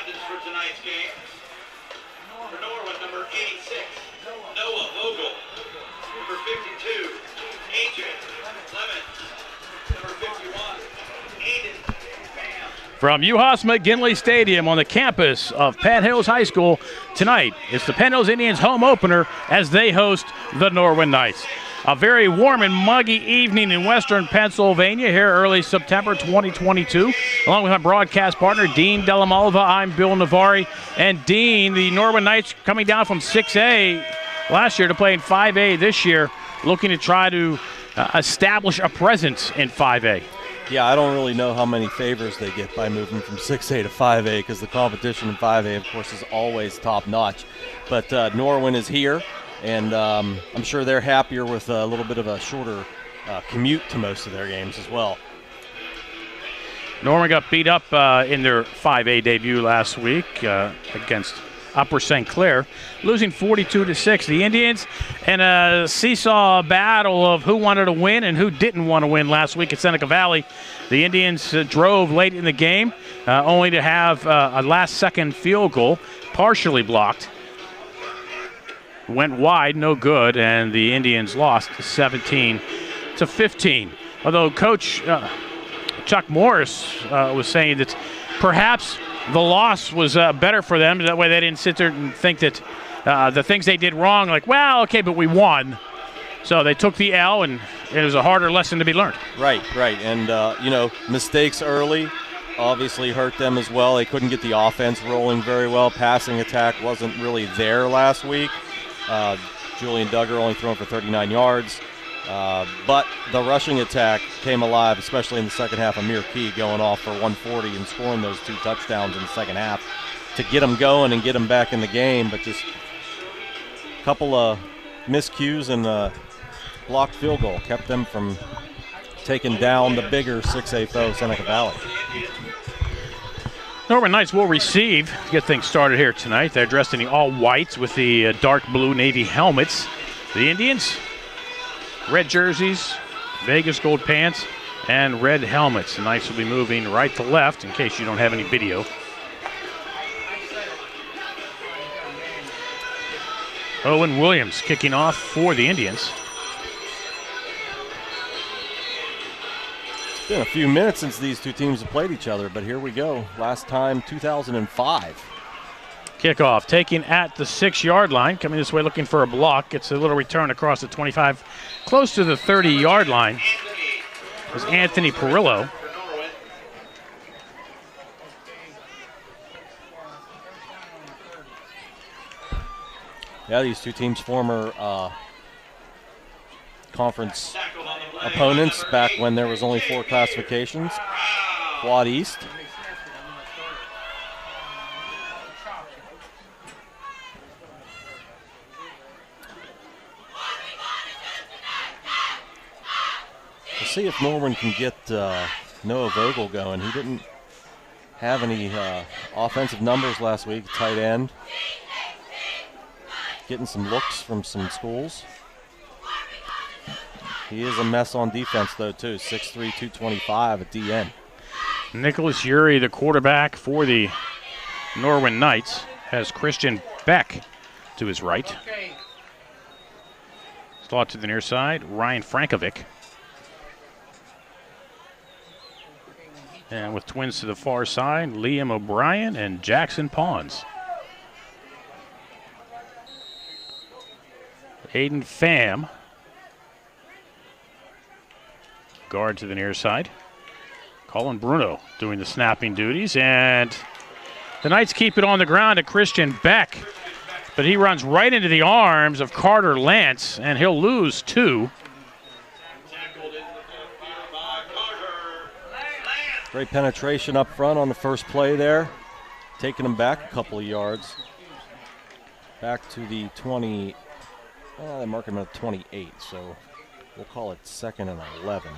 captains for tonight's game. For Norwin, number 86, Noah Vogel. Number 52, AJ Lemons. Number 51, Aiden Bam. From UHAS McGinley Stadium on the campus of Penn Hills High School, tonight it's the Penn Hills Indians home opener as they host the Norwin Knights. A very warm and muggy evening in western Pennsylvania here early September 2022. Along with my broadcast partner, Dean Delamalva, I'm Bill Navari. And Dean, the Norwin Knights coming down from 6A last year to play in 5A this year, looking to try to establish a presence in 5A. Yeah, I don't really know how many favors they get by moving from 6A to 5A because the competition in 5A, of course, is always top-notch. But Norwin is here. And I'm sure they're happier with a little bit of a shorter commute to most of their games as well. Norwin got beat up in their 5A debut last week against Upper St. Clair, losing 42-6. The Indians in a seesaw battle of who wanted to win and who didn't want to win last week at Seneca Valley. The Indians drove late in the game, only to have a last-second field goal partially blocked. Went wide, no good, and the Indians lost 17-15. Although Coach Chuck Morris was saying that perhaps the loss was better for them. That way they didn't sit there and think that the things they did wrong, like, well, okay, but we won. So they took the L, and it was a harder lesson to be learned. Right. And, mistakes early obviously hurt them as well. They couldn't get the offense rolling very well. Passing attack wasn't really there last week. Julian Duggar only thrown for 39 yards. But the rushing attack came alive, especially in the second half. Amir Key going off for 140 and scoring those 2 touchdowns in the second half to get them going and get them back in the game. But just a couple of miscues and a blocked field goal kept them from taking down the bigger 6A foe, Seneca Valley. Norwin Knights will receive to get things started here tonight. They're dressed in the all-whites with the dark blue navy helmets. The Indians, red jerseys, Vegas gold pants, and red helmets. The Knights will be moving right to left in case you don't have any video. Owen Williams kicking off for the Indians. It's been a few minutes since these two teams have played each other, but here we go. Last time, 2005. Kickoff taking at the 6-yard line, coming this way looking for a block. Gets a little return across the 25, close to the 30-yard line. It was Anthony Perillo. Yeah, these two teams former conference opponents back when there was only 4 classifications. Quad East. We'll see if Norwin can get Noah Vogel going. He didn't have any offensive numbers last week, tight end. Getting some looks from some schools. He is a mess on defense, though, too. 6'3", 225 at DN. Nicholas Urey, the quarterback for the Norwin Knights, has Christian Beck to his right. Slot to the near side, Ryan Frankovic. And with twins to the far side, Liam O'Brien and Jackson Pawns. Aiden Pham. Guard to the near side. Colin Bruno doing the snapping duties. And the Knights keep it on the ground to Christian Beck. But he runs right into the arms of Carter Lance, and he'll lose 2. Great penetration up front on the first play there. Taking him back a couple of yards. Back to the 20. They mark him at 28, so we'll call it 2nd and 11.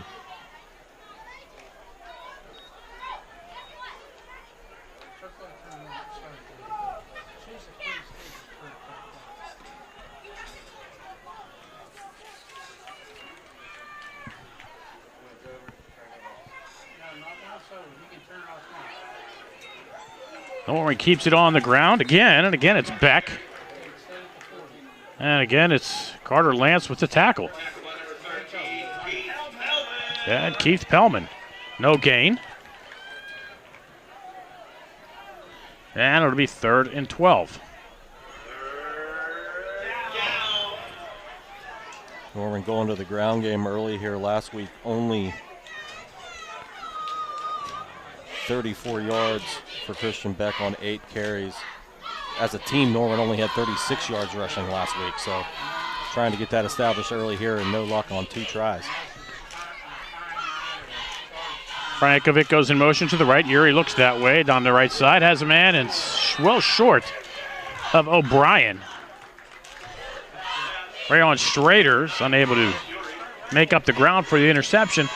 Norwin keeps it on the ground again, and again it's Beck. And again it's Carter Lance with the tackle. And Keith Pellman, no gain. And it'll be 3rd and 12. Norwin going to the ground game early here last week, only 34 yards for Christian Beck on 8 carries. As a team, Norwin only had 36 yards rushing last week, so trying to get that established early here and no luck on 2 tries. Frankovic goes in motion to the right. Uri looks that way down the right side, has a man and well short of O'Brien. Rayon Strader's unable to make up the ground for the interception.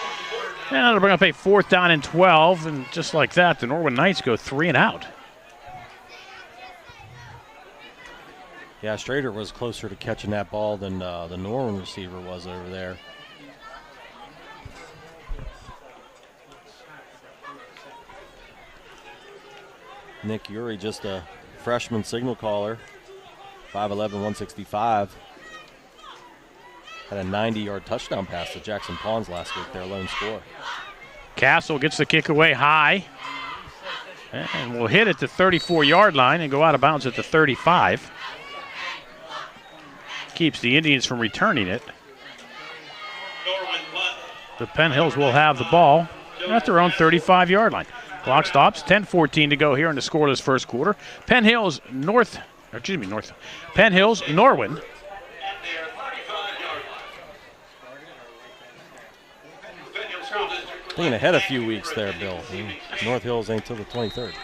And that'll bring up a 4th down and 12. And just like that, the Norwin Knights go 3 and out. Yeah, Strader was closer to catching that ball than the Norwin receiver was over there. Nick Uri, just a freshman signal caller, 5'11", 165. Had a 90-yard touchdown pass to Jackson Pawns last week, their lone score. Castle gets the kick away high and will hit at the 34-yard line and go out of bounds at the 35. Keeps the Indians from returning it. The Penn Hills will have the ball at their own 35-yard line. Clock stops, 10:14 to go here in the scoreless first quarter. Penn Hills, Penn Hills, Norwin. Thinking ahead a few weeks there, Bill. North Hills ain't till the 23rd.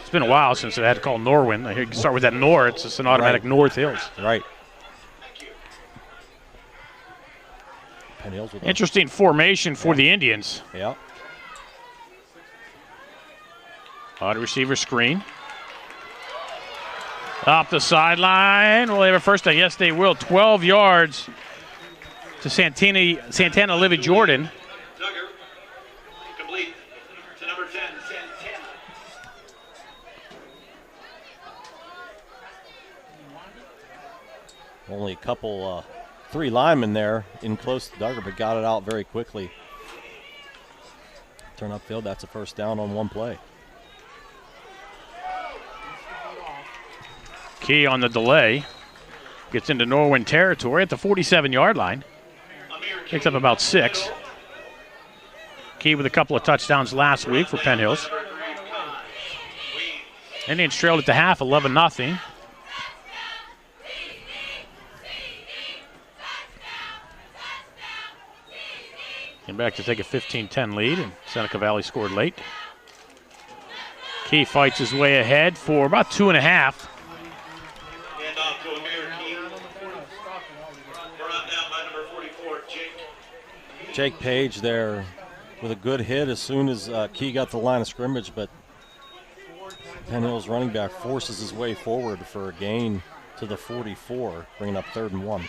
It's been a while since I had to call Norwin. You can start with that Nor. It's just an automatic Right. North Hills. Right. Penn Hills with Interesting formation for the Indians. Yeah. Wide receiver screen. Up the sideline. Will they have a first down? Yes, they will. 12 yards to Santana Livy Jordan. Duggar, complete to number 10, Santana. Only a couple, 3 linemen there in close to Duggar, but got it out very quickly. Turn upfield, that's a first down on 1 play. Key on the delay. Gets into Norwin territory at the 47-yard line. Picks up about 6. Key with a couple of touchdowns last week for Penn Hills. Indians trailed at the half, 11-0. Came back to take a 15-10 lead, and Seneca Valley scored late. Key fights his way ahead for about 2.5. Jake Page there with a good hit as soon as Key got the line of scrimmage, but Penn Hills running back forces his way forward for a gain to the 44, bringing up 3rd and 1.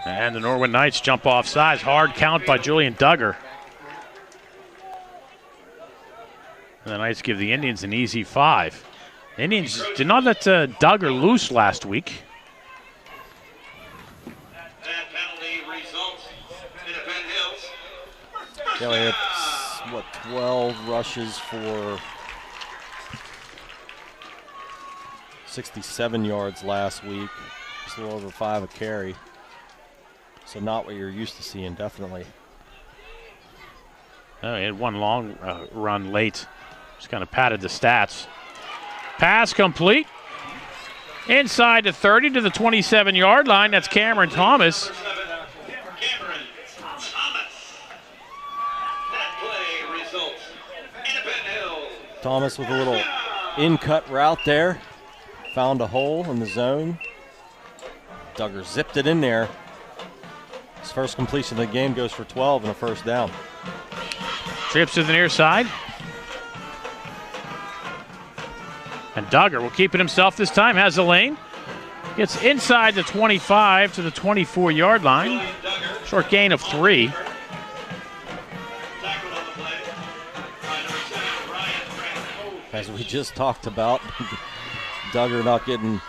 And the Norwin Knights jump off sides. Hard count by Julian Duggar. And the Knights give the Indians an easy 5. The Indians did not let Duggar loose last week. That penalty results in the Penn Hills. Yeah, we had, 12 rushes for 67 yards last week. Just a little over 5 a carry. So not what you're used to seeing, definitely. Oh, he had one long run late. Just kind of padded the stats. Pass complete. Inside the 30 to the 27-yard line. That's Cameron Thomas. Cameron Thomas. That play results in a Penn Hills. Thomas with a little in-cut route there. Found a hole in the zone. Duggar zipped it in there. His first completion of the game goes for 12 and a first down. Trips to the near side. And Duggar will keep it himself this time. Has the lane. Gets inside the 25 to the 24-yard line. Short gain of 3. As we just talked about, Duggar not getting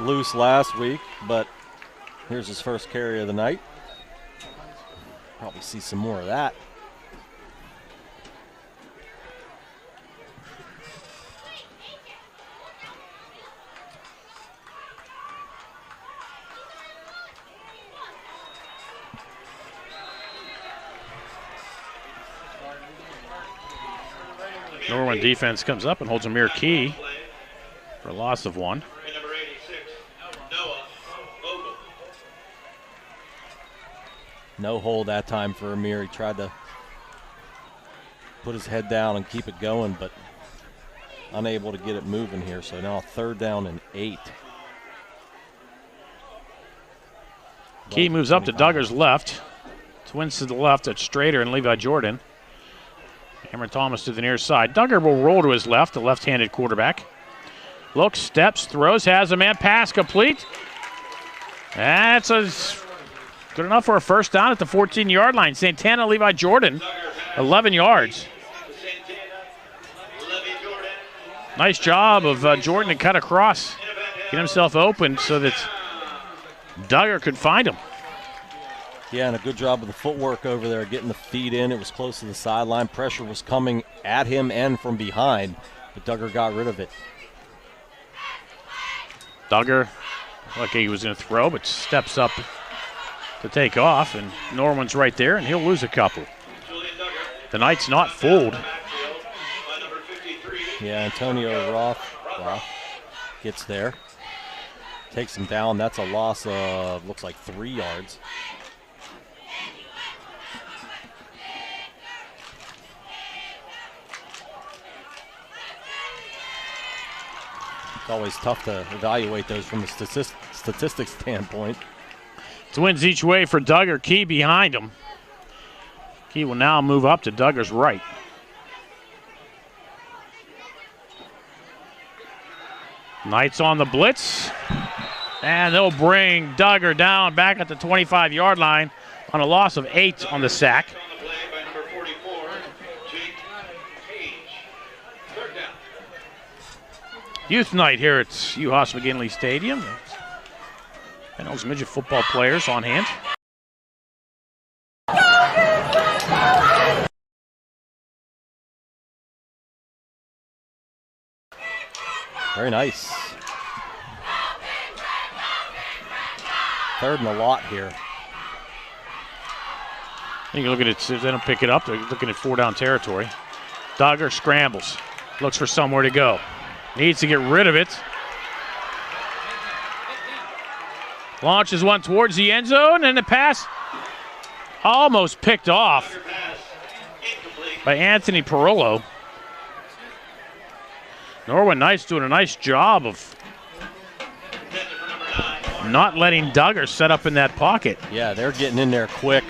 loose last week, but here's his first carry of the night. Probably see some more of that. Norwin defense comes up and holds a mere key for a loss of 1. No hold that time for Amir. He tried to put his head down and keep it going, but unable to get it moving here. So now 3rd down and 8. Key moves up to Duggar's left. Twins to the left at Strader and Levi Jordan. Cameron Thomas to the near side. Duggar will roll to his left, the left-handed quarterback. Looks, steps, throws, has a man, pass complete. That's good enough for a first down at the 14-yard line. Santana, Levi Jordan, 11 yards. Nice job of Jordan to cut across, get himself open so that Duggar could find him. Yeah, and a good job of the footwork over there, getting the feet in. It was close to the sideline. Pressure was coming at him and from behind, but Duggar got rid of it. Duggar, like he was going to throw, but steps up to take off, and Norwin's right there, and he'll lose a couple. The Knights not fooled. Yeah, Antonio Roth gets there. Takes him down. That's a loss of, looks like 3 yards. It's always tough to evaluate those from a statistics standpoint. Twins each way for Duggar. Key behind him. Key will now move up to Duggar's right. Knights on the blitz. And they'll bring Duggar down back at the 25-yard line on a loss of 8 on the sack. Youth night here at UHAS McGinley Stadium. Penn midget football players on hand. Very nice. 3rd and a lot here. You can look at it, if they don't pick it up, they're looking at 4-down territory. Duggar scrambles, looks for somewhere to go. Needs to get rid of it. Launches one towards the end zone, and the pass almost picked off by Anthony Perillo. Norwin Knights doing a nice job of not letting Duggar set up in that pocket. Yeah, they're getting in there quick.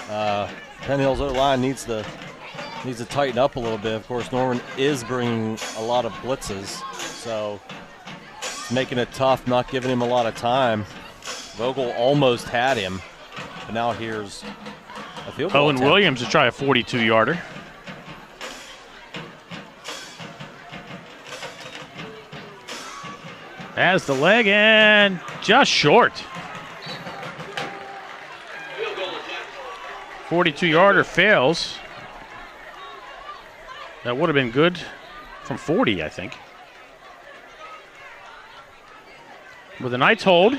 Penn Hill's O-line needs to tighten up a little bit. Of course, Norwin is bringing a lot of blitzes, so making it tough, not giving him a lot of time. Vogel almost had him, but now here's a field goal Owen attempt. Williams to try a 42-yarder. Has the leg and just short. 42-yarder fails. That would have been good from 40, I think. With the Knights hold,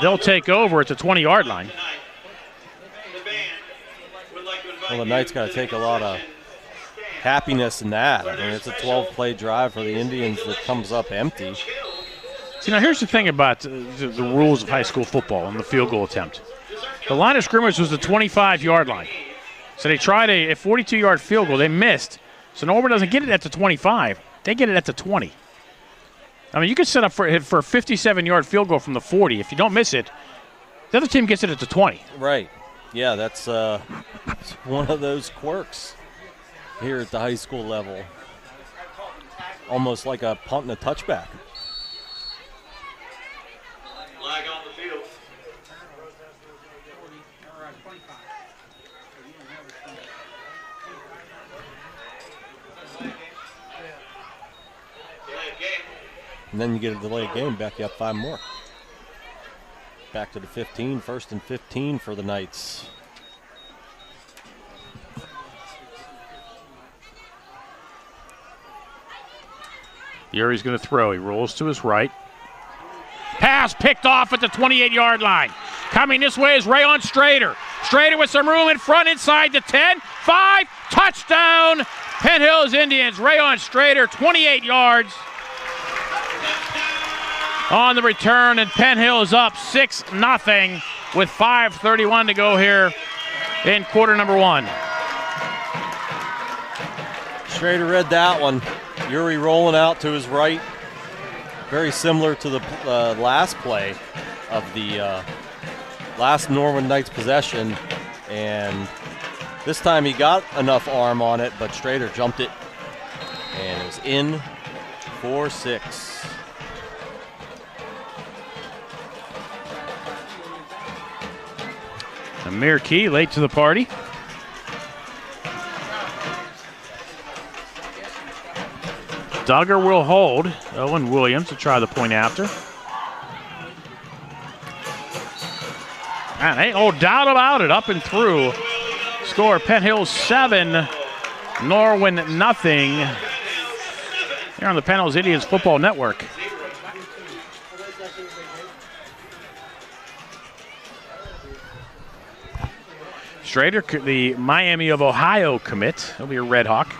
they'll take over at the 20-yard line. Well, the Knights got to take a lot of happiness in that. I mean, it's a 12-play drive for the Indians that comes up empty. See, now here's the thing about the rules of high school football and the field goal attempt. The line of scrimmage was the 25-yard line. So they tried a 42-yard field goal. They missed. So Norwin doesn't get it at the 25. They get it at the 20. I mean, you could set up for a 57-yard field goal from the 40. If you don't miss it, the other team gets it at the 20. Right. Yeah, that's one of those quirks here at the high school level. Almost like a punt and a touchback. Flag on the field. And then you get a delayed game, back you up 5 more. Back to the 15, 1st and 15 for the Knights. Yuri's going to throw. He rolls to his right. Pass picked off at the 28-yard line. Coming this way is Rayon Strader. Strader with some room in front inside the 10. 5, touchdown, Penn Hills Indians. Rayon Strader, 28 yards on the return, and Penn Hills up 6-0 with 5:31 to go here in quarter number 1. Strader read that one. Yuri rolling out to his right. Very similar to the last play of the last Norwin Knights possession. And this time he got enough arm on it, but Strader jumped it. And it was in for 6. Amir Key late to the party. Duggar will hold. Owen Williams to try the point after. And ain't no doubt about it. Up and through. Score Penn Hills 7, Norwin nothing. Here on the Penn Hills Indians Football Network. Strader, the Miami of Ohio commit. He'll be a Red Hawk.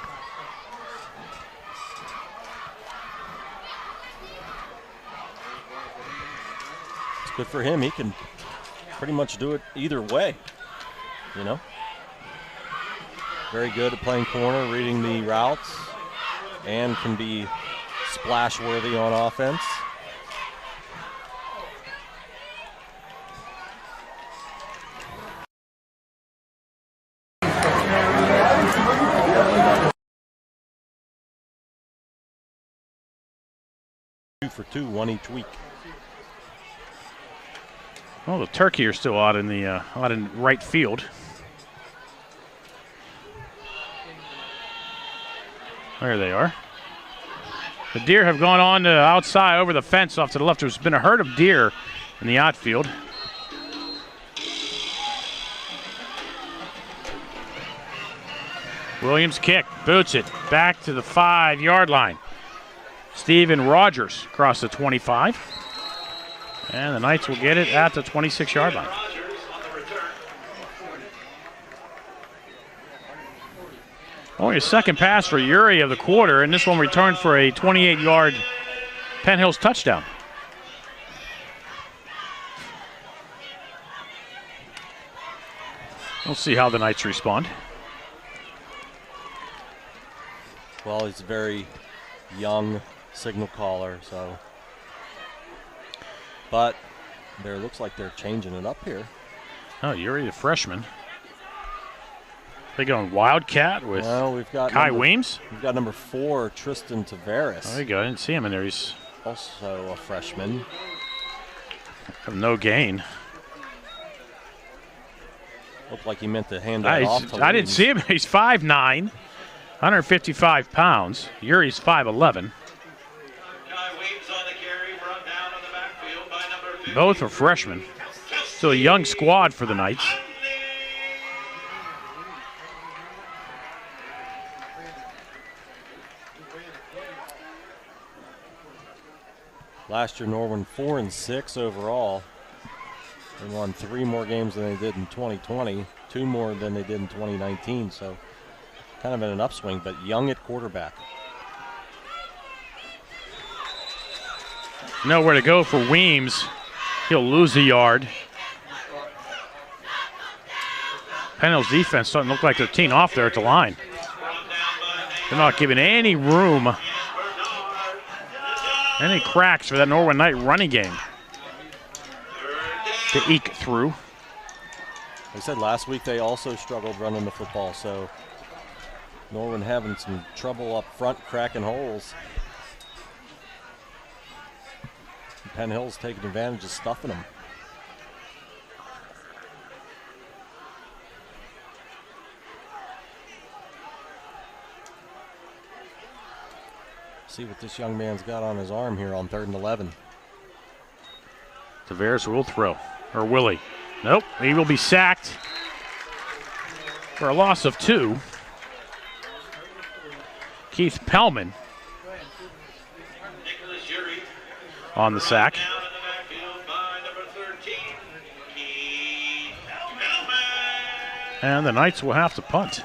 It's good for him. He can pretty much do it either way, you know. Very good at playing corner, reading the routes, and can be splash-worthy on offense. For 2, 1 each week. Well, the turkey are still out in right field. There they are. The deer have gone on to outside over the fence off to the left. There's been a herd of deer in the outfield. Williams kick, boots it back to the 5-yard line. Steven Rogers across the 25. And the Knights will get it at the 26-yard line. Only a second pass for Uri of the quarter, and this one returned for a 28-yard Penn Hills touchdown. We'll see how the Knights respond. Well, he's a very young signal caller, so. But there looks like they're changing it up here. Oh, Uri, the freshman. They going Wildcat with we've got Kai Weems. We've got number 4, Tristan Tavares. Oh, there you go. I didn't see him in there. He's also a freshman. No gain. Looked like he meant to hand that off to I didn't see him. He's 5'9", 155 pounds. Yuri's 5'11". Both are freshmen. Still a young squad for the Knights. Last year, Norwin 4-6 overall. They won 3 more games than they did in 2020, 2 more than they did in 2019. So kind of in an upswing, but young at quarterback. Nowhere to go for Weems. He'll lose a yard. Penn Hills defense doesn't look like they're teeing off there at the line. They're not giving any room, any cracks for that Norwin Knight running game to eke through. They said last week they also struggled running the football, so Norwin having some trouble up front, cracking holes. Penn Hills taking advantage of stuffing them. See what this young man's got on his arm here on 3rd and 11. Tavares will throw. Or will he? Nope. He will be sacked for a loss of 2. Keith Pellman on the sack. And the Knights will have to punt.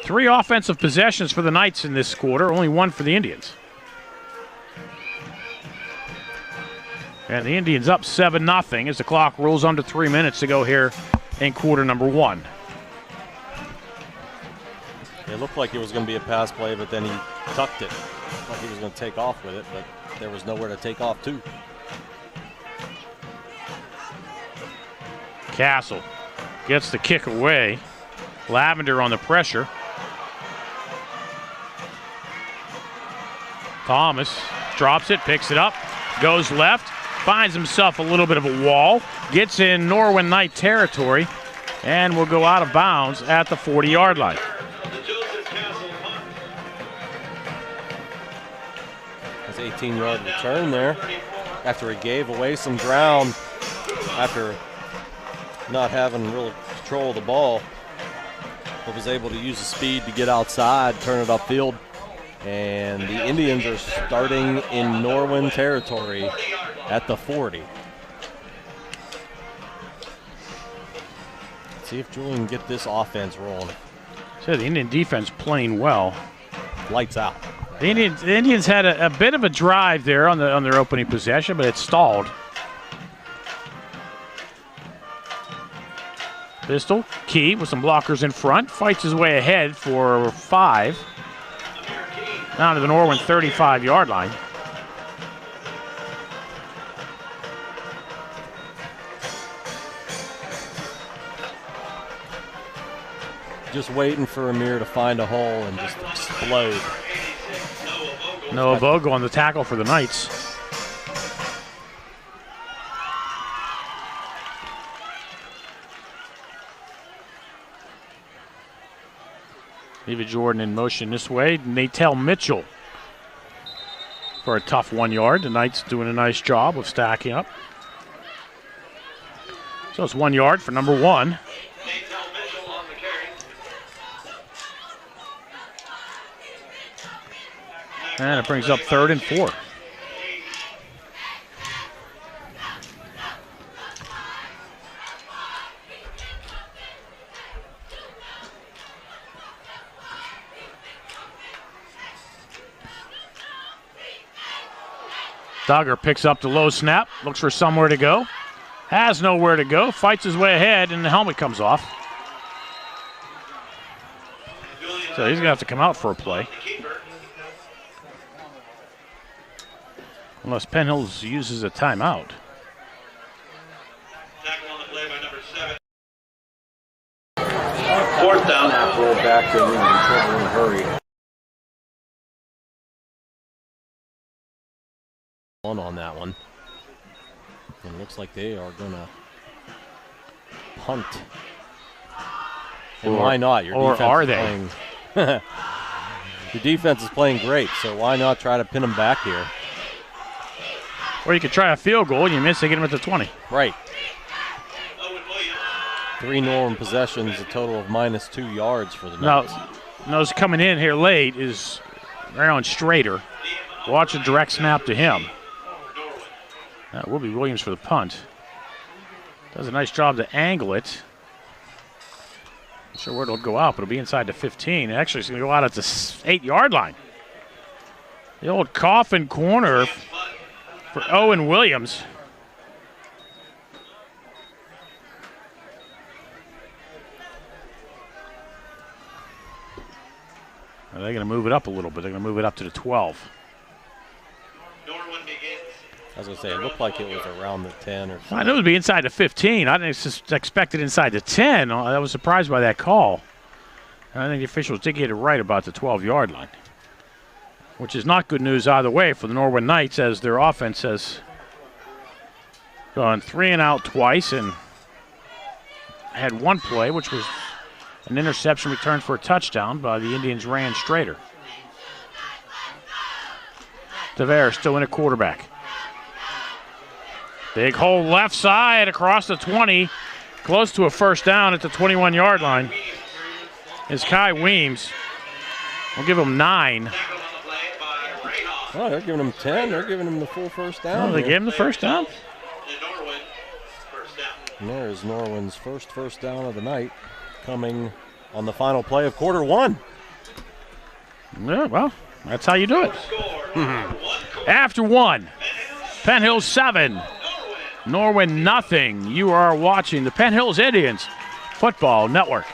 3 offensive possessions for the Knights in this quarter, only 1 for the Indians. And the Indians up 7-0 as the clock rolls under 3 minutes to go here in quarter number 1. It looked like it was going to be a pass play, but then he tucked it. Like he was going to take off with it, but there was nowhere to take off to. Castle gets the kick away. Lavender on the pressure. Thomas drops it, picks it up, goes left, finds himself a little bit of a wall, gets in Norwin Knight territory, and will go out of bounds at the 40-yard line. That's an 18-yard return there after he gave away some ground after not having real control of the ball. He was able to use the speed to get outside, turn it upfield. And the Indians are starting in Norwin territory at the 40. Let's see if Julian can get this offense rolling. So the Indian defense playing well. Lights out. The Indians had a bit of a drive there on their opening possession, but it stalled. Pistol, Key with some blockers in front, fights his way ahead for 5. Down to the Norwin 35-yard line. Just waiting for Amir to find a hole and just explode. Noah Vogel on the tackle for the Knights. David Jordan in motion this way. Natel Mitchell for a tough 1 yard. The Knights doing a nice job of stacking up. So it's 1 yard for number 1. And it brings up 3rd and 4. Duggar picks up the low snap, looks for somewhere to go. Has nowhere to go, fights his way ahead, and the helmet comes off. So he's going to have to come out for a play. Unless Penn Hills uses a timeout. Tackle on the play by number 7. 4th down. Roll back to him in trouble in a hurry. On that one. And it looks like they are going to punt. And why not? Or are they? Your defense is playing great, so why not try to pin them back here? Or you could try a field goal and you miss, they get them at the 20. Right. 3 Norwin possessions, a total of -2 yards for the Knights. Now, those coming in here late is Aaron Strader. Watch a direct snap to him. That will be Williams for the punt. Does a nice job to angle it. Not sure where it'll go out, but it'll be inside the 15. Actually, it's going to go out at the 8-yard line. The old coffin corner for Owen Williams. They're going to move it up a little bit. They're going to move it up to the 12. I was going to say, it looked like it was around the 10 or something. I knew it would be inside the 15. I didn't expect it inside the 10. I was surprised by that call. And I think the officials did get it right about the 12-yard line, which is not good news either way for the Norwin Knights, as their offense has gone 3 and out twice and had one play, which was an interception returned for a touchdown by the Indians' Rand Strader. Tavares still in at quarterback. Big hole left side across the 20. Close to a first down at the 21-yard line is Kai Weems. We'll give him 9. Oh, they're giving him 10. They're giving him the full first down. Oh, they gave him the first down? And there's Norwin's first down of the night, coming on the final play of quarter 1. Yeah, well, that's how you do it. After 1, Penn Hills 7, Norwin nothing. You are watching the Penn Hills Indians Football Network.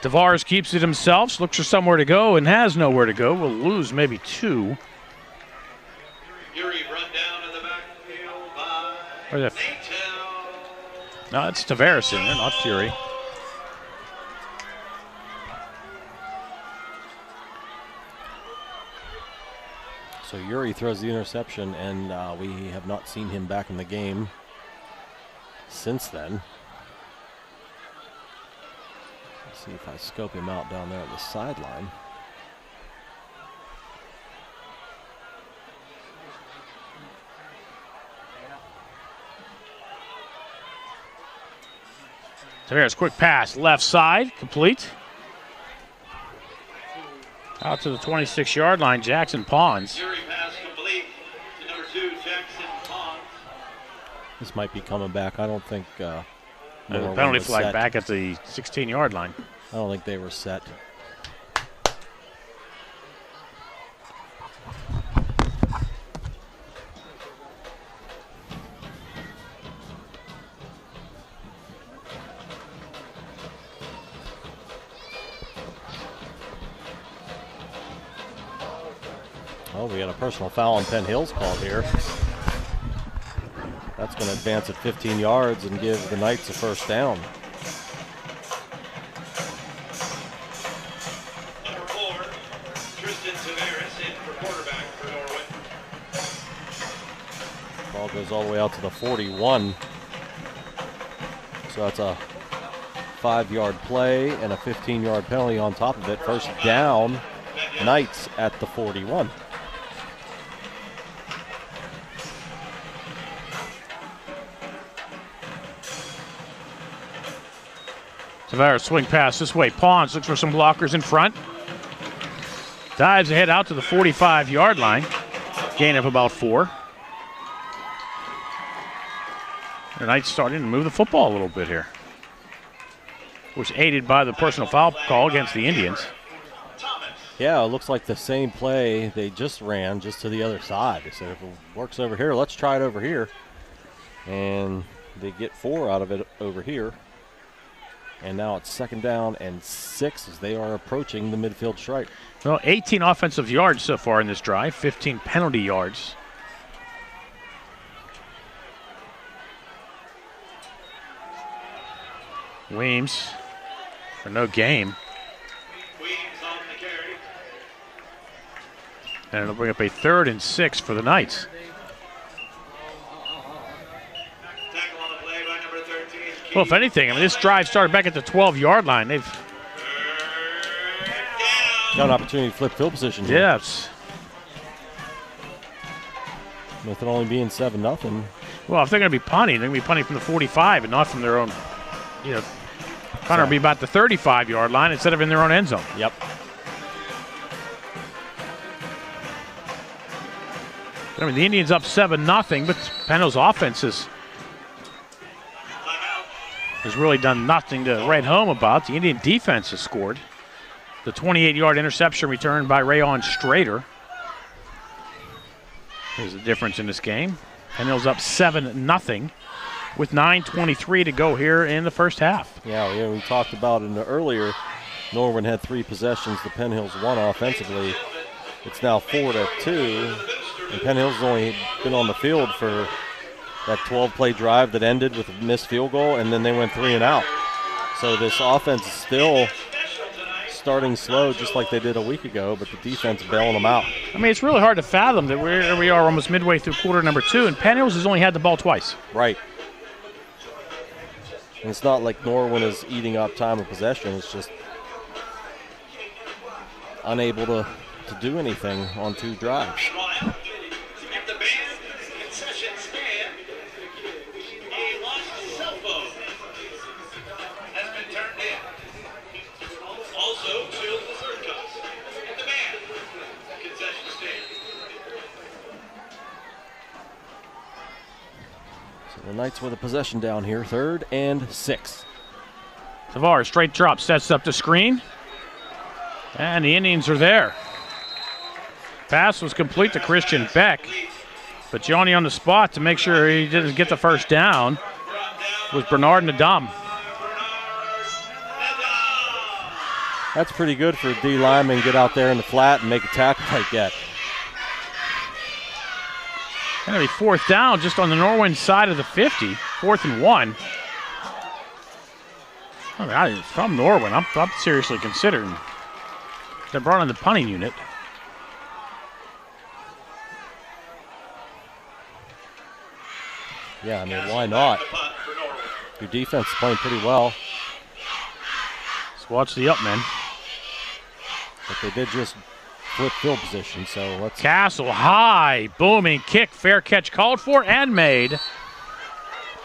Tavares keeps it himself, looks for somewhere to go and has nowhere to go. Will lose maybe 2. Yuri run down in the backfield by Where's that? No, it's Tavares in there, not Fury. So Yuri throws the interception, and we have not seen him back in the game since then. Let's see if I scope him out down there at the sideline. Tavares, quick pass, left side, complete. Out to the 26-yard line, Jackson Pons. Yuri pass complete to number 2, Jackson Pons. This might be coming back. I don't think The penalty flag back at the 16-yard line. I don't think they were set. Oh, we got a personal foul on Penn Hills called here. That's going to advance it 15 yards and give the Knights a first down. Number 4, Tristan Tavares in for quarterback for Norwin. Ball goes all the way out to the 41. So that's a 5-yard play and a 15-yard penalty on top of it. First down, Knights at the 41. Tavares swing pass this way. Pons looks for some blockers in front. Dives ahead out to the 45-yard line. Gain of about 4. The Knights starting to move the football a little bit here. Was aided by the personal foul call against the Indians. Yeah, it looks like the same play they just ran, just to the other side. They said, if it works over here, let's try it over here. And they get 4 out of it over here. And now it's 2nd down and 6 as they are approaching the midfield stripe. Well, 18 offensive yards so far in this drive, 15 penalty yards. Weems for no gain. Weems on the carry. And it'll bring up a 3rd and 6 for the Knights. Tackle on the play by number 13. Well, if anything, I mean, this drive started back at the 12-yard line. They've got an opportunity to flip field position here. Yes. With it only being 7-0. Well, if they're going to be punting, they're going to be punting from the 45 and not from their own, punter will be about the 35-yard line instead of in their own end zone. Yep. I mean, the Indians up 7-0, but Penn Hill's offense has really done nothing to write home about. The Indian defense has scored. The 28-yard interception return by Rayon Strader. There's a difference in this game. Penn Hill's up 7-0 with 9:23 to go here in the first half. Yeah, we talked about it earlier. Norwin had 3 possessions. The Penn Hills 1 offensively. It's now 4-2. And Penn Hill's only been on the field for that 12-play drive that ended with a missed field goal, and then they went 3 and out. So this offense is still starting slow, just like they did a week ago, but the defense bailing them out. I mean, it's really hard to fathom that we are almost midway through quarter number 2, and Penn Hills has only had the ball twice. Right. And it's not like Norwin is eating up time of possession. It's just unable to do anything on 2 drives. The Knights with a possession down here, 3rd and 6. Tavares, straight drop, sets up the screen. And the Indians are there. Pass was complete to Christian Beck. But Johnny on the spot to make sure he didn't get the first down was Bernard Nadam. That's pretty good for a D lineman. Get out there in the flat and make a tackle like that. Going to be 4th down just on the Norwin side of the 50. 4th and 1. I mean, if I'm Norwin, I'm seriously considering. They brought in the punting unit. Yeah, I mean, why not? Your defense is playing pretty well. Let's watch the up men. But they did just flip field position, so let's... Castle high, booming kick, fair catch called for and made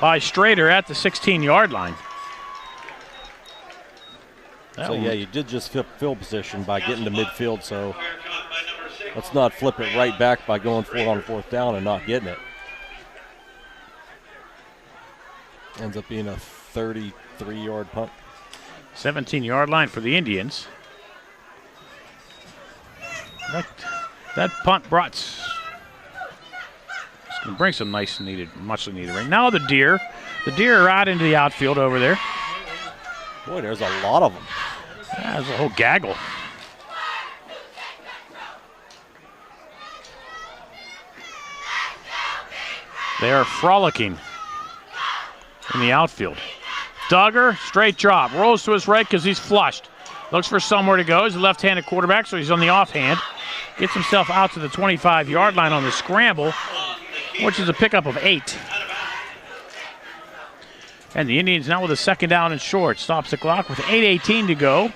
by Strader at the 16-yard line. So yeah, you did just flip field position by getting to midfield, so let's not flip it right back by going for it on 4th down and not getting it. Ends up being a 33-yard punt. 17-yard line for the Indians. That punt brought, it's going to bring some nice and muchly needed rain. Now the deer are out into the outfield over there. Boy, there's a lot of them. Yeah, there's a whole gaggle. They are frolicking in the outfield. Duggar, straight drop, rolls to his right because he's flushed. Looks for somewhere to go. He's a left-handed quarterback, so he's on the offhand. Gets himself out to the 25-yard line on the scramble, which is a pickup of 8. And the Indians now with a 2nd down and short. Stops the clock with 8:18 to go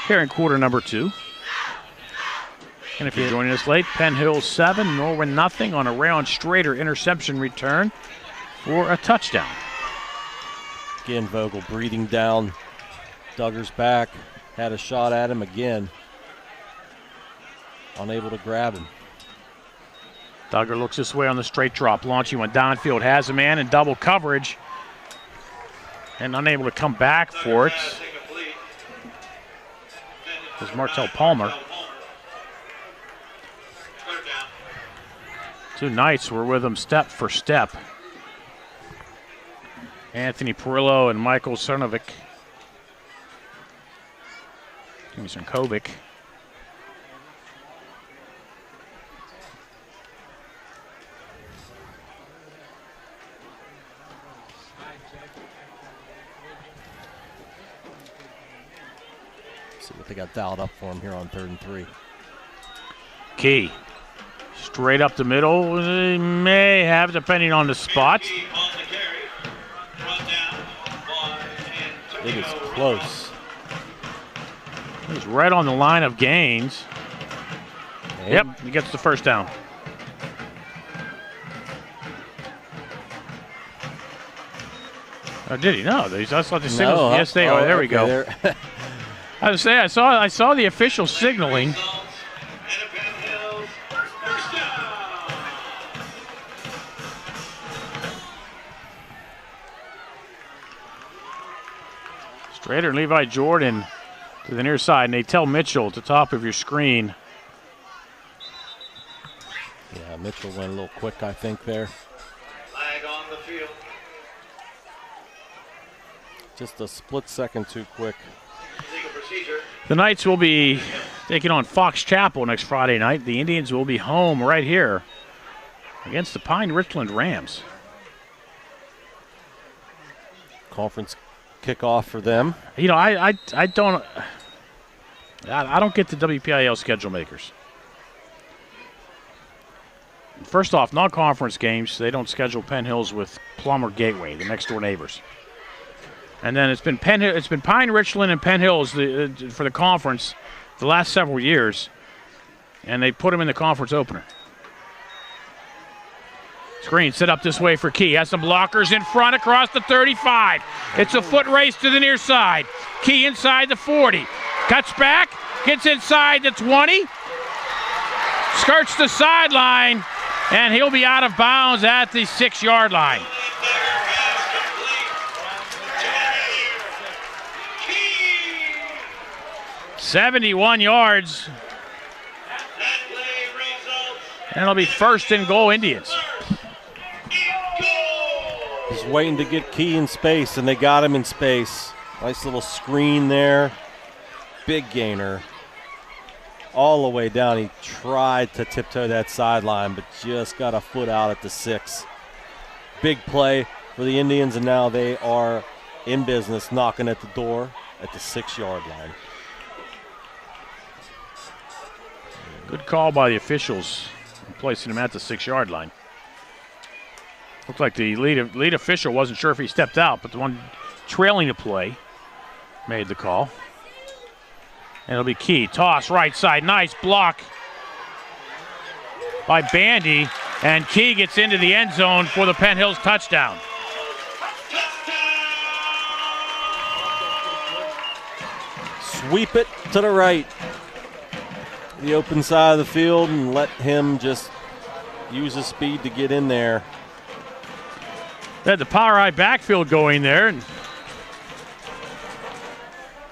here in quarter number 2. And if you're joining us late, Penn Hill 7, Norwin nothing on a Rayon Strader interception return for a touchdown. Again, Vogel breathing down Duggar's back. Had a shot at him again. Unable to grab him. Duggar looks this way on the straight drop. Launching went downfield, has a man in double coverage. And unable to come back for it is Martell Palmer. 2 Knights were with him step for step. Anthony Perillo and Michael Cernovic. Kovic. See what they got dialed up for him here on 3rd and 3. Key. Straight up the middle. They may have, depending on the spot. It is close. He's right on the line of gains. Yep, he gets the first down. Oh, did he? No, I saw the signals. No, yes, they are. There we go. I was saying, I saw the official signaling. Strader and Levi Jordan to the near side. Natel Mitchell at the top of your screen. Yeah, Mitchell went a little quick, I think, there. Flag on the field. Just a split second too quick. The Knights will be taking on Fox Chapel next Friday night. The Indians will be home right here against the Pine Richland Rams. Conference kickoff for them. You know, I don't get the WPIL schedule makers. First off, non-conference games, they don't schedule Penn Hills with Plum or Gateway, the next door neighbors. And then it's been Pine Richland and Penn Hills for the conference the last several years, and they put them in the conference opener. Screen set up this way for Key. Has some blockers in front across the 35. It's a foot race to the near side. Key inside the 40. Cuts back, gets inside the 20. Skirts the sideline, and he'll be out of bounds at the 6-yard line. 71 yards. And it'll be first and goal Indians. He's waiting to get Key in space, and they got him in space. Nice little screen there. Big gainer. All the way down. He tried to tiptoe that sideline, but just got a foot out at the 6. Big play for the Indians, and now they are in business, knocking at the door at the 6-yard line. Good call by the officials, placing him at the 6-yard line. Looked like the lead official wasn't sure if he stepped out, but the one trailing the play made the call. And it'll be Key. Toss right side. Nice block by Bandy. And Key gets into the end zone for the Penn Hills touchdown. Sweep it to the right. The open side of the field, and let him just use his speed to get in there. They had the power high backfield going there. And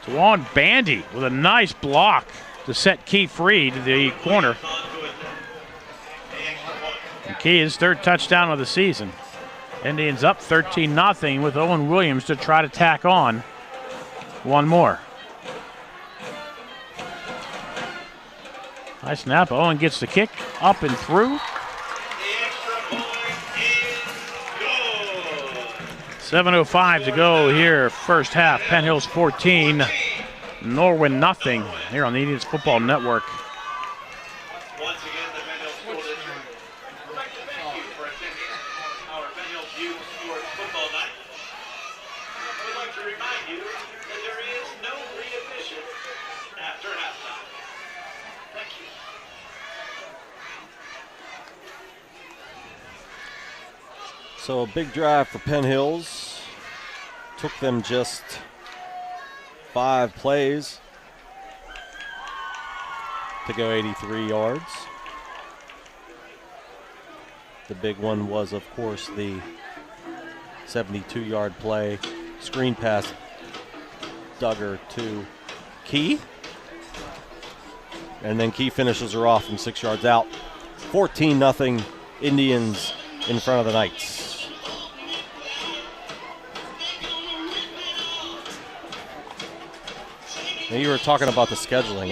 Juwan Bandy with a nice block to set Key free to the corner. And Key his third touchdown of the season. Indians up 13-0 with Owen Williams to try to tack on one more. Nice snap. Owen gets the kick up and through. 7:05 to go here, first half. Penn Hills 14, Norwin nothing here on the Indians Football Network. Once again, the Penn Hills School District would like to thank you for attending our Penn Hills Youth Sports Football Night. We'd like to remind you that there is no readmission after halftime. Thank you. So a big drive for Penn Hills. Took them just 5 plays to go 83 yards. The big one was, of course, the 72-yard play. Screen pass, Duggar to Key. And then Key finishes her off from 6 yards out. 14-0 Indians in front of the Knights. Now you were talking about the scheduling.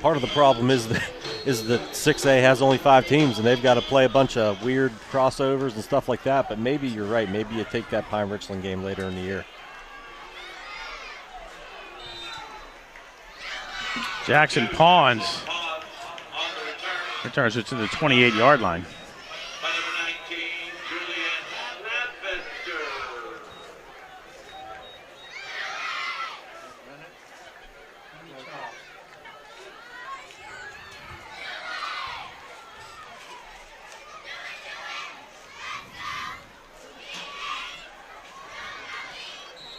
Part of the problem is that 6A has only 5 teams, and they've got to play a bunch of weird crossovers and stuff like that. But maybe you're right. Maybe you take that Pine Richland game later in the year. Jackson Pawns returns it to the 28-yard line.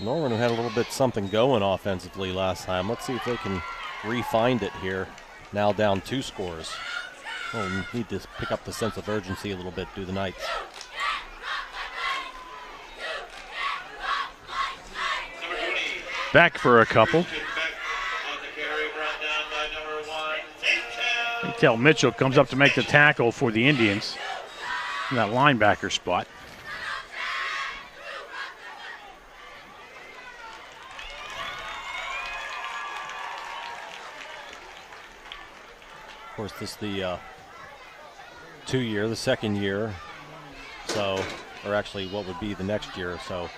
Norwin had a little bit something going offensively last time. Let's see if they can re-find it here. Now down 2 scores. Well, need to pick up the sense of urgency a little bit, do the Knights. Back for a couple. Intel Mitchell comes up to make the tackle for the Indians in that linebacker spot. Of course, this is the 2-year, the second year, so, or actually what would be the next year, so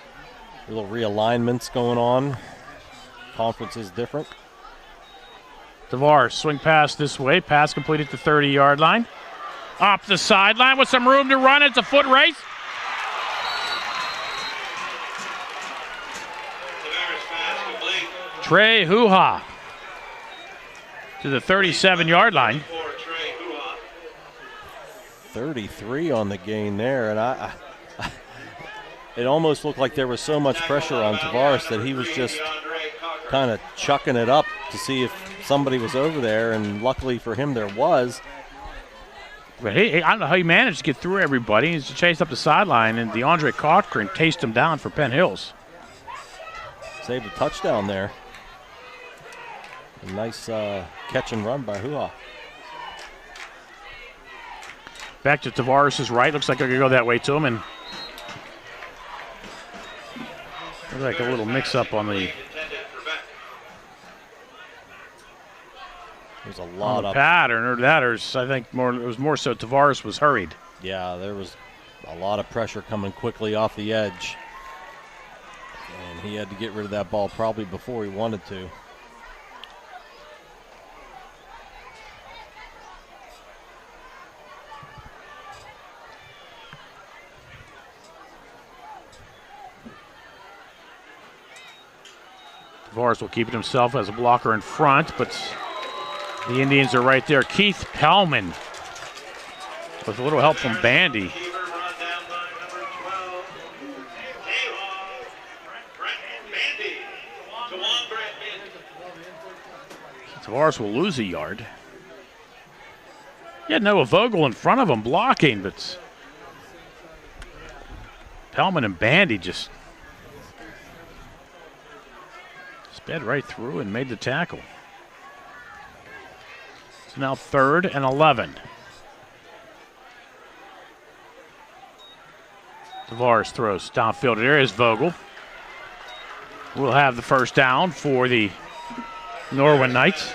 a little realignments going on. Conference is different. Tavares, swing pass this way, pass completed at the 30-yard line. Up the sideline with some room to run, it's a foot race. Trey Hoo-Ha to the 37-yard line. 33 on the gain there, and it almost looked like there was so much pressure on Tavares that he was just kind of chucking it up to see if somebody was over there, and luckily for him there was. But I don't know how he managed to get through everybody. He's chased up the sideline, and DeAndre Cochran chased him down for Penn Hills. Saved a touchdown there. A nice catch and run by Hoo-Ha. Back to Tavares' right. Looks like they're going to go that way to him. And looks like a little mix-up on the There's a lot of pattern, or that, or I think it was more so Tavares was hurried. Yeah, there was a lot of pressure coming quickly off the edge. And he had to get rid of that ball probably before he wanted to. Tavares will keep it himself as a blocker in front, but the Indians are right there. Keith Pellman with a little help from Bandy. Tavares will lose a yard. He had Noah Vogel in front of him blocking, but Pellman and Bandy just sped right through and made the tackle. It's now 3rd and 11. Tavares throws downfield. There is Vogel. We'll have the first down for the Norwin Knights.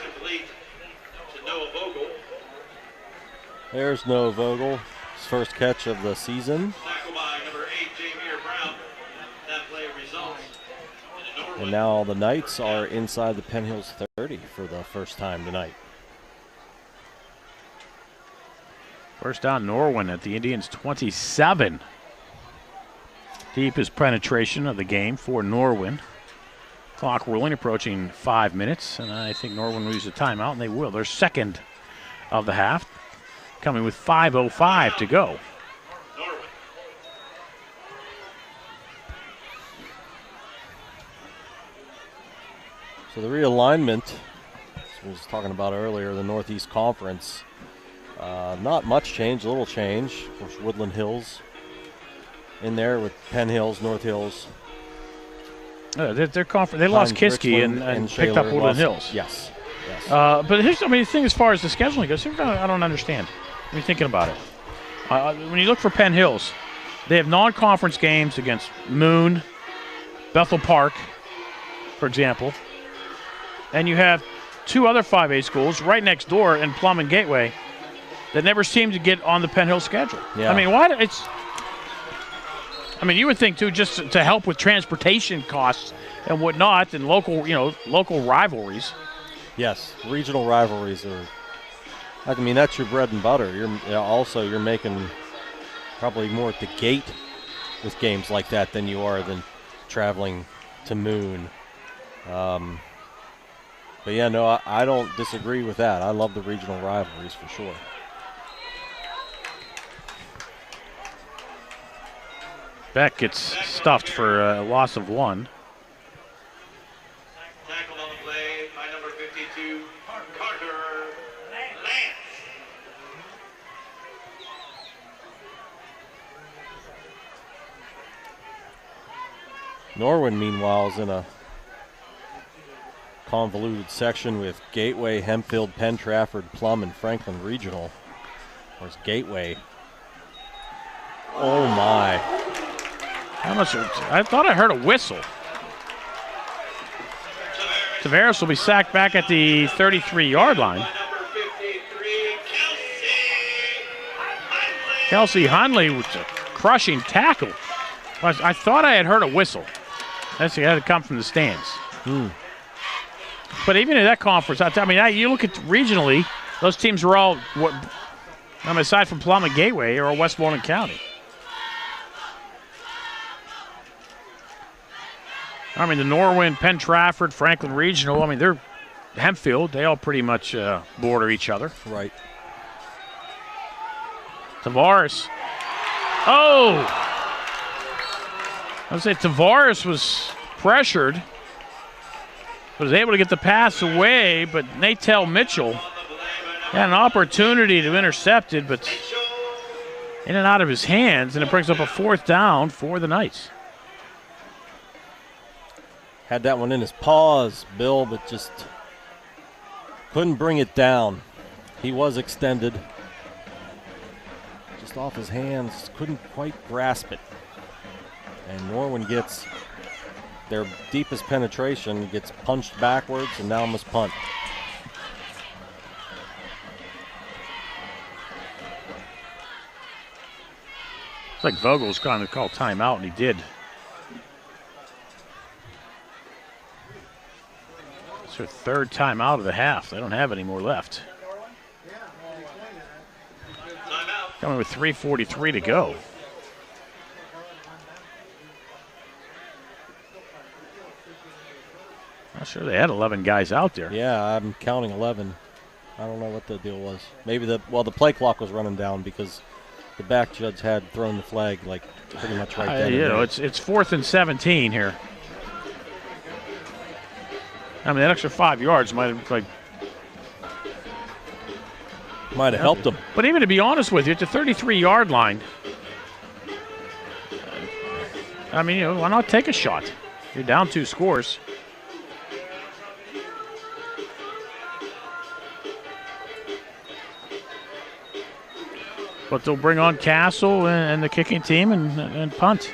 There's Noah Vogel, his first catch of the season. And now the Knights are inside the Penn Hills 30 for the first time tonight. First down, Norwin at the Indians' 27. Deepest penetration of the game for Norwin. Clock rolling, approaching 5 minutes, and I think Norwin will use a timeout, and they will. Their second of the half, coming with 5:05 to go. So the realignment, as we was talking about earlier, the Northeast Conference, not much change, a little change. Of course, Woodland Hills in there with Penn Hills, North Hills. Their conference, they lost Kiski and picked up Woodland Hills. Yes. But here's, the thing as far as the scheduling goes, I don't understand. I'm thinking about it. When you look for Penn Hills, they have non-conference games against Moon, Bethel Park, for example. And you have 2 other 5A schools right next door in Plum and Gateway that never seem to get on the Penn Hill schedule. Yeah. I mean, you would think too, just to help with transportation costs and whatnot, and local rivalries. Yes, regional rivalries are. I mean, that's your bread and butter. You're making probably more at the gate with games like that than you are than traveling to Moon. But yeah, no, I don't disagree with that. I love the regional rivalries for sure. Beck gets stuffed for a loss of 1. Norwin, meanwhile, is in a convoluted section with Gateway, Hempfield, Penn Trafford, Plum, and Franklin Regional. There's Gateway. Oh my. I thought I heard a whistle. Tavares will be sacked back at the 33-yard line. Kelsey Hunley with a crushing tackle. I thought I had heard a whistle. That's had to come from the stands. But even in that conference, I mean, you look at regionally, those teams were all, aside from Plum and Gateway, are all Westmoreland County. I mean, the Norwin, Penn Trafford, Franklin Regional, I mean, they're Hempfield. They all pretty much border each other. Right. Tavares. Oh! I would say Tavares was pressured. Was able to get the pass away, but Natel Mitchell had an opportunity to intercept it, but in and out of his hands, and it brings up a 4th down for the Knights. Had that one in his paws, Bill, but just couldn't bring it down. He was extended. Just off his hands, couldn't quite grasp it. And Norwin gets their deepest penetration, gets punched backwards, and now must punt. It's like Vogel's going to call timeout, and he did. It's their 3rd timeout of the half. They don't have any more left. Coming with 3:43 to go. Not sure they had 11 guys out there. Yeah, I'm counting 11. I don't know what the deal was. Maybe the play clock was running down because the back judge had thrown the flag like pretty much right there. You know, it's 4th and 17 here. I mean, that extra 5 yards might have helped them. But even to be honest with you, at the 33-yard line, I mean, why not take a shot? You're down 2 scores. But they'll bring on Castle and the kicking team and punt.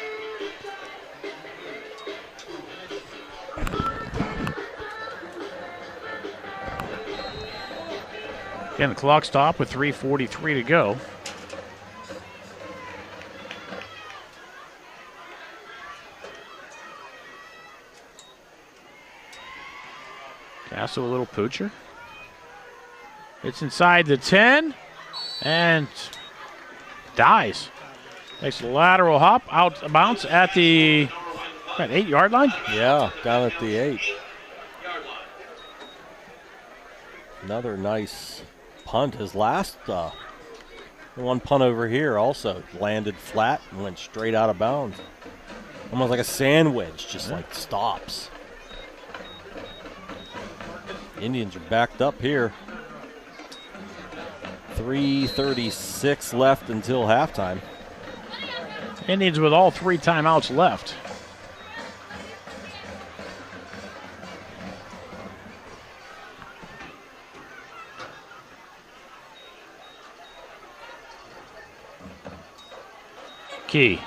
Again, the clock stopped with 3:43 to go. Castle, a little poocher. It's inside the 10 and dies. Makes a lateral hop, out of bounds at the 8-yard line? Yeah, down at the 8. Another nice punt. His last one punt over here also landed flat and went straight out of bounds. Almost like a sandwich, just like stops. Indians are backed up here. 3:36 left until halftime. Indians with all 3 timeouts left. Key.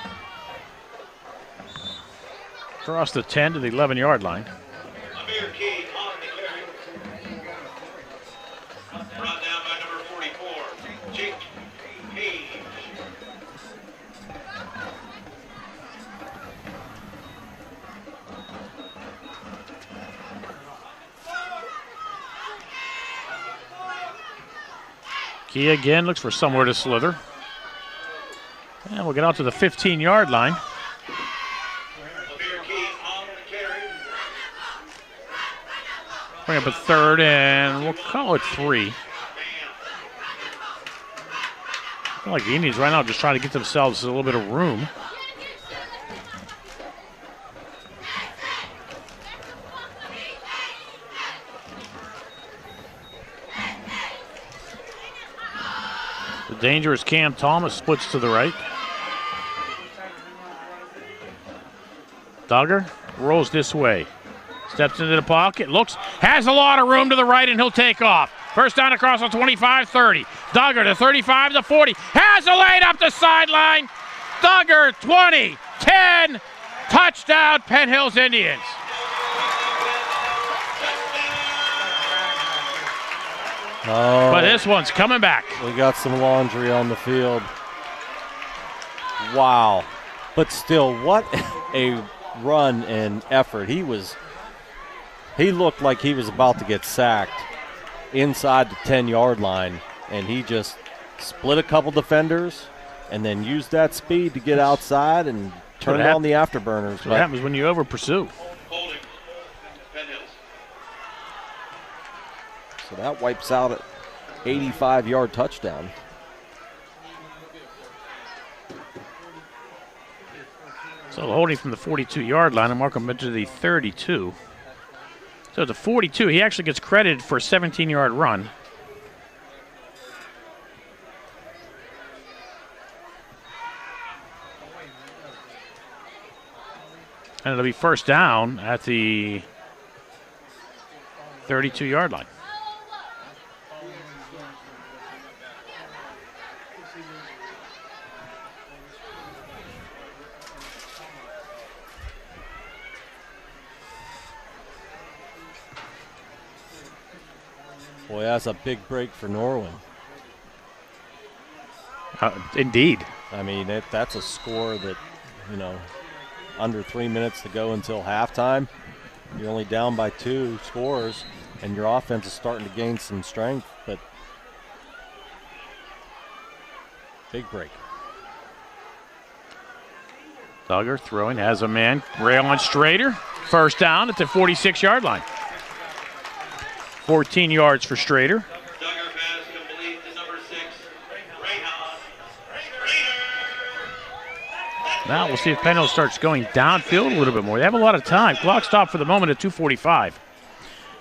Across the 10 to the 11-yard line. Amir Key on the carry. Brought down by number 44, Jake Page. Key again looks for somewhere to slither. And we'll get out to the 15-yard line. Amir Key on the carry. Bring up a 3rd, and we'll call it 3. I feel like the Indians right now just trying to get themselves a little bit of room. The dangerous Cam Thomas splits to the right. Duggar rolls this way. Steps into the pocket, looks, has a lot of room to the right, and he'll take off. First down across the 25-30. Duggar to 35 to 40. Has a lane up the sideline. Duggar 20, 10, touchdown Penn Hills Indians. Oh, But this one's coming back. we got some laundry on the field. Wow. But still, what a run and effort. He looked like he was about to get sacked inside the 10-yard line, and he just split a couple defenders and then used that speed to get outside and turn on the afterburners. That's what happens when you over-pursue. Holding. Penn Hills. So that wipes out an 85-yard touchdown. So holding from the 42-yard line and mark him into the 32. So the 42, he actually gets credited for a 17-yard run. And it'll be first down at the 32-yard line. Boy, that's a big break for Norwin. Indeed. I mean, that's a score that, under 3 minutes to go until halftime. You're only down by 2 scores, and your offense is starting to gain some strength, but big break. Duggar throwing, has a man, rail on Strader. First down at the 46-yard line. 14 yards for Strader. Duggar pass complete to number 6, Rayhan. Now we'll see if Penn Hill starts going downfield a little bit more. They have a lot of time. Clock stopped for the moment at 2:45.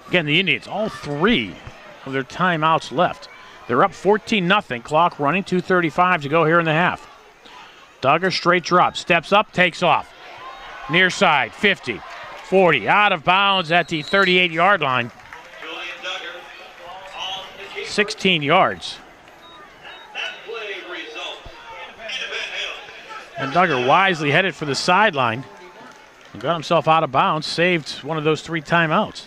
Again, the Indians, all 3 of their timeouts left. They're up 14-0. Clock running, 2:35 to go here in the half. Duggar straight drop, steps up, takes off. Near side, 50, 40, out of bounds at the 38-yard line. 16 yards. And Duggar wisely headed for the sideline and got himself out of bounds, saved one of those 3 timeouts.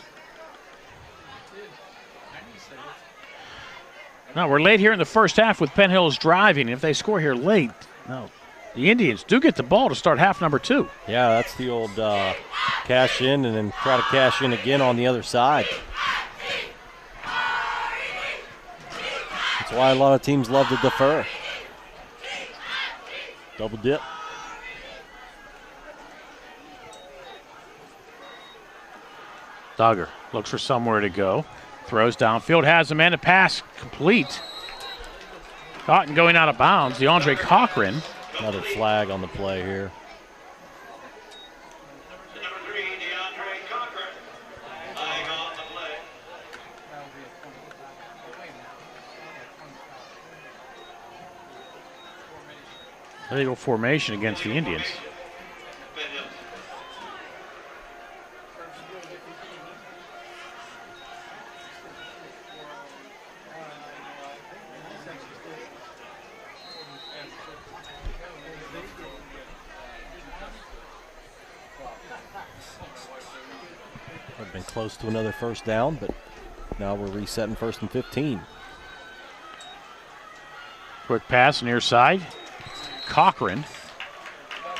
Now we're late here in the first half with Penn Hills driving. If they score here late, no, the Indians do get the ball to start half number 2. Yeah, that's the old cash in and then try to cash in again on the other side. That's why a lot of teams love to defer. Double dip. Duggar looks for somewhere to go. Throws downfield, has a man to pass complete. Caught and going out of bounds. DeAndre Cochran. Another flag on the play here. Number 3, DeAndre Cochran. Flag on the play. Illegal formation against the Indians. Penn Hills. We've been close to another first down, but now we're resetting 1st and 15. Quick pass near side. Cochran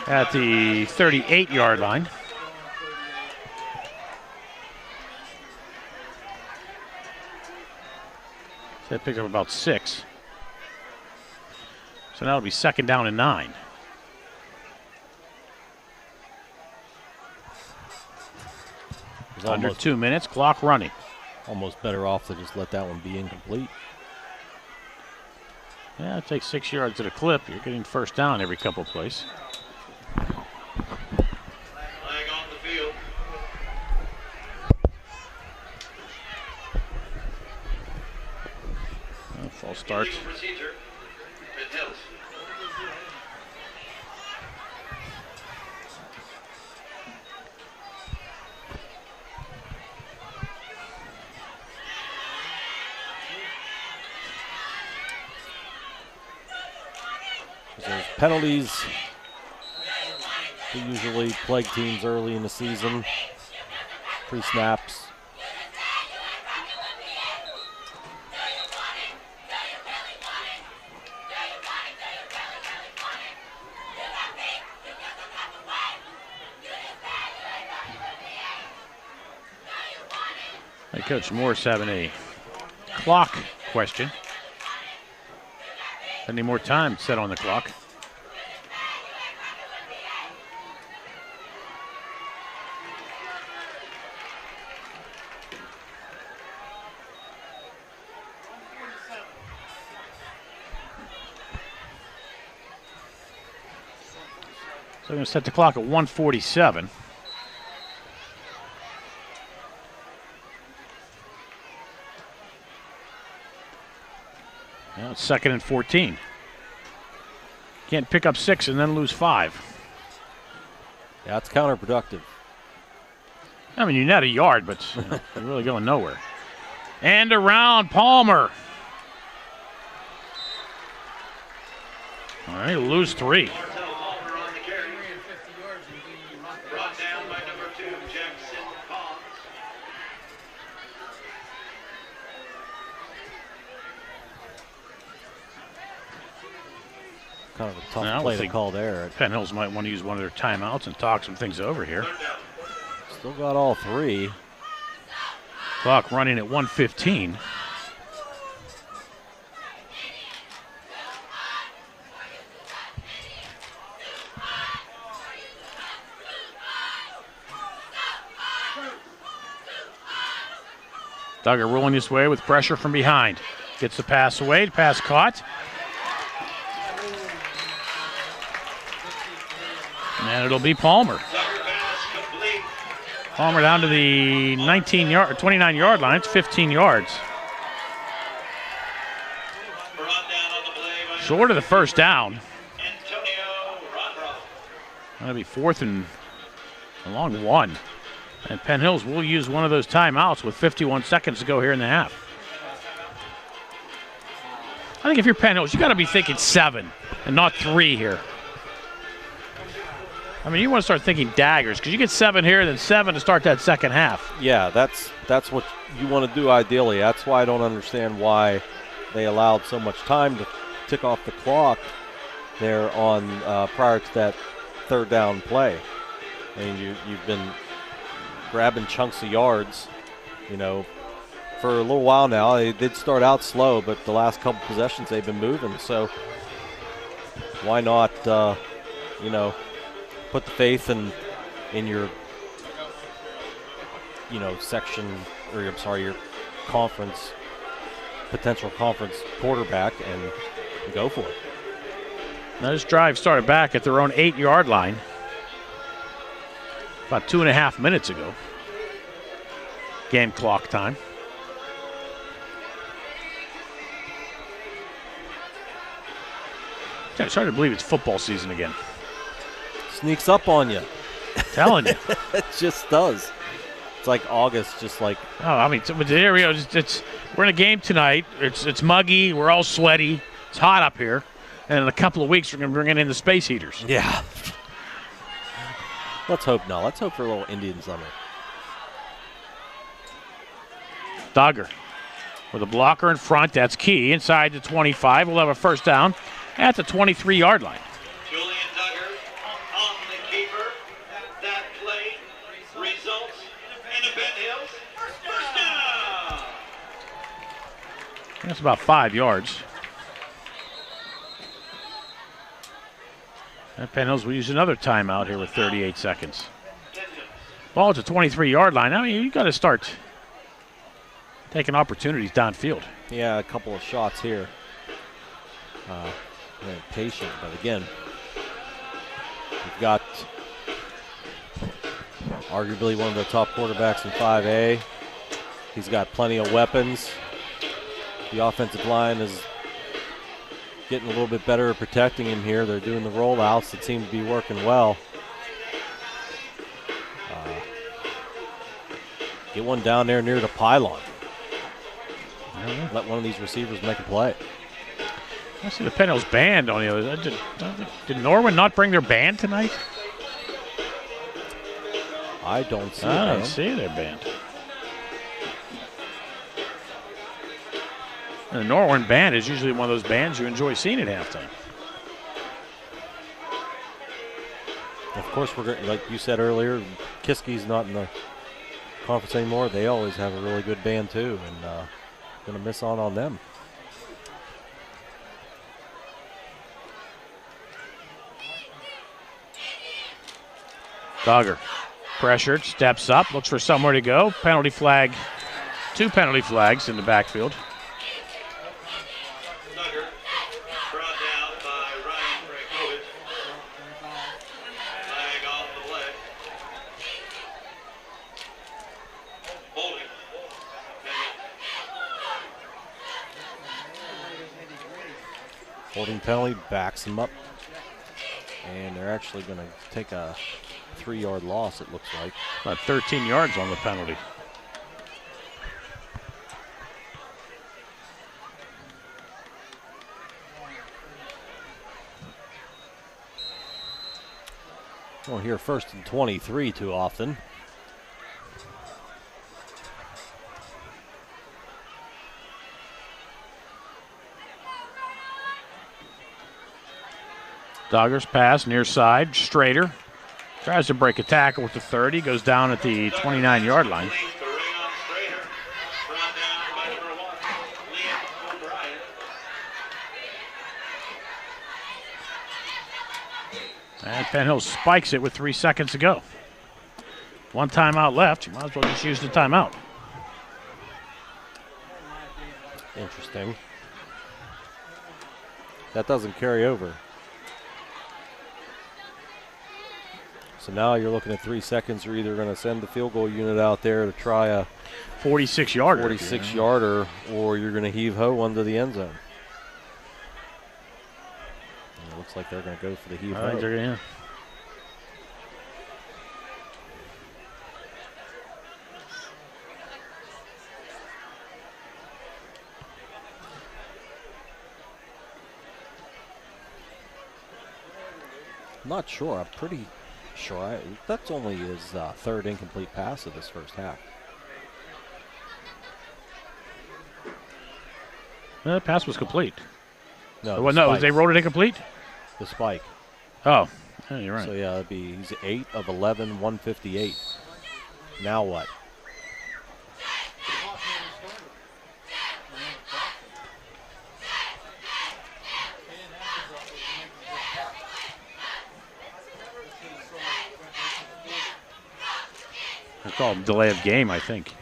at the 38-yard line. So they pick up about 6. So now it'll be 2nd down and 9. Under 2 minutes, clock running. Almost better off to just let that one be incomplete. Yeah, it takes 6 yards at a clip. You're getting first down every couple plays. Flag on the field. False start. Illegal procedure. Penn Hills. Penalties, they usually plague teams early in the season. Pre-snaps. Hey, Coach Morris having a clock question. Any more time set on the clock? So we're going to set the clock at 1:47. Now it's 2nd and 14. Can't pick up 6 and then lose 5. Yeah, that's counterproductive. I mean, you net a yard, but you're really going nowhere. And around Palmer. All right, lose 3. Kind of a tough play to call there. Penn Hills might want to use one of their timeouts and talk some things over here. Still got all 3. Clock running at 1:15. Duggar rolling this way with pressure from behind. Gets the pass away, pass caught. And it'll be Palmer. Palmer down to the 29-yard line. It's 15 yards. Short of the first down. That'll be 4th and a long 1. And Penn Hills will use one of those timeouts with 51 seconds to go here in the half. I think if you're Penn Hills, you got to be thinking 7 and not 3 here. I mean, you want to start thinking daggers because you get 7 here, then 7 to start that second half. Yeah, that's what you want to do ideally. That's why I don't understand why they allowed so much time to tick off the clock there on prior to that 3rd down play. I mean, you've been grabbing chunks of yards, for a little while now. They did start out slow, but the last couple possessions they've been moving. So why not, put the faith in your, section, or your potential conference quarterback and go for it. Now this drive started back at their own 8-yard line about 2.5 minutes ago. Game clock time. It's hard to believe it's football season again. Sneaks up on you. Telling you. It just does. It's like August, just like. Oh, I mean, there we go. We're in a game tonight. It's muggy. We're all sweaty. It's hot up here. And in a couple of weeks, we're going to bring in the space heaters. Yeah. Let's hope not. Let's hope for a little Indian summer. Duggar with a blocker in front. That's key. Inside the 25. We'll have a first down at the 23-yard line. Julian Duggar on the keeper. That play results in a Penn Hills first down. That's about 5 yards. And Penn Hills will use another timeout here with 38 seconds. Ball at the 23-yard line. I mean, you got to start taking opportunities downfield. Yeah, a couple of shots here. Patient, but again, you've got arguably one of the top quarterbacks in 5A. He's got plenty of weapons. The offensive line is getting a little bit better at protecting him here. They're doing the rollouts that seem to be working well. Get one down there near the pylon. Let one of these receivers make a play. I see the Penn Hills band on the other side. Did Norwin not bring their band tonight? I don't see I don't see their band. The Norwin band is usually one of those bands you enjoy seeing at halftime. Of course, like you said earlier, Kiski's not in the conference anymore. They always have a really good band too, and going to miss on them. Dogger pressured, steps up, looks for somewhere to go. Penalty flag, 2 penalty flags in the backfield. Duggar brought down by Ryan Frankovic. Flag off the leg. Holding. Holding penalty backs them up, and they're actually going to take a 3-yard loss, it looks like. About 13 yards on the penalty. Don't hear 1st and 23 too often. Doggers pass near side, Strader tries to break a tackle with the 30, goes down at the 29-yard line. And Penn Hills spikes it with 3 seconds to go. 1 timeout left. You might as well just use the timeout. Interesting. That doesn't carry over. So now you're looking at 3 seconds. You're either going to send the field goal unit out there to try a 46-yarder. 46-yarder, or you're going to heave-ho under the end zone. And it looks like they're going to go for the heave-ho. Yeah. Not sure. I'm pretty sure. That's only his 3rd incomplete pass of this first half. The pass was complete. No, well, no, they wrote it incomplete? The spike. Oh, yeah, you're right. So, yeah, he's 8 of 11, 158. Now what? It's called delay of game, I think.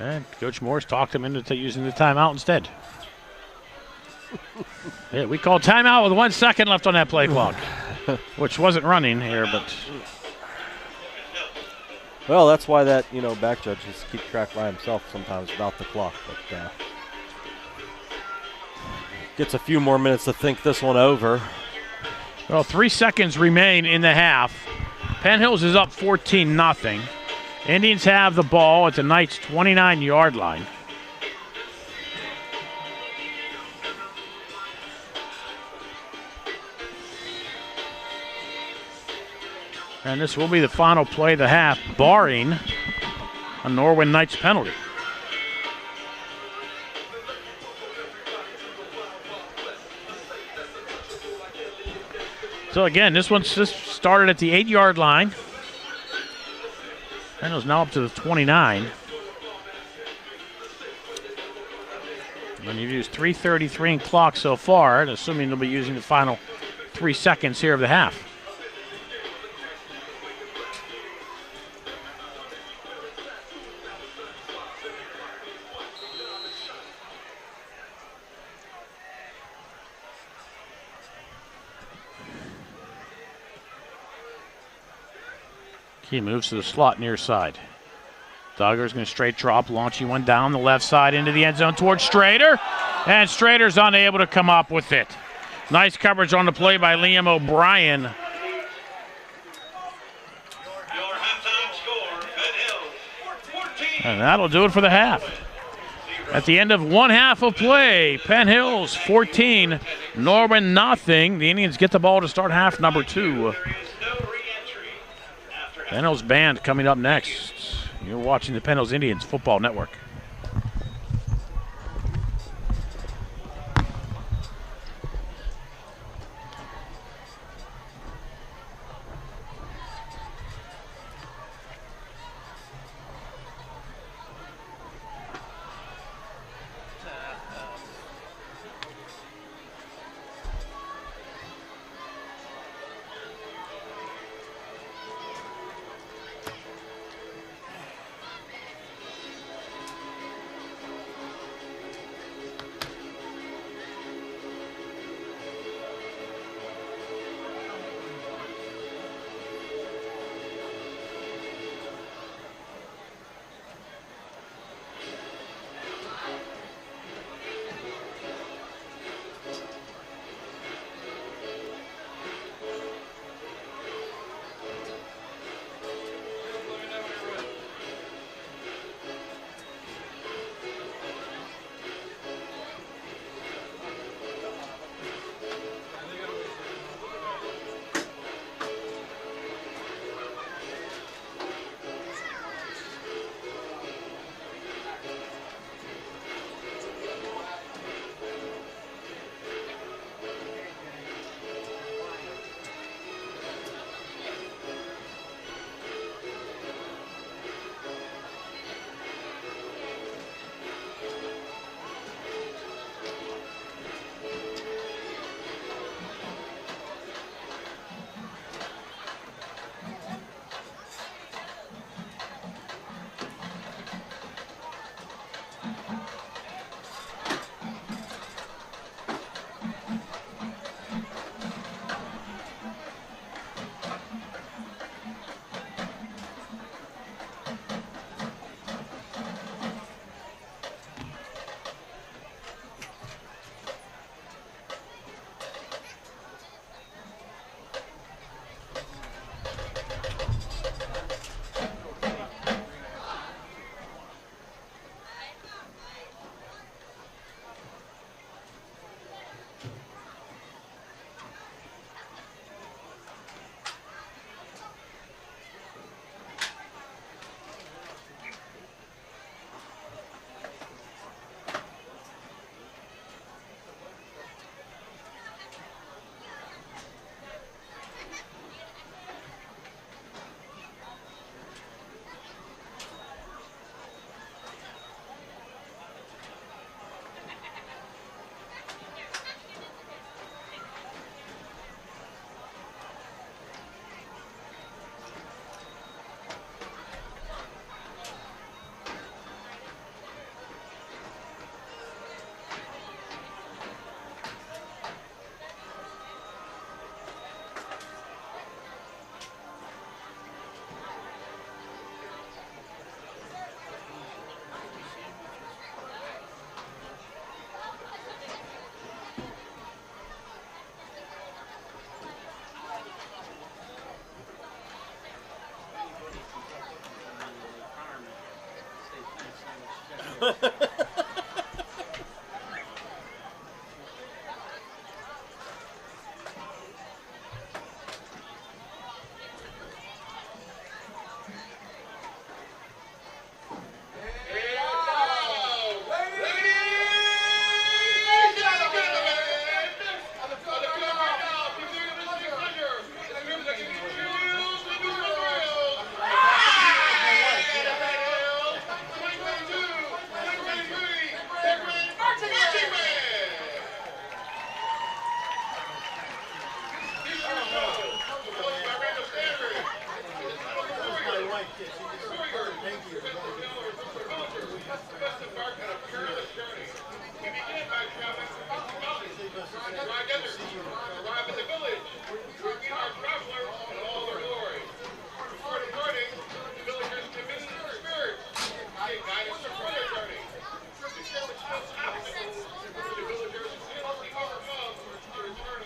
And Coach Morris talked him into using the timeout instead. Yeah, we called timeout with 1 second left on that play clock, which wasn't running here, but. Well, that's why that, back judge has to keep track by himself sometimes about the clock. But gets a few more minutes to think this one over. Well, 3 seconds remain in the half. Penn Hills is up 14-0. Indians have the ball at the Knights' 29-yard line. And this will be the final play of the half, barring a Norwin Knights penalty. So again, this started at the 8-yard line. And it was now up to the 29. And you've used 3:33 in clock so far, and assuming they'll be using the final 3 seconds here of the half. He moves to the slot near side. Dogger's going to straight drop, launching one down the left side into the end zone towards Strader. And Strader's unable to come up with it. Nice coverage on the play by Liam O'Brien. Your halftime score, Penn Hills 14. And that'll do it for the half. At the end of one half of play, Penn Hills 14, Norwin nothing. The Indians get the ball to start half number 2. Penn Hills Band coming up next. You're watching the Penn Hills Indians Football Network. Return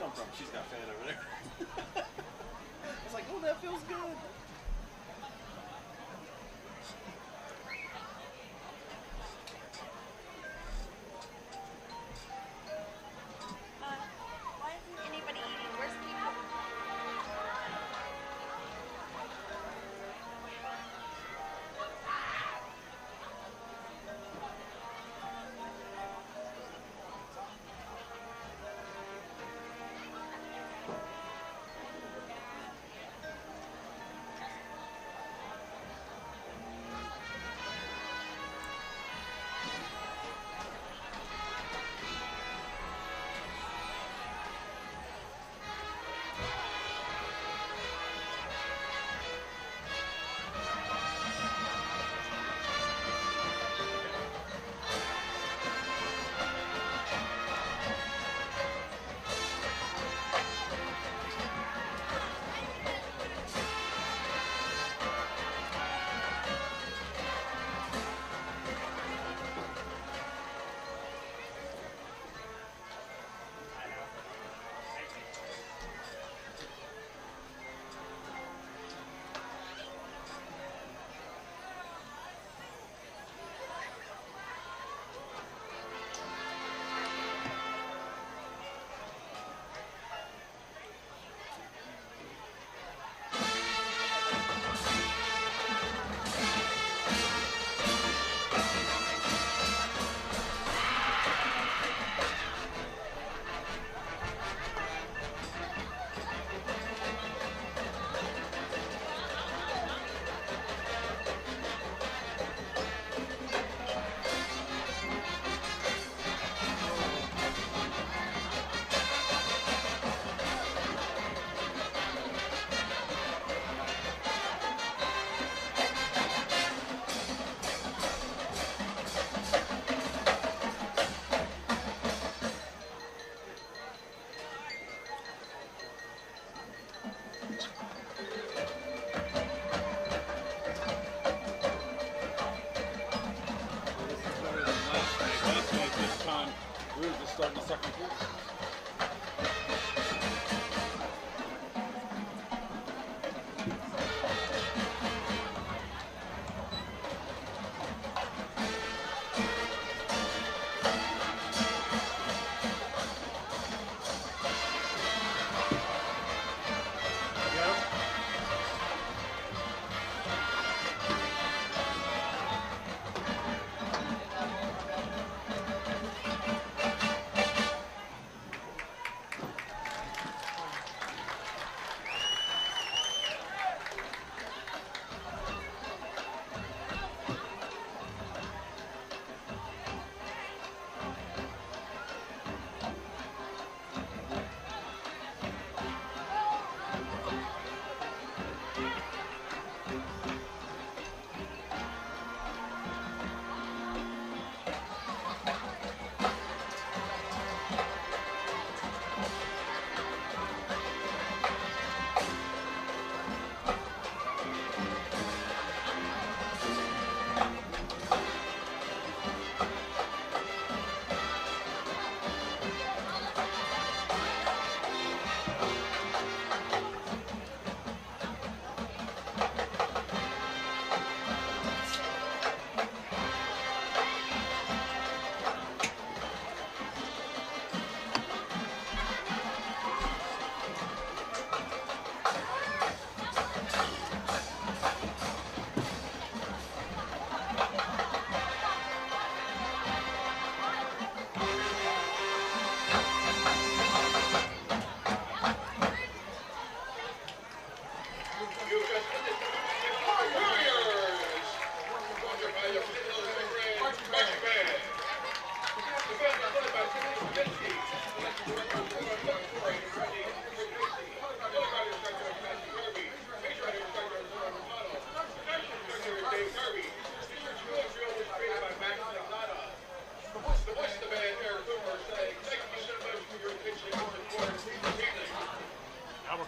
come from? She's got a fan over there. I was like, oh, that feels good. Why isn't anybody eating? Where's people? We were just starting the second quarter.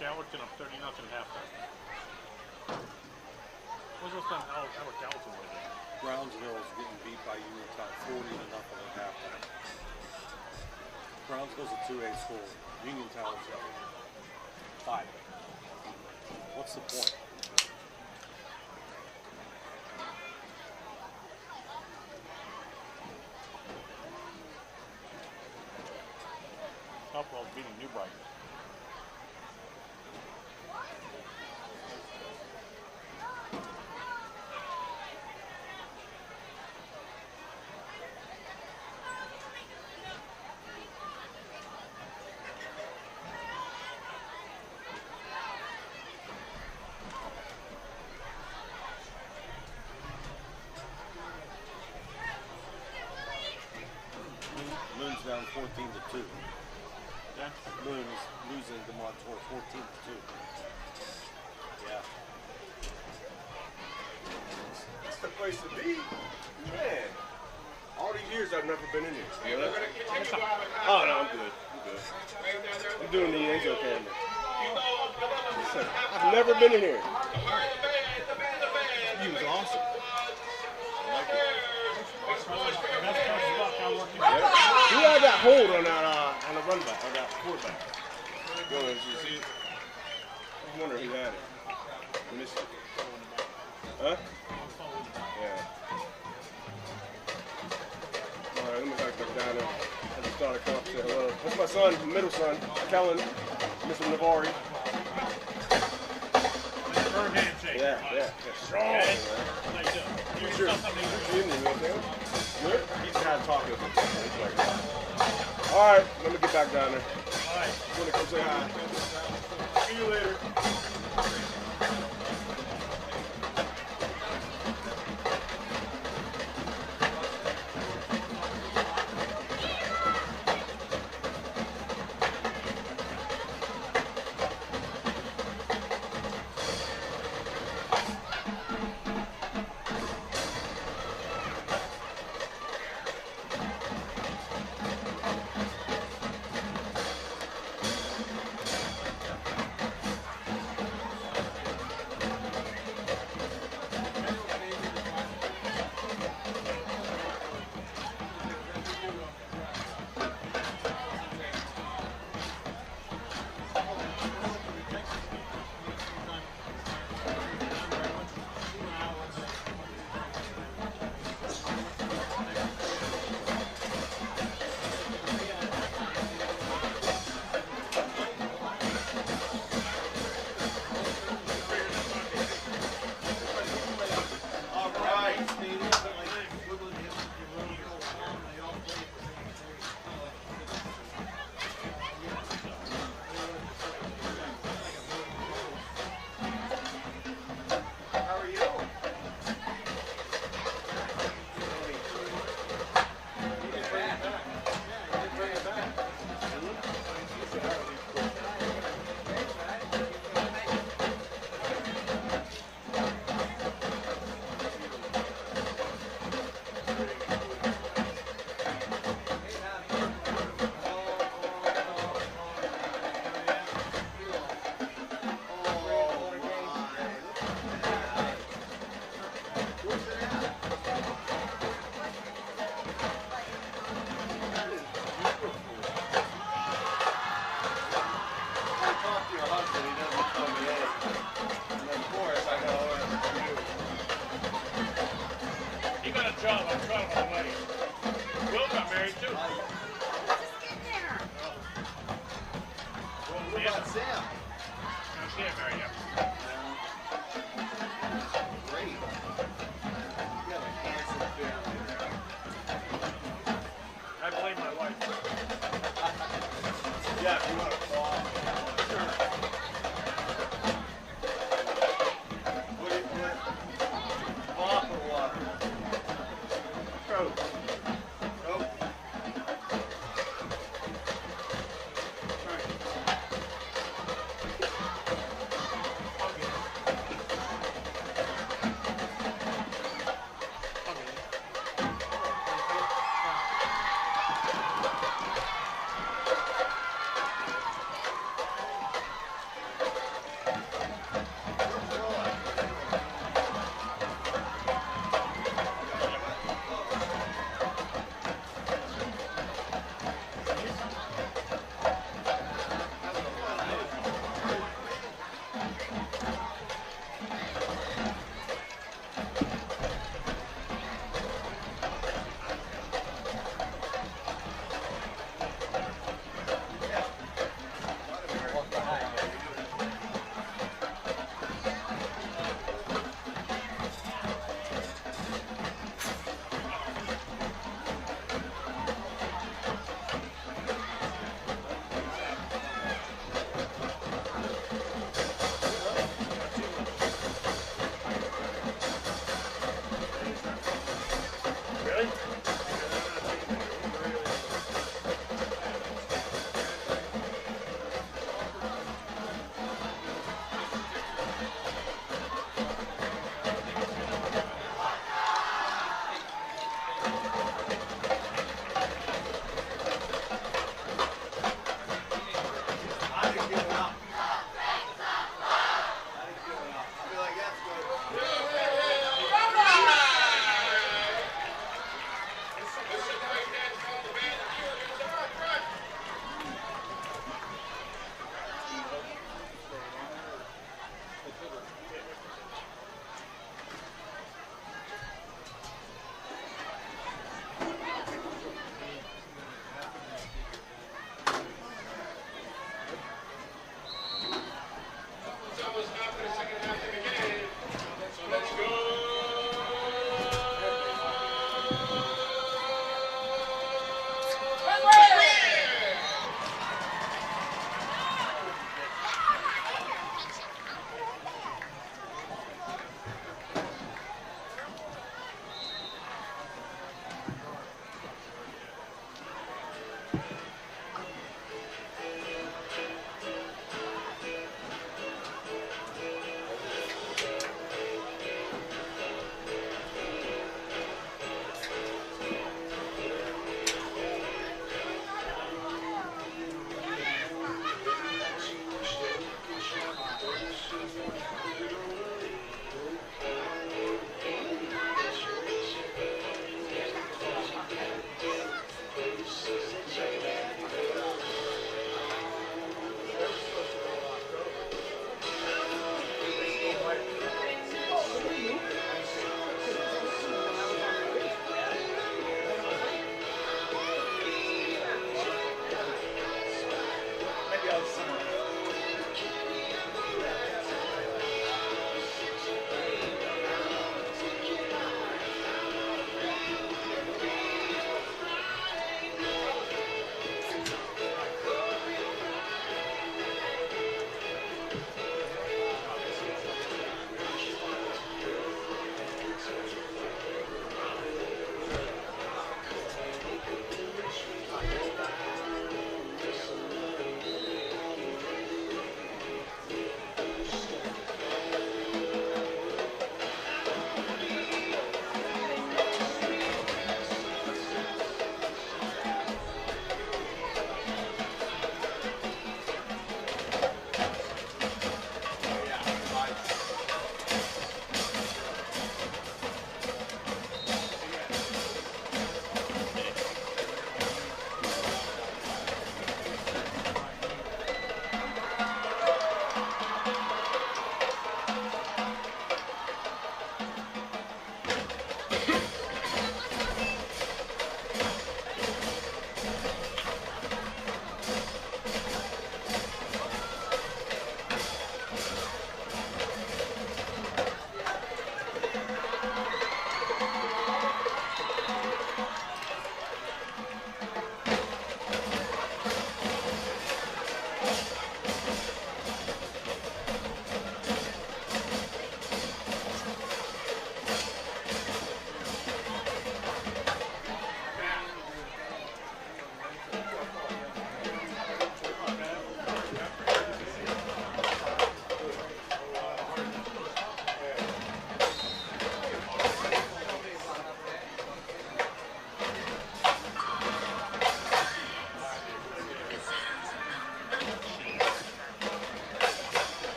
Gallatin up 30-0 at halftime. What's those time Albert Gallatin was? Brownsville is getting beat by Utah 40-0 at halftime. Brownsville's a 2A school. Uniontown's 5. What's the point? Hopewell's beating New Brighton. Moon's down 14-2. Yeah. Moon is losing to Montour 14-2. Yeah. That's the place to be. Man. All these years I've never been in here. Really? Oh, no, I'm good. I'm good. I'm doing the Angel camera. I've never been in here. He was awesome. I like it. Who I got hold on that on the run back? I got quarterback. Go ahead, you see it? I wonder who had it. I missed it. Huh? Yeah. All right, let me back down there. I just thought I'd come up and say hello. That's my son, middle son, Kellen, Mr. Navari. Firm handshake. Yeah. Strong, man. How you doing? Sure. Good? He's had talk with him. All right, let me get back down there. All right. I'm gonna come say hi. See you later.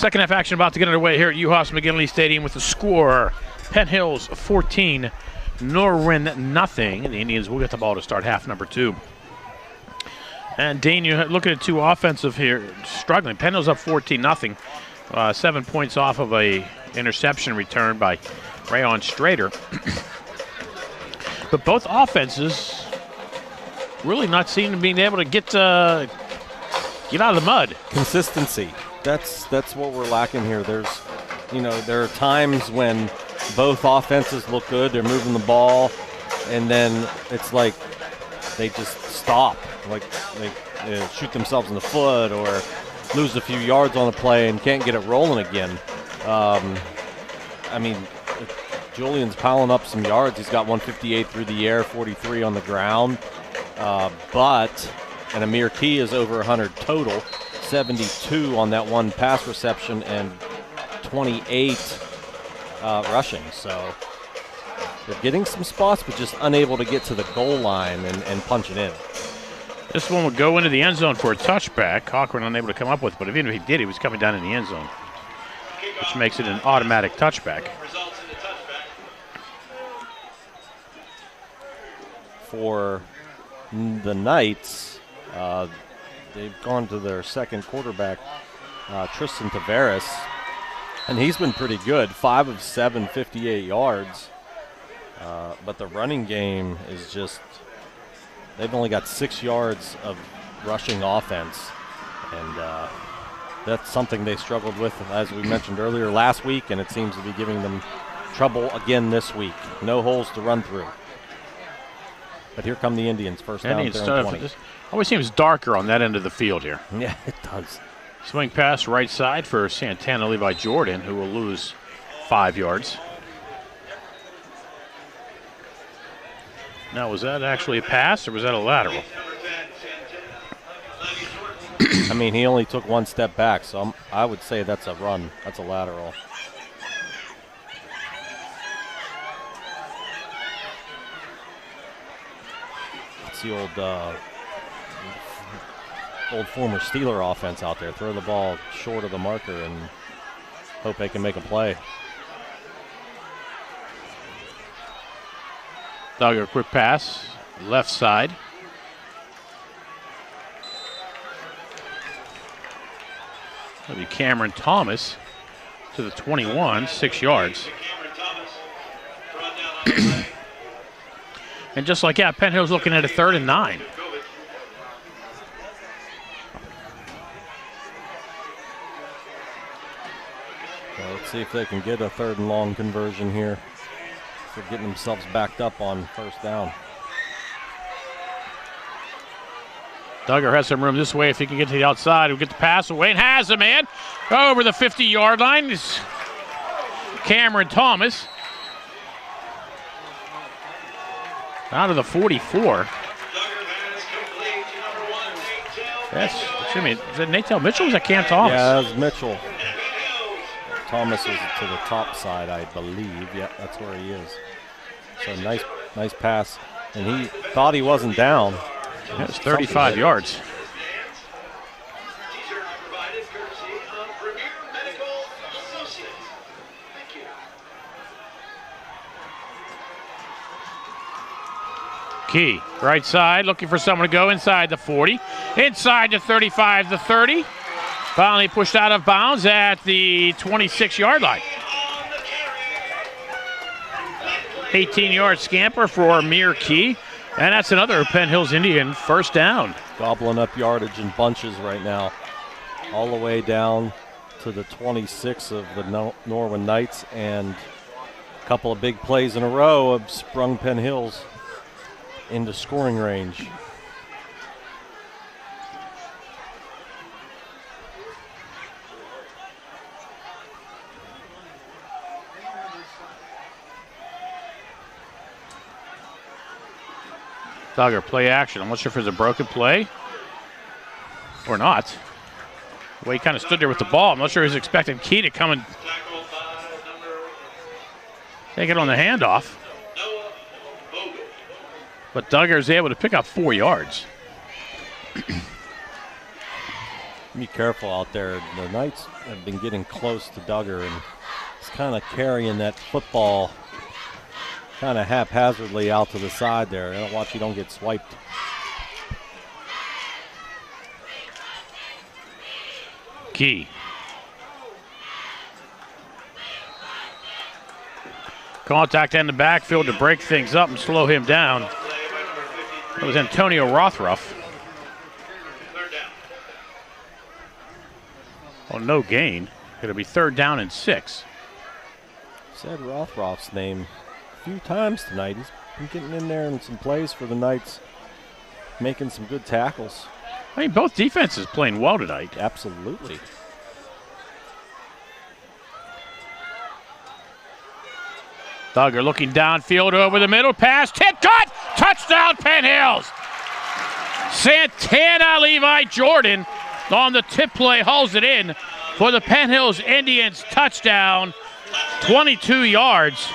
Second half action about to get underway here at UHAS McGinley Stadium with the score: Penn Hills 14, Norwin nothing. The Indians will get the ball to start half number 2. And Dane, you're looking at two offensive here, struggling. Penn Hills up 14-0. 7 points off of a interception return by Rayon Strader. But both offenses really not seem to be able to get out of the mud. Consistency. That's what we're lacking here. There are times when both offenses look good. They're moving the ball, and then it's like they just stop. Like they shoot themselves in the foot or lose a few yards on the play and can't get it rolling again. Julian's piling up some yards. He's got 158 through the air, 43 on the ground. And Amir Key is over 100 total, 72 on that one pass reception and 28 rushing. So they're getting some spots, but just unable to get to the goal line and punch it in. This one would go into the end zone for a touchback. Cochran unable to come up with, but even if he did, he was coming down in the end zone, which makes it an automatic touchback. For the Knights, they've gone to their second quarterback, Tristan Tavares, and he's been pretty good. 5 of 7, 58 yards. But the running game is just, they've only got 6 yards of rushing offense. And that's something they struggled with, as we mentioned earlier, last week, and it seems to be giving them trouble again this week. No holes to run through. But here come the Indians, first down, Indians 20. This always seems darker on that end of the field here. Yeah, it does. Swing pass right side for Santana Levi Jordan, who will lose 5 yards. Now, was that actually a pass or was that a lateral? I mean, he only took one step back, so I would say that's a run. That's a lateral. It's the old former Steeler offense out there. Throw the ball short of the marker and hope they can make a play. Duggar, quick pass, left side. That'll be Cameron Thomas to the 21, 6 yards. And just like that, Penn Hill's looking at a 3rd and 9. Well, let's see if they can get a 3rd and long conversion here. They're getting themselves backed up on first down. Duggar has some room this way. If he can get to the outside, he'll get the pass away and has a man over the 50-yard line. It's Cameron Thomas out of the 44. Yes, excuse me. Is that Natel Mitchell or was that Cam Thomas? Yeah, that was Mitchell. Thomas is to the top side, I believe. Yep, that's where he is. So nice pass. And he thought he wasn't down. That was 35 yards. Key, right side, looking for someone to go inside the 40. Inside the 35, the 30. Finally pushed out of bounds at the 26-yard line. 18-yard scamper for Amir Key. And that's another Penn Hills Indian first down. Gobbling up yardage in bunches right now. All the way down to the 26 of the Norwin Knights. And a couple of big plays in a row have sprung Penn Hills into scoring range. Duggar, play action. I'm not sure if it's a broken play or not. The way he kind of stood there with the ball, I'm not sure he was expecting Key to come and take it on the handoff. But Duggar is able to pick up 4 yards. Be careful out there. The Knights have been getting close to Duggar, and he's kind of carrying that football kind of haphazardly out to the side there. Watch you don't get swiped. Key. Contact in the backfield to break things up and slow him down. It was Antonio Rothruff. Oh, no gain. It'll be 3rd down and 6. Said Rothroff's name a few times tonight. He's been getting in there in some plays for the Knights, making some good tackles. I mean, both defenses playing well tonight. Absolutely. Duggar looking downfield over the middle. Pass, tip, cut! Touchdown, Penn Hills! Santana Levi Jordan on the tip play hauls it in for the Penn Hills Indians touchdown, 22 yards.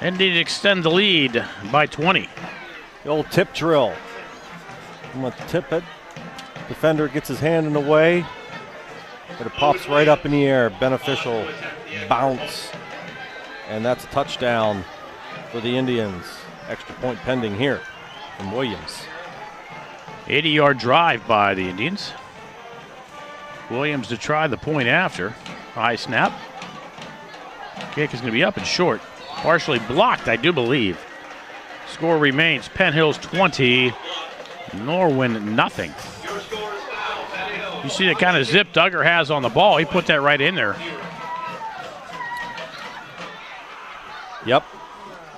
Indians extend the lead by 20. The old tip drill. I'm going to tip it. Defender gets his hand in the way, but it pops right up in the air. Beneficial bounce. And that's a touchdown for the Indians. Extra point pending here from Williams. 80-yard drive by the Indians. Williams to try the point after. High snap. Kick is going to be up and short. Partially blocked, I do believe. Score remains Penn Hills 20, Norwin nothing. You see the kind of zip Duggar has on the ball. He put that right in there. Yep.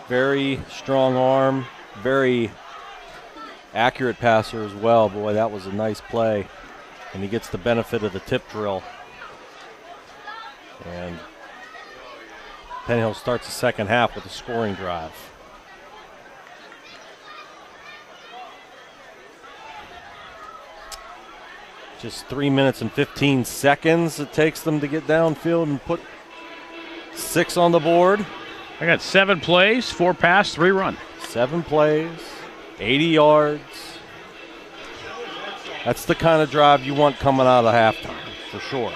Very strong arm. Very accurate passer as well. Boy, that was a nice play. And he gets the benefit of the tip drill. And Penn Hill starts the second half with a scoring drive. Just 3 minutes and 15 seconds it takes them to get downfield and put 6 on the board. I got 7 plays, 4 pass, 3 run. 7 plays, 80 yards. That's the kind of drive you want coming out of halftime, for sure.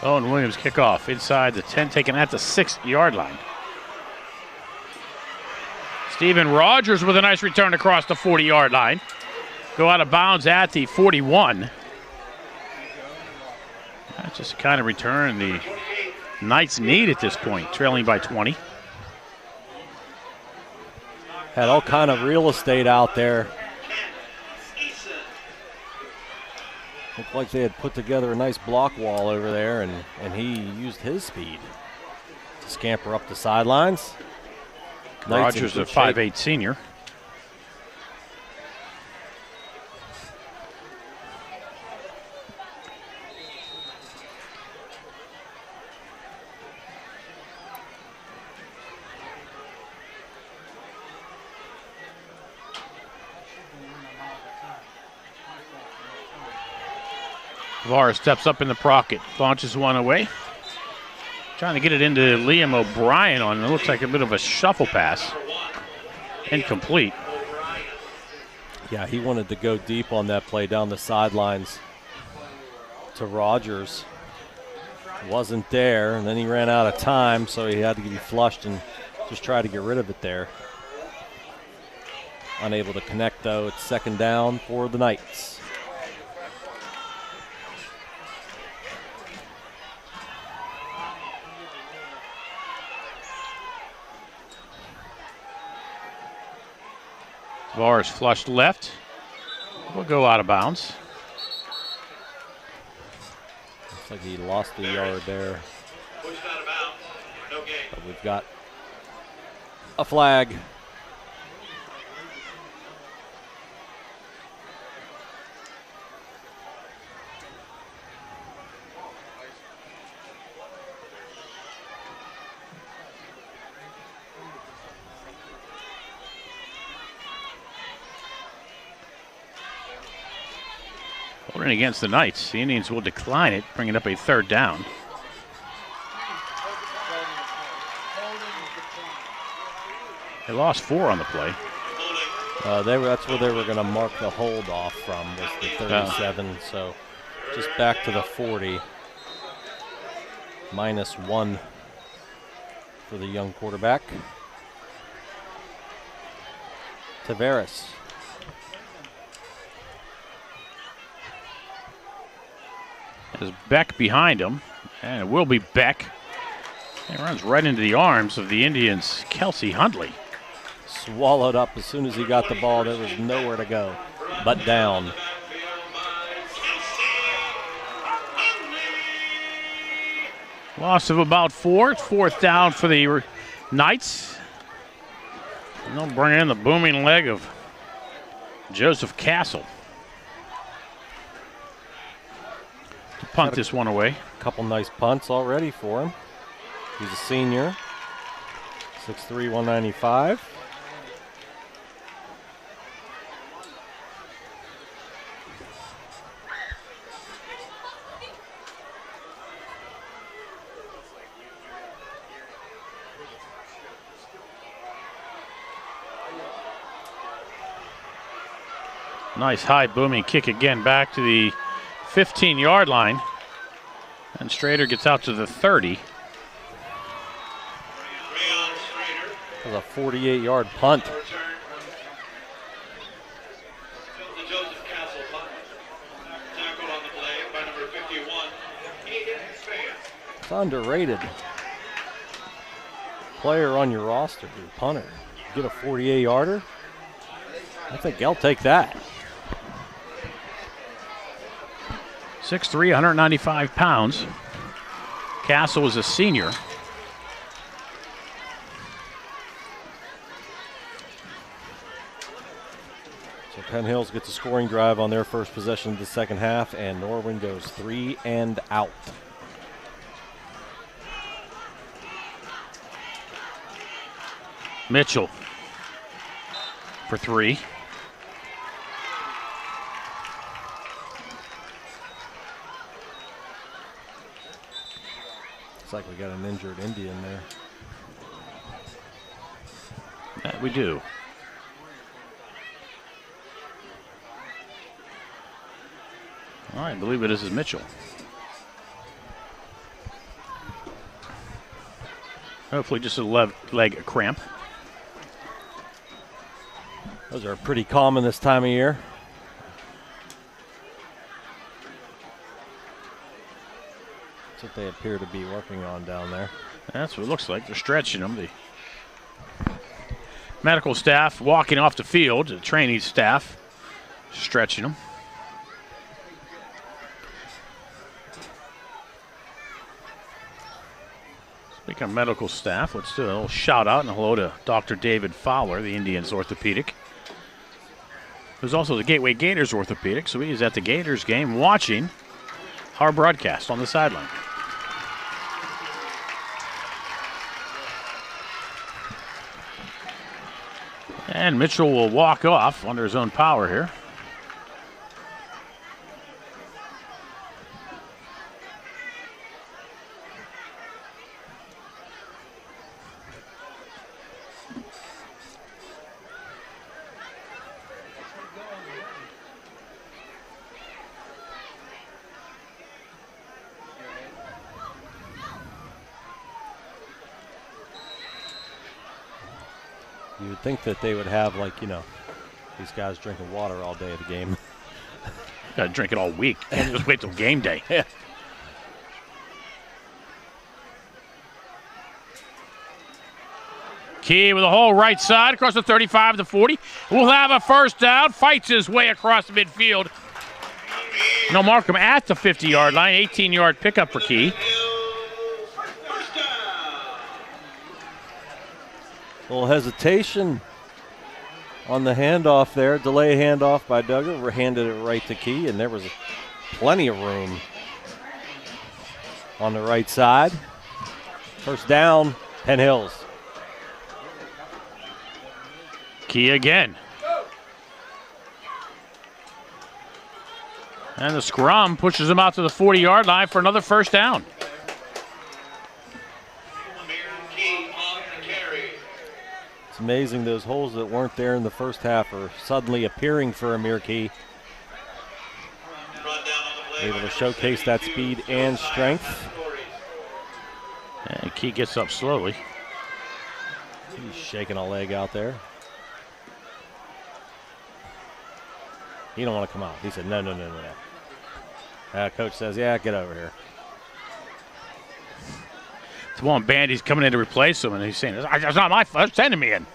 Owen Williams kickoff inside the 10, taken at the 6-yard line. Stephen Rogers with a nice return across the 40-yard line. Go out of bounds at the 41. That's just the kind of return the Knights need at this point, trailing by 20. Had all kind of real estate out there. Looked like they had put together a nice block wall over there, and he used his speed to scamper up the sidelines. Rogers, a 5'8" senior. Var steps up in the pocket, launches one away. Trying to get it into Liam O'Brien on it looks like a bit of a shuffle pass. Incomplete. Yeah, he wanted to go deep on that play down the sidelines to Rogers. Wasn't there, and then he ran out of time, so he had to be flushed and just try to get rid of it there. Unable to connect, though. It's second down for the Knights. Vars flushed left. Will go out of bounds. Looks like he lost the yard there. Pushed out of bounds. No gain. But we've got a flag. Holding against the Knights. The Indians will decline it, bringing up a 3rd down. They lost 4 on the play. That's where they were going to mark the hold off from, was the 37. So just back to the 40. -1 for the young quarterback. Tavares. There's Beck behind him, and it will be Beck. He runs right into the arms of the Indians' Kelsey Hundley. Swallowed up as soon as he got the ball. There was nowhere to go but down. Loss of about 4. It's 4th down for the Knights. And they'll bring in the booming leg of Joseph Castle to punt this one away. A couple nice punts already for him. He's a senior. 6'3", 195. Nice high booming kick again back to the 15-yard line. And Strader gets out to the 30. It was a 48-yard punt. It's underrated. Player on your roster, your punter. Get a 48-yarder. I think I'll take that. 6'3", 195 pounds. Castle is a senior. So Penn Hills gets a scoring drive on their first possession of the second half, and Norwin goes 3 and out. Mitchell for 3. Looks like we got an injured Indian there. That we do. I believe it is Mitchell. Hopefully just a leg cramp. Those are pretty common this time of year. That's what they appear to be working on down there. That's what it looks like. They're stretching them. The medical staff walking off the field, the training staff stretching them. Speaking of medical staff, let's do a little shout out and hello to Dr. David Fowler, the Indians orthopedic. Who's also the Gateway Gators orthopedic, so he is at the Gators game watching our broadcast on the sideline. And Mitchell will walk off under his own power here. You would think that they would have, like, you know, these guys drinking water all day at the game. Got to drink it all week. Can't just wait till game day. Yeah. Key with a hole right side across the 35 to 40. We'll have a first down. Fights his way across the midfield. No, Markham at the 50-yard line. 18-yard pickup for Key. A little hesitation on the handoff there. Delay handoff by Duggar. Handed it right to Key, and there was plenty of room on the right side. First down, Penn Hills. Key again. And the scrum pushes him out to the 40-yard line for another first down. It's amazing those holes that weren't there in the first half are suddenly appearing for Amir Key. Able to showcase that speed and strength. And Key gets up slowly. He's shaking a leg out there. He don't want to come out. He said, no. Coach says, yeah, get over here. It's one Bandy's coming in to replace him, and he's saying, it's not my fault, sending me in.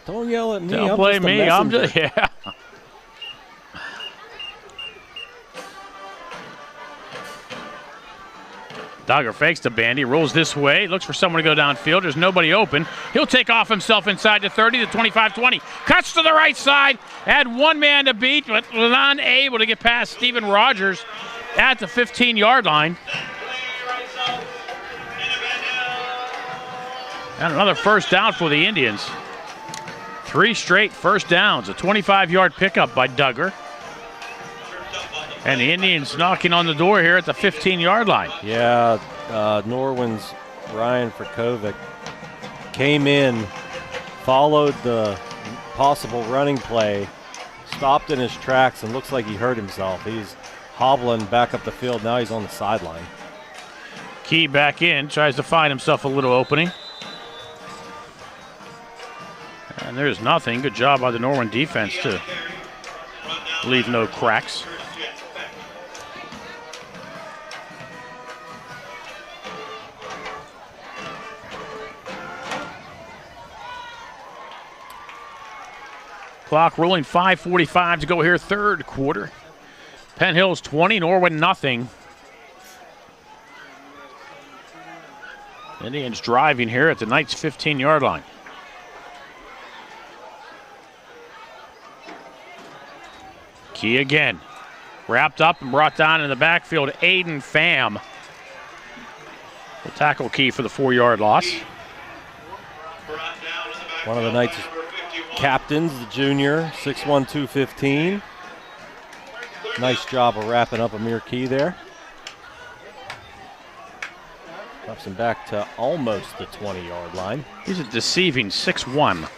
Don't yell at me. Don't blame me. I'm just, yeah. Dogger fakes to Bandy, rolls this way, looks for someone to go downfield. There's nobody open. He'll take off himself inside the 30, the 25-20. Cuts to the right side, had one man to beat, but was unable to get past Steven Rogers at the 15-yard line. And another first down for the Indians. 3 straight first downs, a 25-yard pickup by Duggar. And the Indians knocking on the door here at the 15-yard line. Yeah, Norwin's Ryan Frkovic came in, followed the possible running play, stopped in his tracks, and looks like he hurt himself. He's hobbling back up the field. Now he's on the sideline. Key back in, tries to find himself a little opening. And there's nothing. Good job by the Norwin defense to leave no cracks. Clock rolling, 5:45 to go here, third quarter. Penn Hills 20, Norwin nothing. Indians driving here at the Knights 15-yard line. Key again. Wrapped up and brought down in the backfield, Aiden Pham. The tackle Key for the 4-yard loss. One of the Knights captains, the junior, 6'1", 215. Nice job of wrapping up Amir Key there. Drops him back to almost the 20-yard line. He's a deceiving 6'1".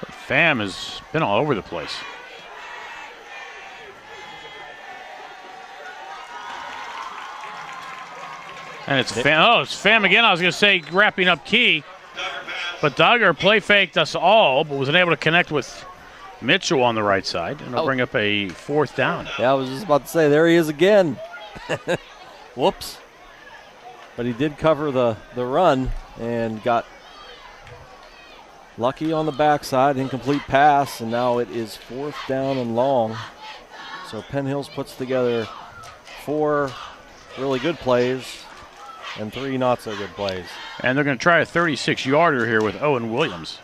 But Pham has been all over the place. And it's Pham. Oh, it's Pham again. I was going to say wrapping up Key. But Duggar play faked us all, but was unable to connect with Mitchell on the right side. And it'll bring up a 4th down. Yeah, I was just about to say, there he is again. Whoops. But he did cover the run and got lucky on the backside, incomplete pass, and now it is 4th down and long. So Penn Hills puts together 4 really good plays and 3 not so good plays. And they're going to try a 36-yarder here with Owen Williams.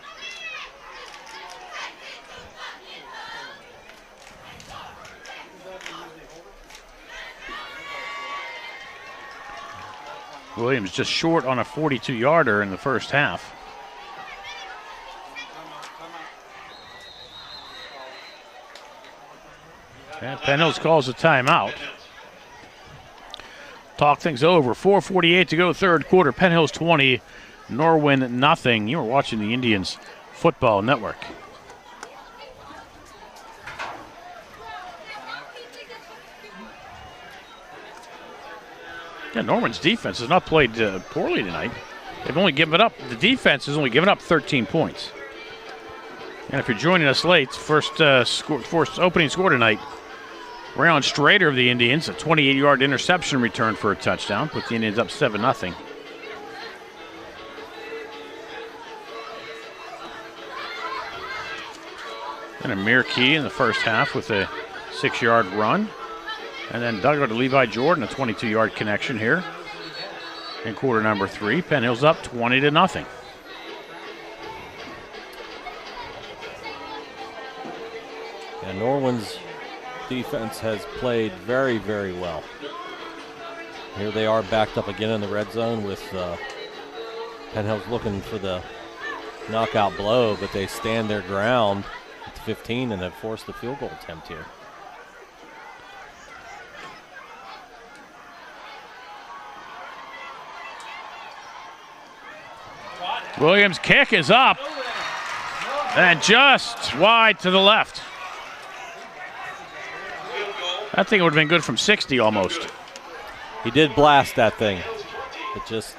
Williams just short on a 42-yarder in the first half. And Penn Hills calls a timeout. Talk things over. 4:48 to go, third quarter. Penn Hills 20, Norwin nothing. You are watching the Indians Football Network. Yeah, Norwin's defense has not played poorly tonight. They've only given up, the defense has only given up 13 points. And if you're joining us late, first opening score tonight, Rayon Strader of the Indians, a 28-yard interception return for a touchdown, put the Indians up 7-0. And Amir Key in the first half with a 6-yard run. And then Duggar to Levi Jordan, a 22-yard connection here in quarter number 3. Penn Hills up 20-0. And Norwin's defense has played very, very well. Here they are backed up again in the red zone with Penn Hill's looking for the knockout blow, but they stand their ground at the 15 and have forced the field goal attempt here. Williams' kick is up and just wide to the left. That thing would have been good from 60 almost. He did blast that thing, but just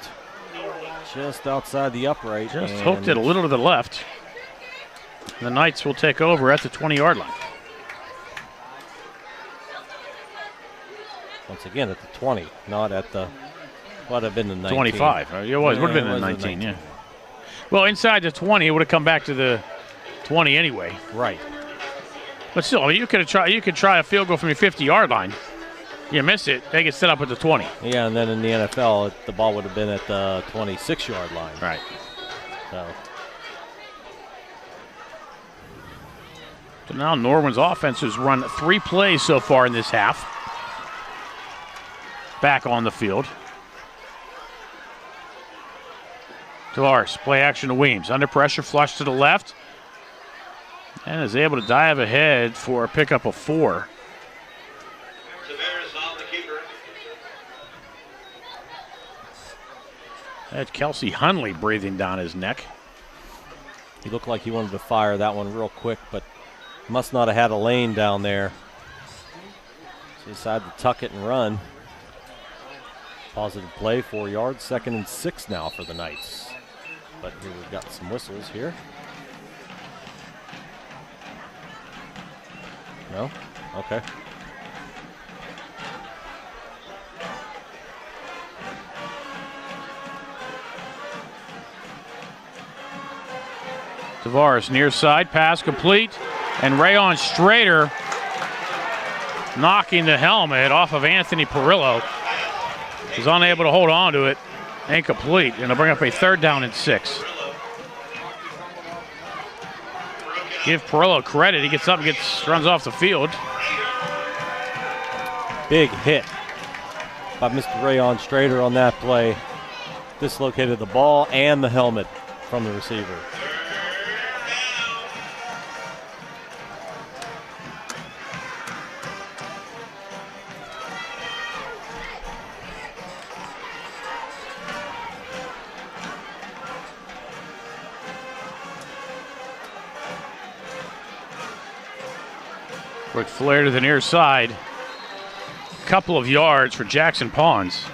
outside the upright. Just hooked it a little to the left. The Knights will take over at the 20-yard line. Once again at the 20, not at the, what have been the 19. 25. It would have been the 19, yeah. Well, inside the 20, it would have come back to the 20 anyway. Right. But still, I mean, you could try a field goal from your 50-yard line. You miss it, they get set up at the 20. Yeah, and then in the NFL, the ball would have been at the 26-yard line. Right. So now Norwin's offense has run 3 plays so far in this half. Back on the field. Tavares, play action to Weems. Under pressure, flush to the left. And is able to dive ahead for a pickup of 4. That's Kelsey Hunley breathing down his neck. He looked like he wanted to fire that one real quick, but must not have had a lane down there. So he decided to tuck it and run. Positive play, 4 yards, 2nd and 6 now for the Knights. But here we've got some whistles here. No? Okay. Tavares near side, pass complete, and Rayon Strader knocking the helmet off of Anthony Perillo. He's unable to hold on to it. Incomplete, and they'll bring up a 3rd down and 6. Give Perillo credit. He gets up and runs off the field. Big hit by Mr. Rayon Strader on that play. Dislocated the ball and the helmet from the receiver. Quick flare to the near side. Couple of yards for Jackson Pawns.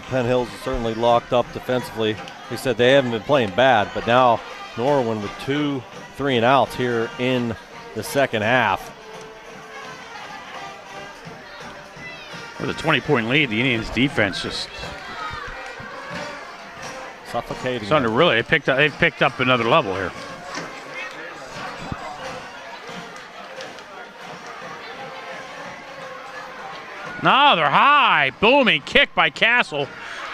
Penn Hill's certainly locked up defensively. He said they haven't been playing bad, but now Norwin with 2 3 and outs here in the second half. With a 20-point lead, the Indians' defense just suffocating. It's under really. They've picked up another level here. No, they're high. Booming kick by Castle.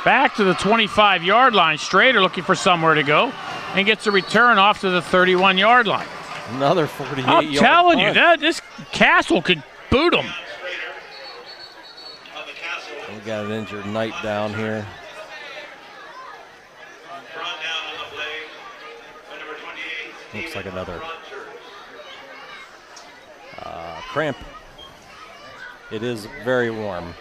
Back to the 25-yard line. Strader looking for somewhere to go and gets a return off to the 31-yard line. Another 48-yard I'm telling you, this Castle could boot him. We got an injured Knight down here. Looks like another cramp. It is very warm.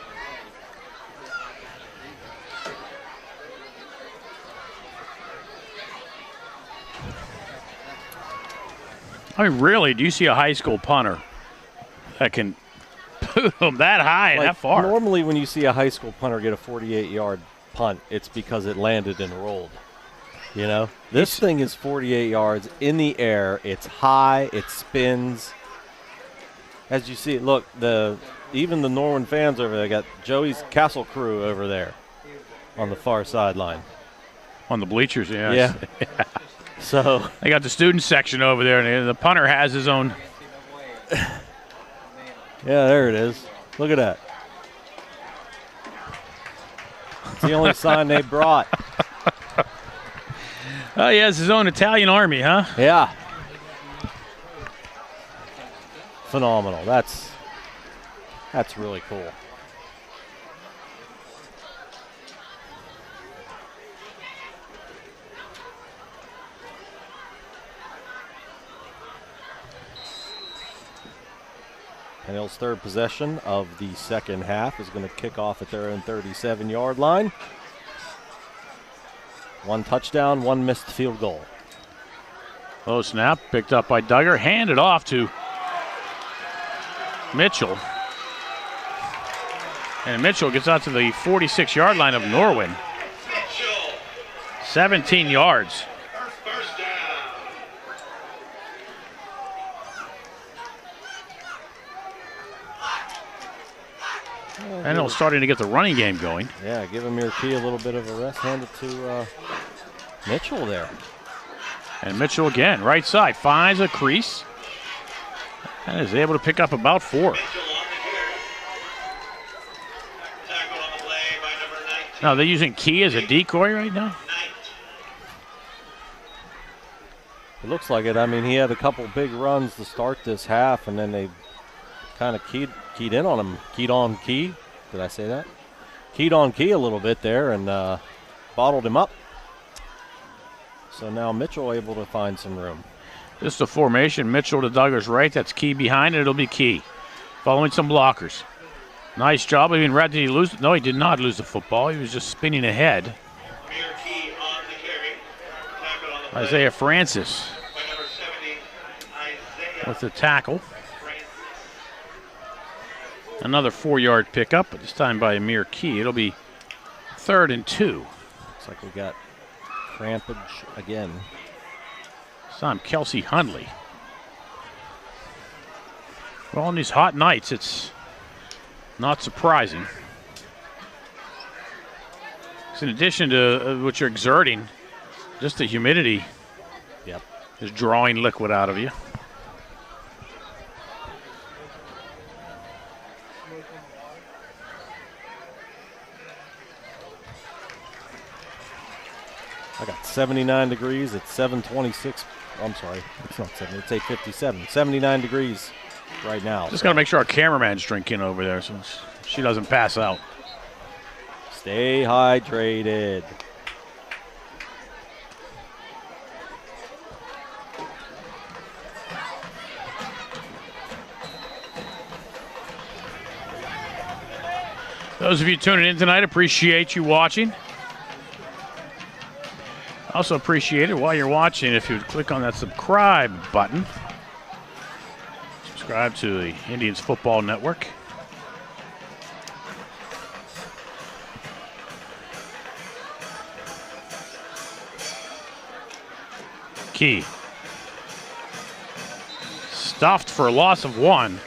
I mean, really, do you see a high school punter that can boot him that high and that far? Normally when you see a high school punter get a 48-yard punt, it's because it landed and rolled. You know? This thing is 48 yards in the air. It's high. It spins. As you see, look, even the Norwin fans over there got Joey's Castle crew over there on the far sideline. On the bleachers, yeah. Yeah. So they got the student section over there, and the punter has his own. Yeah, there it is. Look at that. It's the only sign they brought. Oh, he has his own Italian army, huh? Yeah. Phenomenal. That's really cool. Penn Hill's third possession of the second half is going to kick off at their own 37-yard line. One touchdown, one missed field goal. Oh, snap, picked up by Duggar, handed off to Mitchell. And Mitchell gets out to the 46-yard line of Norwin. 17 yards. First down. And it's starting to get the running game going. Yeah, give Amir Key a little bit of a rest. Hand it to Mitchell there. And Mitchell again, right side, finds a crease. And is able to pick up about 4. Mitchell on the carry. Tackle on the play by number 19. Now they're using Key as a decoy right now? It looks like it. I mean, he had a couple big runs to start this half, and then they kind of keyed in on him. Keyed on Key. Did I say that? Keyed on Key a little bit there and bottled him up. So now Mitchell able to find some room. Just a formation. Mitchell to Duggar's right. That's Key behind it. It'll be Key. Following some blockers. Nice job. I mean, did he lose? No, he did not lose the football. He was just spinning ahead. Amir Key on the carry. Tackle on the play Isaiah Francis by number 70, Isaiah with the tackle. Francis. Another 4-yard pickup, but this time by Amir Key. It'll be 3rd and 2. Looks like we got crampage again. This time Kelsey Hundley. Well, on these hot nights, it's not surprising. So in addition to what you're exerting, just the humidity is drawing liquid out of you. I got 79 degrees at 7:26. I'm sorry, it's not 7, it's 8:57. 79 degrees right now. Just got to make sure our cameraman's drinking over there so she doesn't pass out. Stay hydrated. Those of you tuning in tonight, appreciate you watching. Also appreciate it while you're watching if you would click on that subscribe button. Subscribe to the Indians Football Network. Key. Stuffed for a loss of 1.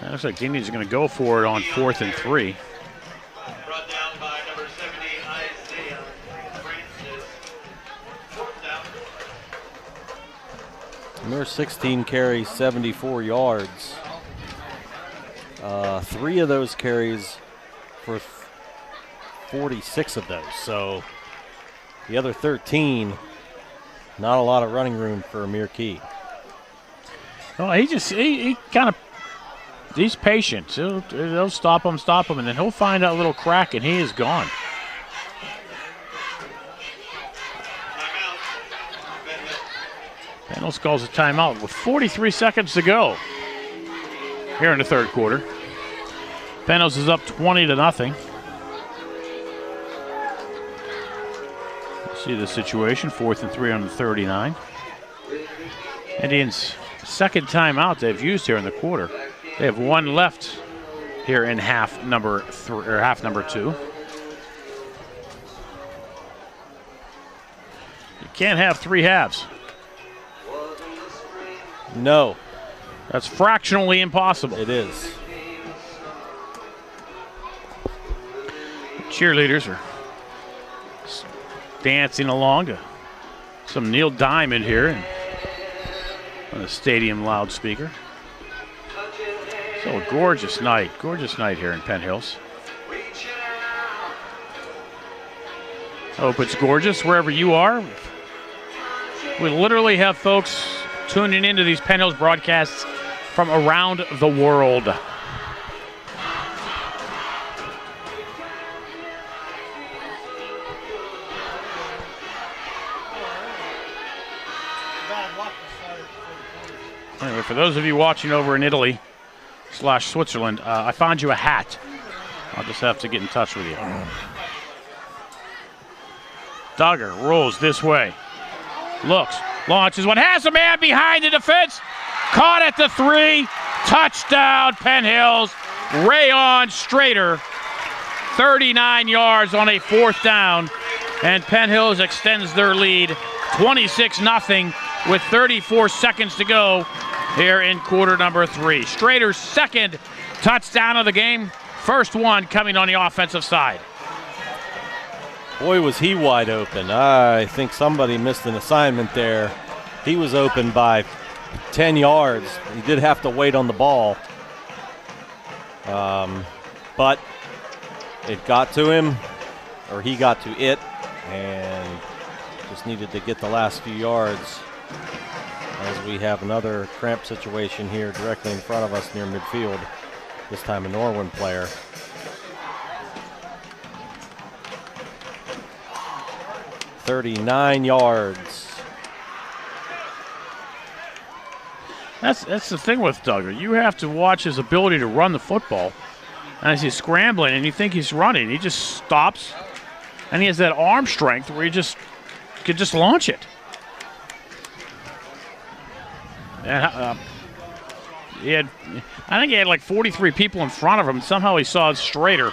Looks like the Indians are going to go for it on 4th and 3. Brought down by number 70, Isaiah Francis. 4th down. There's 16 carries, 74 yards. 3 of those carries for 46 of those. So the other 13, not a lot of running room for Amir Key. Well, he kind of, he's patient. They'll stop him, and then he'll find that little crack, and he is gone. Penn Hills calls a timeout with 43 seconds to go here in the 3rd quarter. Penn Hills is up 20-0. See the situation, 4th and 3 on the 39. Indians' second timeout they've used here in the quarter. They have 1 left here in half number 2. You can't have 3 halves. No. That's fractionally impossible. It is. Cheerleaders are dancing along to some Neil Diamond here. And on the stadium loudspeaker. So a gorgeous night here in Penn Hills. Hope it's gorgeous wherever you are. We literally have folks tuning into these Penn Hills broadcasts from around the world. Anyway, for those of you watching over in Italy / Switzerland, I found you a hat. I'll just have to get in touch with you. Duggar rolls this way. Looks, launches one, has a man behind the defense. Caught at the 3. Touchdown, Penn Hills. Rayon Strader, 39 yards on a 4th down. And Penn Hills extends their lead 26-0 with 34 seconds to go here in quarter number 3. Strader's 2nd touchdown of the game. First one coming on the offensive side. Boy, was he wide open. I think somebody missed an assignment there. He was open by 10 yards. He did have to wait on the ball. But it got to him, or he got to it, and just needed to get the last few yards as we have another cramp situation here directly in front of us near midfield. This time a Norwin player. $39 yards. That's the thing with Duggar. You have to watch his ability to run the football. And as he's scrambling and you think he's running, he just stops. And he has that arm strength where he could just launch it. And, I think he had like 43 people in front of him. Somehow he saw it straighter.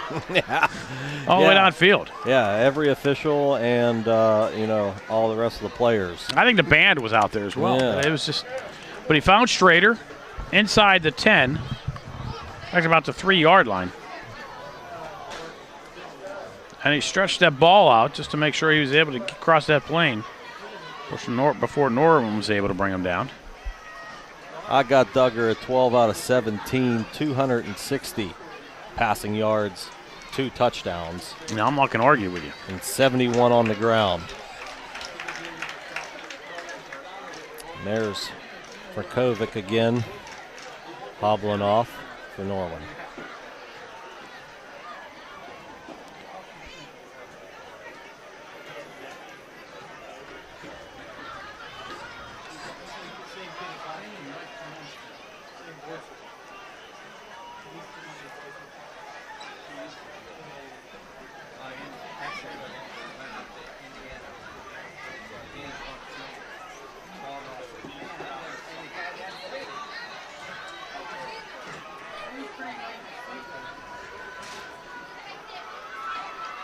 All the way downfield. Yeah, every official and, all the rest of the players. I think the band was out there as well. Yeah. It was just, but he found Strader inside the 10, like about the 3-yard line. And he stretched that ball out just to make sure he was able to cross that plane before Norwin was able to bring him down. I got Duggar at 12 out of 17, 260 passing yards, 2 touchdowns. Now, I'm not going to argue with you. And 71 on the ground. And there's Frakovic again, hobbling off for Norwin.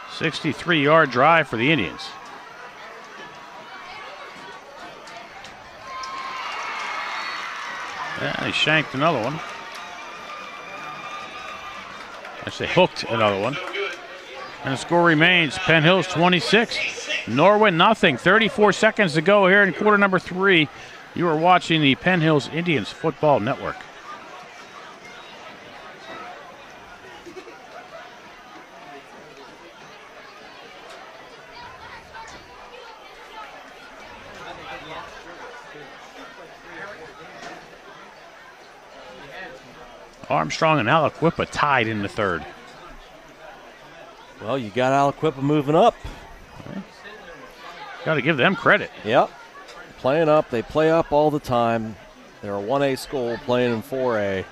A 63-yard drive for the Indians. Yeah, they shanked another one. Actually, hooked another one. And the score remains Penn Hills 26, Norwin nothing. 34 seconds to go here in quarter number 3. You are watching the Penn Hills Indians Football Network. Armstrong and Aliquippa tied in the 3rd. Well, you got Aliquippa moving up. Got to give them credit. Yep. Playing up. They play up all the time. They're a 1A school playing in 4A.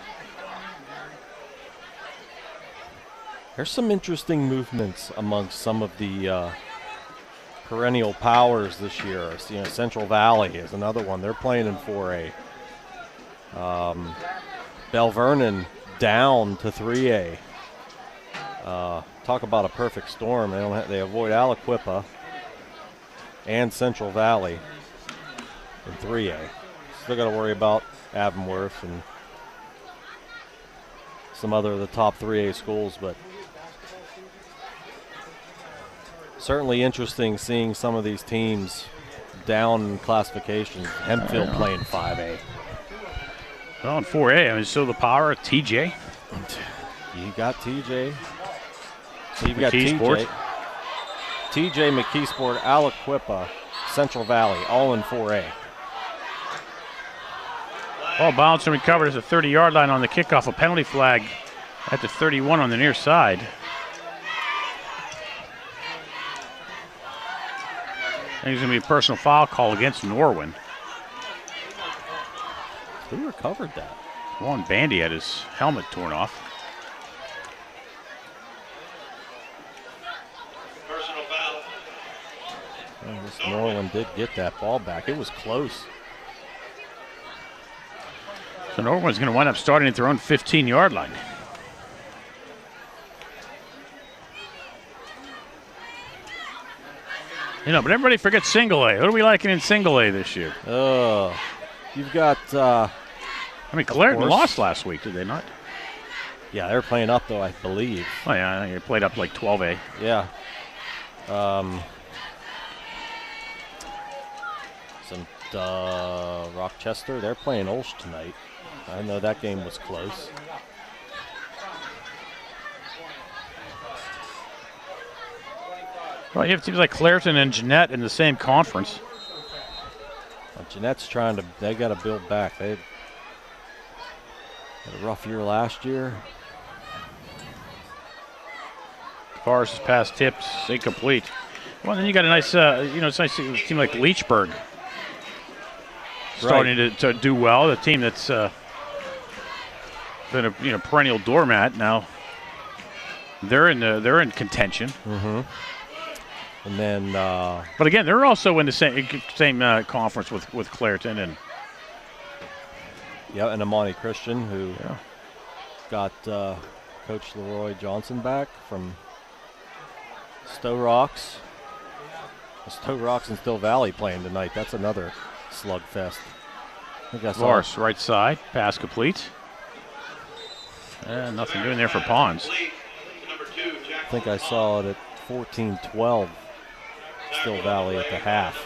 There's some interesting movements amongst some of the perennial powers this year. Central Valley is another one. They're playing in 4A. Bell Vernon down to 3A. Talk about a perfect storm. They avoid Aliquippa and Central Valley in 3A. Still got to worry about Avonworth and some other of the top 3A schools, but certainly interesting seeing some of these teams down in classification. Hempfield playing 5A. Well, in 4A, I mean, still the power of TJ. You got TJ. So you've got McKeesport. TJ, McKeesport, Aliquippa, Central Valley, all in 4A. Ball bounced and recovered at the 30-yard line on the kickoff. A penalty flag at the 31 on the near side. I think it's going to be a personal foul call against Norwin. Who recovered that? One Bandy had his helmet torn off. Personal foul. Well, this Norwin did get that ball back. It was close. So Norwin's going to wind up starting at their own 15-yard line. You know, but everybody forgets single A. What are we liking in single A this year? You've got. I mean, Clareton course. lost last week, did they not? Yeah, they're playing up though, I believe. Oh yeah, I think they played up like 12A. Yeah. Rochester, they're playing Ulsh tonight. I know that game was close. Well, you have teams like Clareton and Jeanette in the same conference. Well, Jeanette's they got to build back. They had a rough year last year. Tavares' pass tips incomplete. Well, then you got a nice, it's nice to see a team like Leechburg starting to do well. The team that's been a perennial doormat now. They're in contention. Mm-hmm. And then, but again, they're also in the same conference with Clareton and and Amani Christian, who got Coach Leroy Johnson back from Stowe Rocks. Stowe Rocks and Still Valley playing tonight. That's another slugfest. I think I saw Lars, right side, pass complete. And nothing doing there for Pons. I think I saw it at 14-12. Still Valley at the half.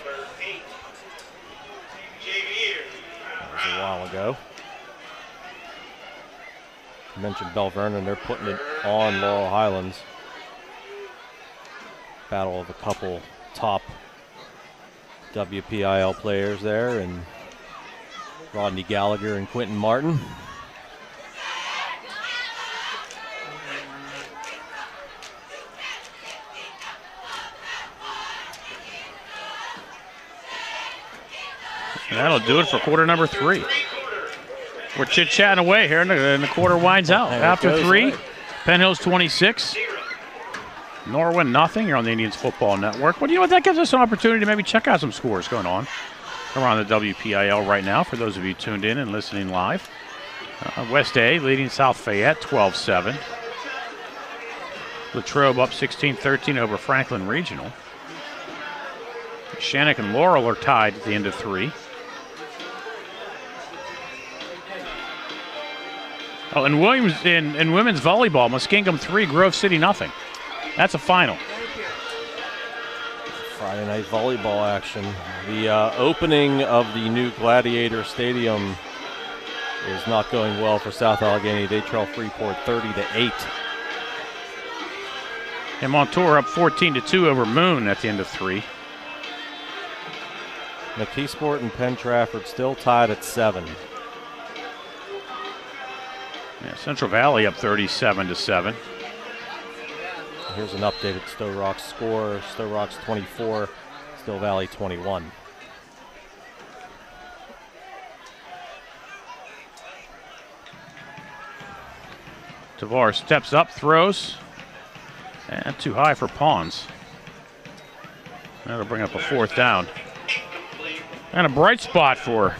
That was a while ago. I mentioned Bell Vernon, they're putting it on Laurel Highlands. Battle of a couple top WPIL players there, and Rodney Gallagher and Quentin Martin. And that'll do it for quarter number 3. We're chit-chatting away here, and the quarter winds out. After 3, Penn Hills 26. Norwin nothing. You're on the Indians Football Network. Well, you know what? That gives us an opportunity to maybe check out some scores going on around the WPIL right now for those of you tuned in and listening live. West A leading South Fayette 12-7. Latrobe up 16-13 over Franklin Regional. Shannock and Laurel are tied at the end of 3. Oh, and Williams in women's volleyball, Muskingum 3, Grove City nothing. That's a final. Friday night volleyball action. The opening of the new Gladiator Stadium is not going well for South Allegheny. They trail Freeport 30-8. And Montour up 14-2 over Moon at the end of 3. McKeesport and Penn Trafford still tied at 7. Yeah, Central Valley up 37-7. Here's an updated Stowe Rocks score. Stowe Rocks 24, Still Valley 21. Tavares steps up, throws, and too high for Pons. That'll bring up a 4th down. And a bright spot for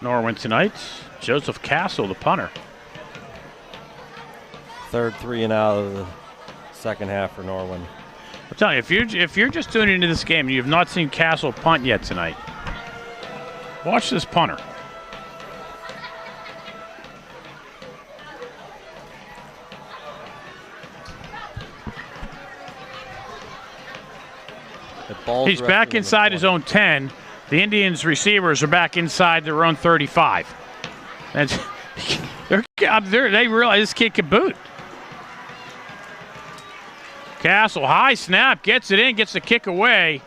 Norwin tonight. Joseph Castle, the punter. Third 3 and out of the second half for Norwin. I'm telling you, if you're just tuning into this game and you have not seen Castle punt yet tonight, watch this punter. He's back inside his own 10. The Indians receivers are back inside their own 35. And they realize this kid can boot. Castle, high snap, gets it in, gets the kick away.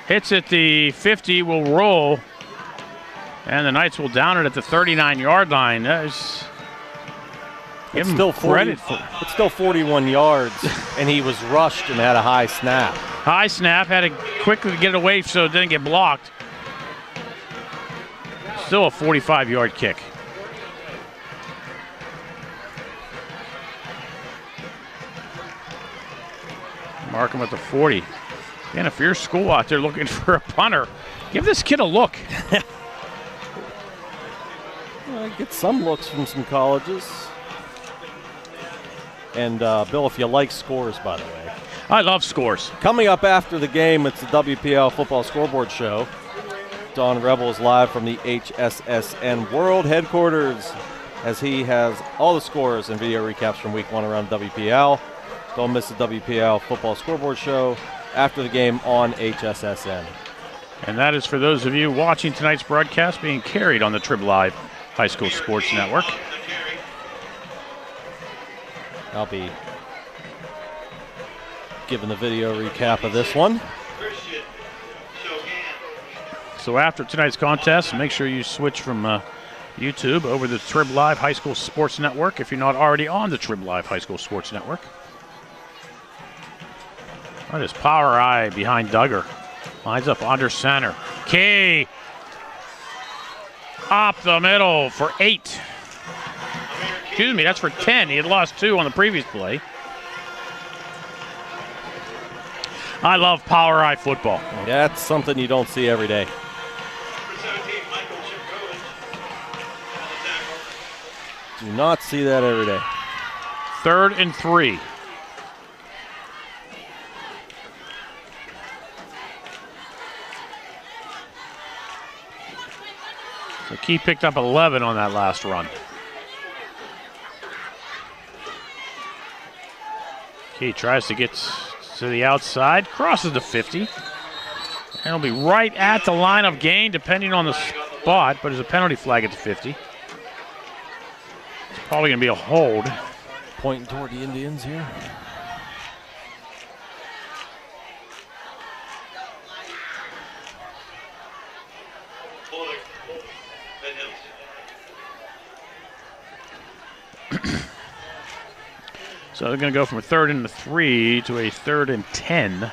Hits at the 50, will roll. And the Knights will down it at the 39-yard line. Give him credit for it. It's still 41 yards, and he was rushed and had a high snap. High snap, had to quickly get it away so it didn't get blocked. Still a 45-yard kick. Mark him at the 40. And if you're a school out there looking for a punter, give this kid a look. Well, get some looks from some colleges. And, Bill, if you like scores, by the way. I love scores. Coming up after the game, it's the WPL Football Scoreboard Show. Don Rebel is live from the HSSN World Headquarters as he has all the scores and video recaps from Week 1 around WPL. Don't miss the WPL Football Scoreboard Show after the game on HSSN. And that is for those of you watching tonight's broadcast being carried on the Trib Live High School Sports Network. I'll be giving the video recap of this one. So after tonight's contest, make sure you switch from YouTube over to the Trib Live High School Sports Network if you're not already on the Trib Live High School Sports Network. That is power eye behind Duggar. Lines up under center. Key. Up the middle for 8. Excuse me, that's for 10. He had lost 2 on the previous play. I love power eye football. That's something you don't see every day. Do not see that every day. 3rd and 3. So Key picked up 11 on that last run. Key tries to get to the outside, crosses the 50. And it'll be right at the line of gain, depending on the spot, but there's a penalty flag at the 50. It's probably going to be a hold. Pointing toward the Indians here. So they're going to go from a 3rd and 3 to a 3rd and 10.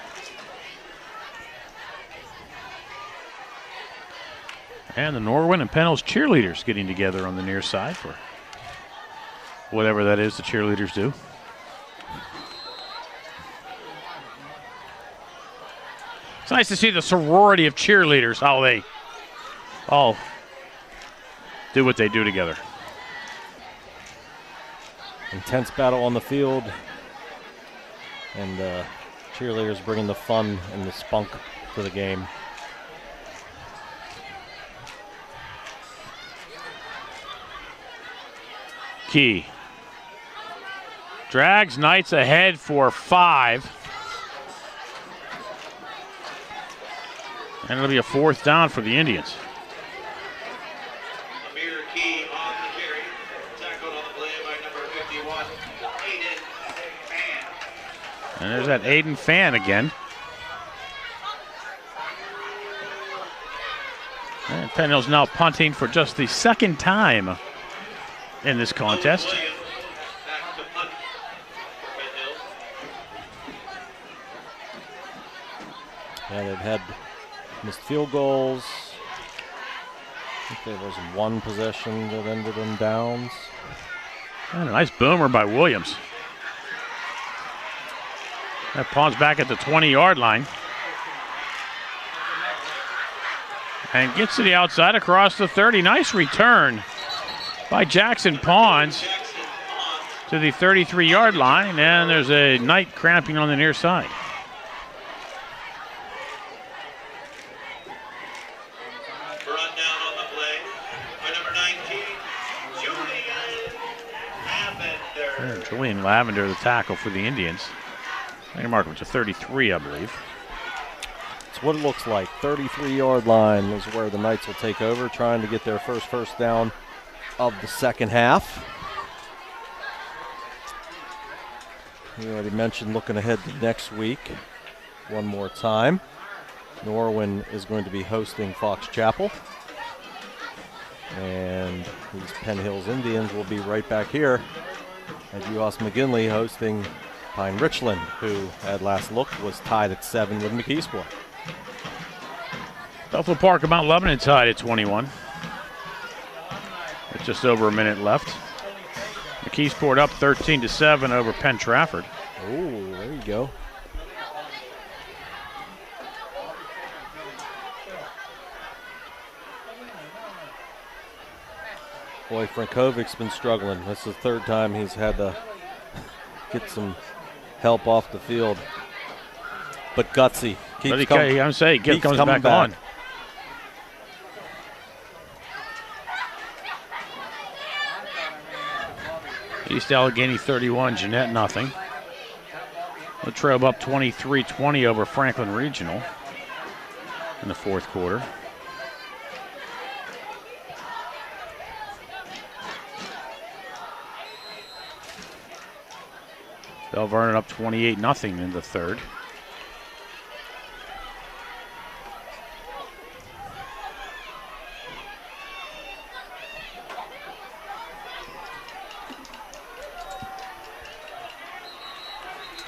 And the Norwin and Penn's cheerleaders getting together on the near side for whatever that is the cheerleaders do. It's nice to see the sorority of cheerleaders, how they all do what they do together. Intense battle on the field, and cheerleaders bringing the fun and the spunk to the game. Key drags Knights ahead for 5. And it'll be a 4th down for the Indians. And there's that Aiden Fan again. And Penn Hill's now punting for just the 2nd time in this contest. Yeah, they've had missed field goals. I think there was one possession that ended in downs. And a nice boomer by Williams. That pawns back at the 20-yard line. And gets to the outside across the 30. Nice return by Jackson Pawns to the 33-yard line. And there's a Knight cramping on the near side. Run down on the play by number 19, Julian Lavender. Julian Lavender, the tackle for the Indians. They mark him to 33, I believe. what it looks like. 33-yard line is where the Knights will take over, trying to get their first down of the second half. We already mentioned looking ahead to next week. One more time. Norwin is going to be hosting Fox Chapel. And these Penn Hills Indians will be right back here at UOS McGinley hosting Pine Richland, who at last look was tied at 7 with McKeesport. Buffalo Park and Mount Lebanon tied at 21. With just over a minute left. McKeesport up 13-7 over Penn Trafford. Oh, there you go. Boy, Frankovic's been struggling. That's the third time he's had to get some help off the field. But gutsy. Keeps comes back on. East Allegheny 31, Jeanette nothing. Latrobe up 23-20 over Franklin Regional in the fourth quarter. Bell Vernon up 28-0 in the third.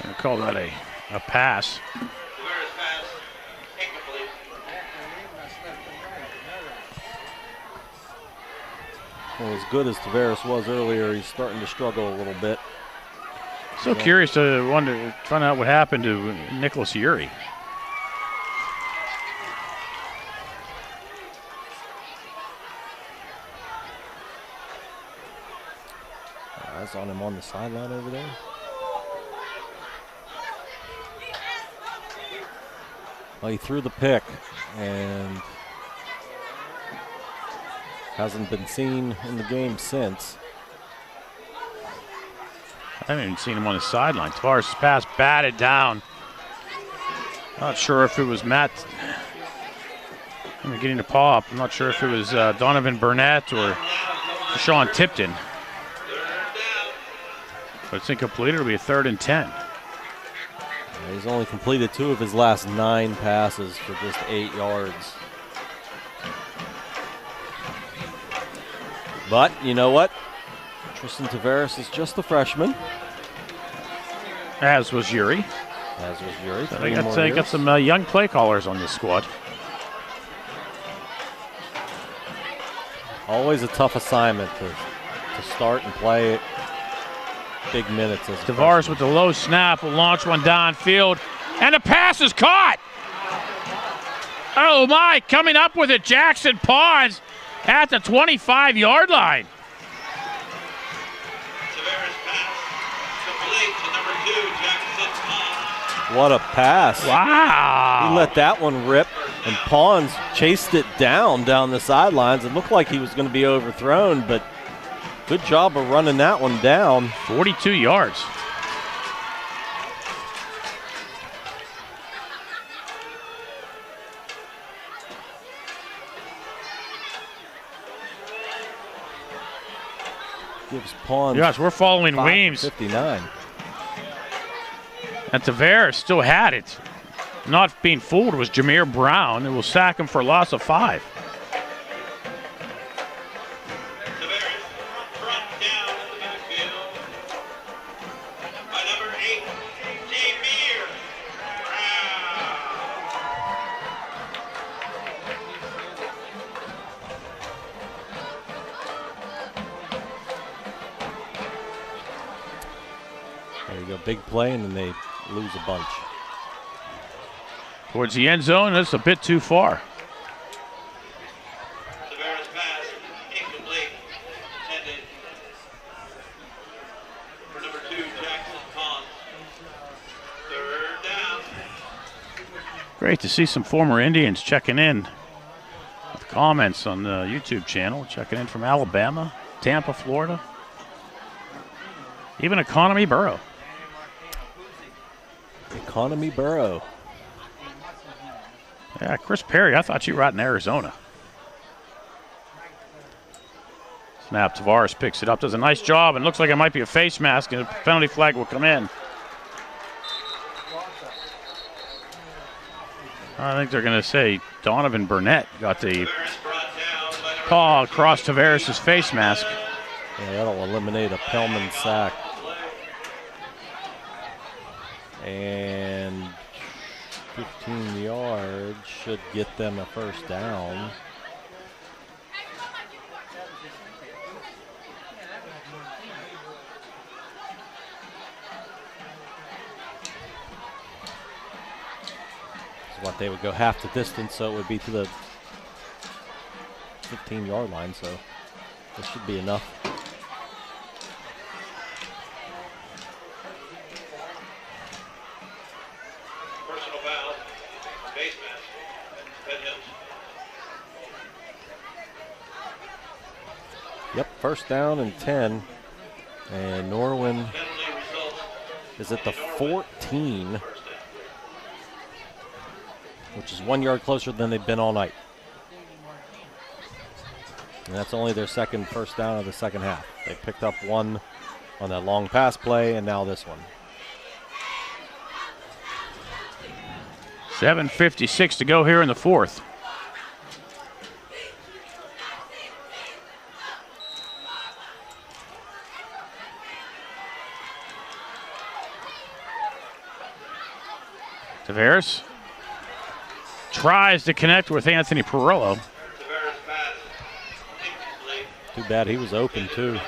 Gonna call that a pass. Well, as good as Tavares was earlier, he's starting to struggle a little bit. So curious to find out what happened to Nicholas Urey. Eyes on him on the sideline over there. Well, he threw the pick and hasn't been seen in the game since. I haven't even seen him on the sideline. Tavares' pass batted down. Not sure if it was Matt. I'm getting the paw up. I'm not sure if it was Donovan Burnett or Sean Tipton. But it's incomplete. It'll be a 3rd and 10. He's only completed 2 of his last 9 passes for just 8 yards. But you know what? Tristan Tavares is just a freshman. As was Urey. They got some young play callers on this squad. Always a tough assignment to start and play big minutes. As Tavares with the low snap will launch one downfield, and the pass is caught. Oh my, coming up with it, Jackson Pawns at the 25-yard line. What a pass. Wow. He let that one rip, and Pawns chased it down the sidelines. It looked like he was going to be overthrown, but good job of running that one down. 42 yards. Gives Pawns. Yes, we're following Weems. 59. And Tavares still had it. Not being fooled was Jameer Brown, who will sack him for a loss of 5. There you go, big play, and then they lose a bunch. Towards the end zone, that's a bit too far. Tavares pass, incomplete, intended for number 2, Jackson Pawns. 3rd down. Great to see some former Indians checking in with comments on the YouTube channel, checking in from Alabama, Tampa, Florida, even Economy Borough. Economy Borough. Yeah, Chris Perry, I thought you were out in Arizona. Snap, Tavares picks it up, does a nice job, and looks like it might be a face mask, and a penalty flag will come in. I think they're going to say Donovan Burnett got the paw across Tavares' face mask. Yeah, that'll eliminate a Pellman sack. And 15 yards should get them a first down. What they would go half the distance, so it would be to the 15-yard line, so this should be enough. Personal foul, face mask, Penn Hills. Yep, first down and 10, and Norwin is at the 14. Which is 1 yard closer than they've been all night. And that's only their second first down of the second half. They picked up one on that long pass play, and now this one. 7:56 to go here in the fourth. Tavares tries to connect with Anthony Perillo. Too bad he was open, too.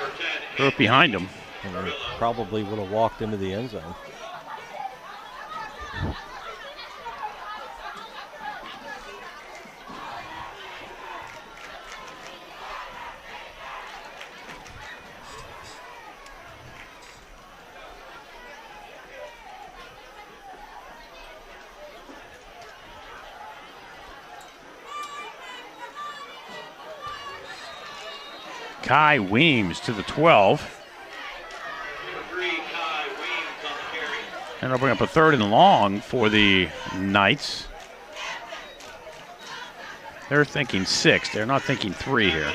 Threw it behind him. And he probably would have walked into the end zone. Kai Weems to the 12. And they'll bring up a third and long for the Knights. They're thinking 6. They're not thinking 3 here.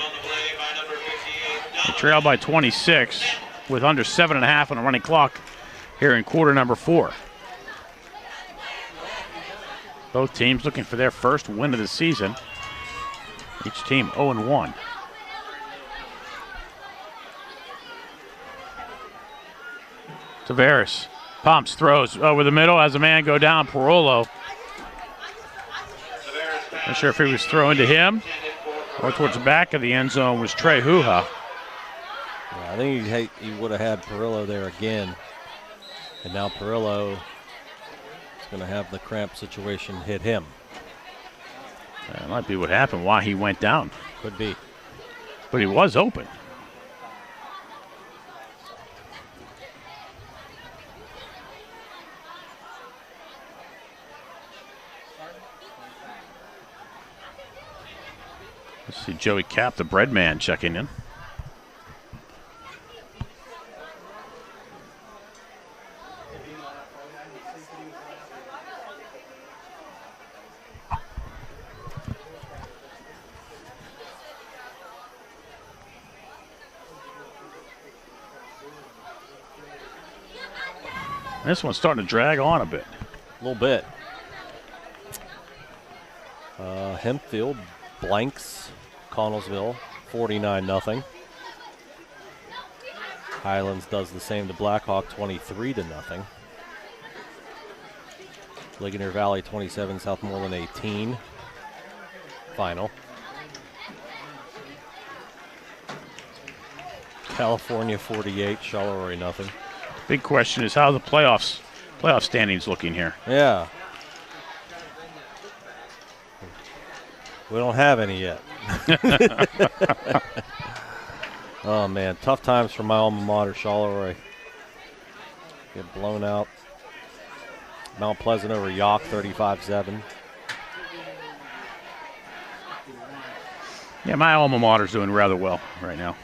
They trail by 26 with under 7.5 on a running clock here in quarter number 4. Both teams looking for their first win of the season. Each team 0-1. Tavares pumps, throws over the middle, has a man go down. Perillo. Not sure if he was throwing to him or towards the back of the end zone was Trey Huha. Yeah, I think he would have had Perillo there again. And now Perillo is going to have the cramp situation hit him. That might be what happened, why he went down. Could be. But he was open. Let's see Joey Cap, the bread man, checking in. This one's starting to drag on a bit. A little bit. Hempfield blanks Connellsville 49-0. Highlands does the same to Blackhawk 23-0. Ligonier Valley 27, Southmoreland 18. Final. California 48, Charleroi 0. Big question is how the playoff standings looking here. Yeah. We don't have any yet. Oh, man. Tough times for my alma mater, Charleroi. Get blown out. Mount Pleasant over York, 35-7. Yeah, my alma mater's doing rather well right now.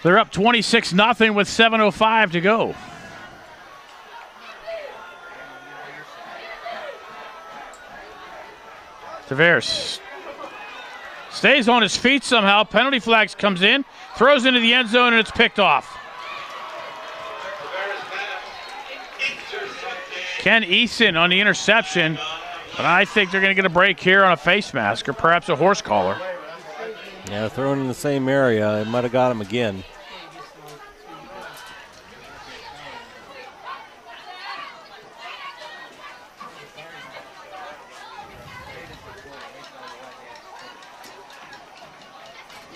They're up 26-0 with 7:05 to go. Tavares stays on his feet somehow. Penalty flags comes in, throws into the end zone, and it's picked off. Ken Eason on the interception, but I think they're going to get a break here on a face mask or perhaps a horse collar. Yeah, thrown in the same area. It might have got him again.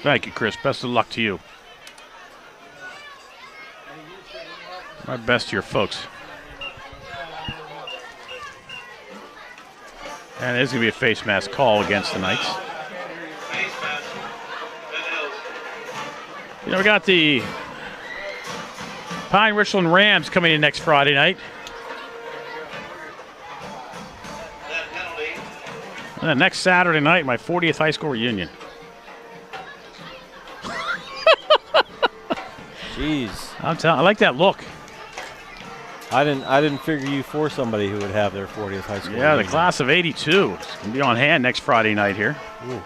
Thank you, Chris. Best of luck to you. My best to your folks. And there's going to be a face mask call against the Knights. You know, we got the Pine Richland Rams coming in next Friday night. And then next Saturday night, my 40th high school reunion. Jeez. I like that look. I didn't figure you for somebody who would have their 40th high school. Yeah, the reunion. class of '82 is going to be on hand next Friday night here. Ooh.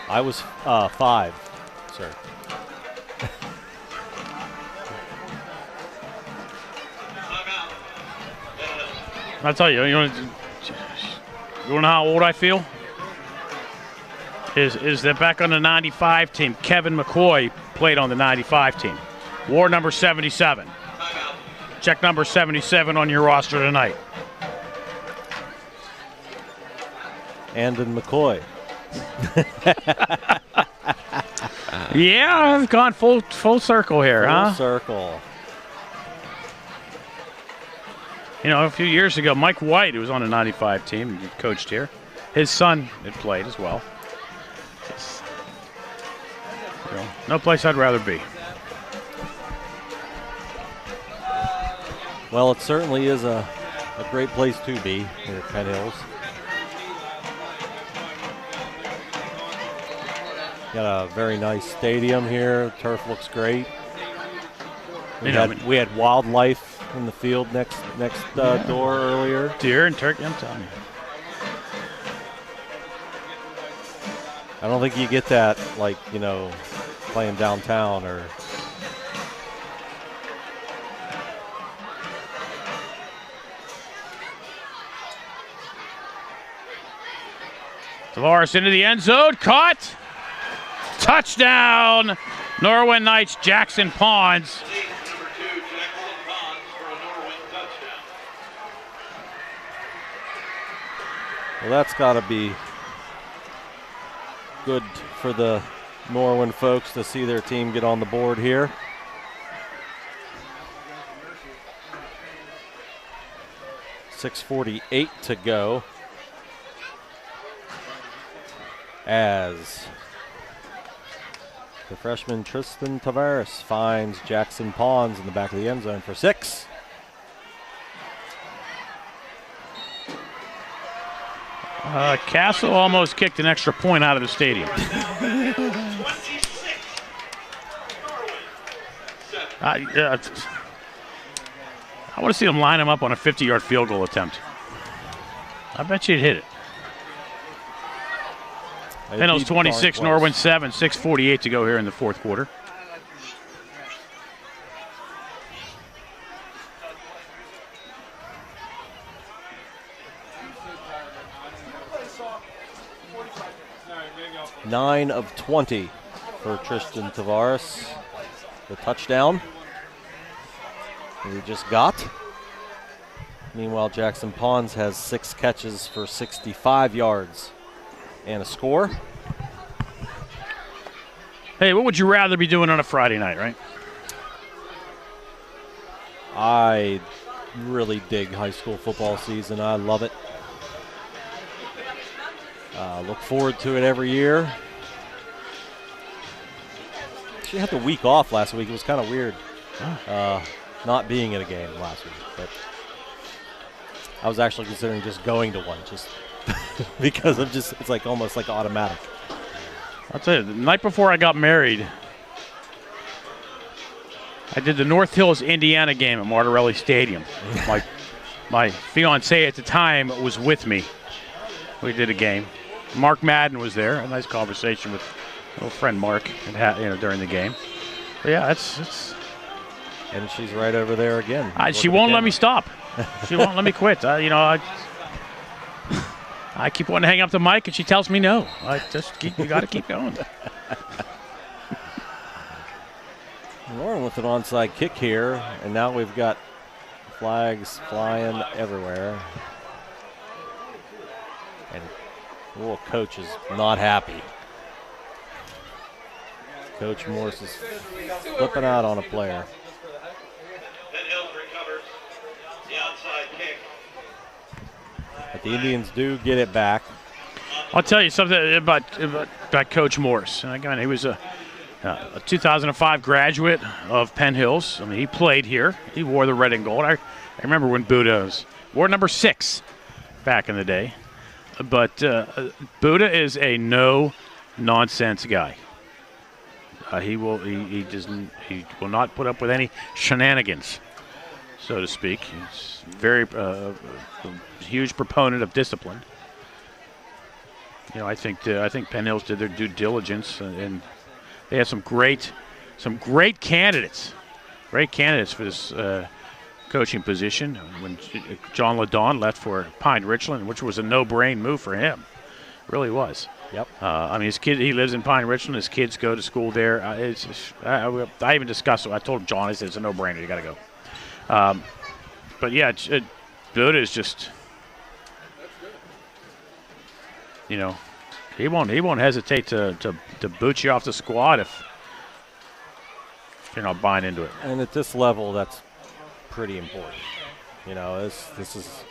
I was 5, sir. I'll tell you, you want to know how old I feel? Is that back on the 95 team, Kevin McCoy played on the 95 team. Wore number 77. Check number 77 on your roster tonight. And in McCoy. Yeah, I've gone full circle here, Full huh? circle. You know, a few years ago, Mike White, who was on the 95 team, he coached here. His son had played as well. So, no place I'd rather be. Well, it certainly is a great place to be here at Penn Hills. Got a very nice stadium here. Turf looks great. We had wildlife in the field next door earlier. Deer and turkey, I'm telling you. I don't think you get that, like, you know, playing downtown or. Tavares into the end zone, caught. Touchdown, Norwin Knights, Jackson Pawns. Well, that's got to be good for the Norwin folks to see their team get on the board here. .648 to go as the freshman Tristan Tavares finds Jackson Pawns in the back of the end zone for 6. Castle almost kicked an extra point out of the stadium. I want to see them line him up on a 50-yard field goal attempt. I bet you'd hit it. Penn 26, Norwin 7, 6:48 to go here in the fourth quarter. Nine of 20 for Tristan Tavares. The touchdown that he just got. Meanwhile, Jackson Pawns has 6 catches for 65 yards and a score. Hey, what would you rather be doing on a Friday night, right? I really dig high school football season. I love it. Look forward to it every year. She had the week off last week. It was kind of weird not being in a game last week. But I was actually considering just going to one just because of it's like almost like automatic. I'll tell you, the night before I got married, I did the North Hills, Indiana game at Martorelli Stadium. My fiance at the time was with me. We did a game. Mark Madden was there. A nice conversation with old friend Mark, during the game. But yeah, it's. And she's right over there again. She won't let me stop. She won't let me quit. I keep wanting to hang up the mic, and she tells me no. You got to keep going. Norwin with an onside kick here, and now we've got flags flying everywhere. And the little coach is not happy. Coach Morse is flipping out on a player. Penn Hills recovers the outside kick. But the Indians do get it back. I'll tell you something about Coach Morse. Again, he was a 2005 graduate of Penn Hills. I mean, he played here. He wore the red and gold. I remember when Buddha wore number 6 back in the day. But Buddha is a no-nonsense guy. He will not put up with any shenanigans, so to speak. He's very a huge proponent of discipline. I think Penn Hills did their due diligence, and they had some great candidates, for this coaching position. When John LaDon left for Pine Richland, which was a no-brain move for him, it really was. Yep. He lives in Pine Richland. His kids go to school there. I even discussed it. I told John, I said, it's a no-brainer. You got to go. But yeah, Buddha is just, he won't hesitate to boot you off the squad if you're not buying into it. And at this level, that's pretty important. This is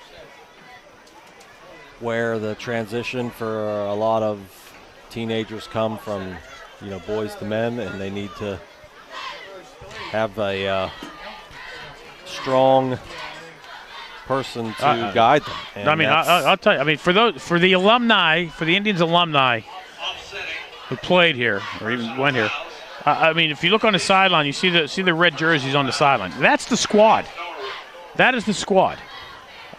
where the transition for a lot of teenagers come from, boys to men, and they need to have a strong person to guide them. And I'll tell you. For the alumni, for the Indians alumni who played here or even went here, if you look on the sideline, you see the red jerseys on the sideline. That's the squad. That is the squad.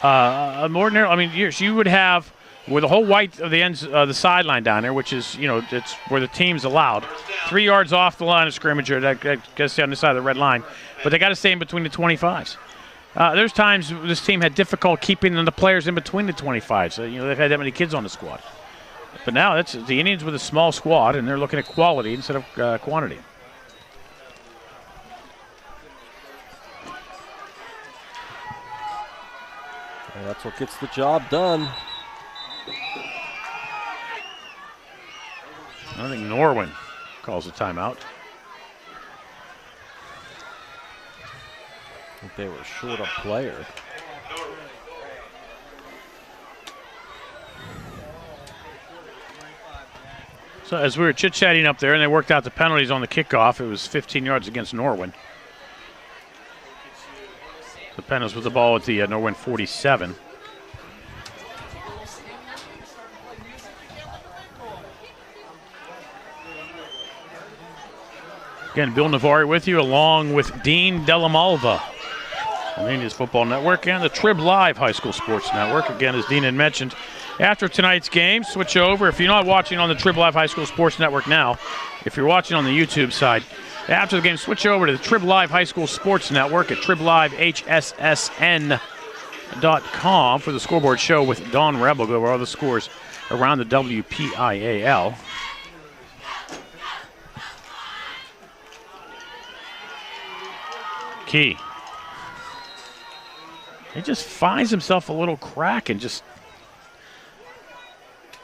You would have with the whole white of the ends the sideline down there, which is it's where the team's allowed, 3 yards off the line of scrimmage, or that got to stay on the side of the red line, but they got to stay in between the 25s. There's times this team had difficulty keeping the players in between the 25s. They've had that many kids on the squad, but now that's the Indians with a small squad, and they're looking at quality instead of quantity. And that's what gets the job done. I think Norwin calls a timeout. I think they were short a player. So as we were chit-chatting up there and they worked out the penalties on the kickoff, it was 15 yards against Norwin. The Penn was with the ball at the Norwin 47. Again, Bill Navari with you, along with Dean Delamalva on the Indians Football Network and the Trib Live High School Sports Network. Again, as Dean had mentioned, after tonight's game, switch over. If you're not watching on the Trib Live High School Sports Network now, if you're watching on the YouTube side, after the game, switch over to the Trib Live High School Sports Network at triblivehssn.com for the scoreboard show with Don Rebel. Go over all the scores around the WPIAL. Key. He just finds himself a little crack and just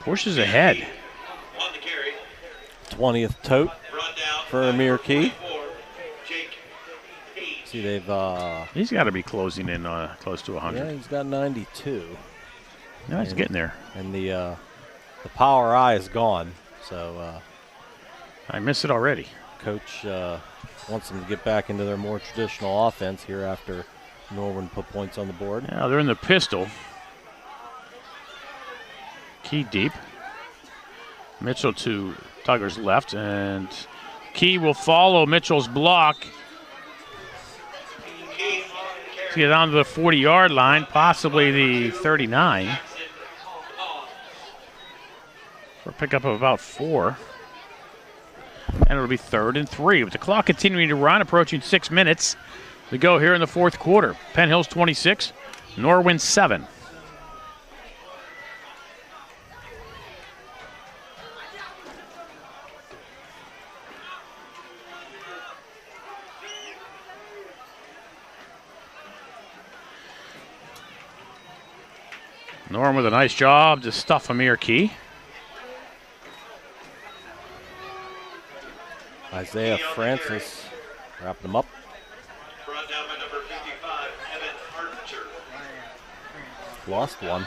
pushes ahead. 20th tote for Amir Key. See, he's got to be closing in close to 100. Yeah, he's got 92. No, he's getting there. And the power eye is gone. So I miss it already. Coach wants them to get back into their more traditional offense here after Norwin put points on the board. Yeah, they're in the pistol. Key deep. Mitchell to Tugger's left, and Key will follow Mitchell's block to get down to the 40-yard line, possibly the 39. for a pickup of about 4. And it'll be 3rd and 3 with the clock continuing to run, approaching 6 minutes to go here in the 4th quarter. Penn Hills 26, Norwin 7. Norm with a nice job to stuff Amir Key. Isaiah Francis wrapped them up. Brought down by number 55, Evan Archer. Lost one.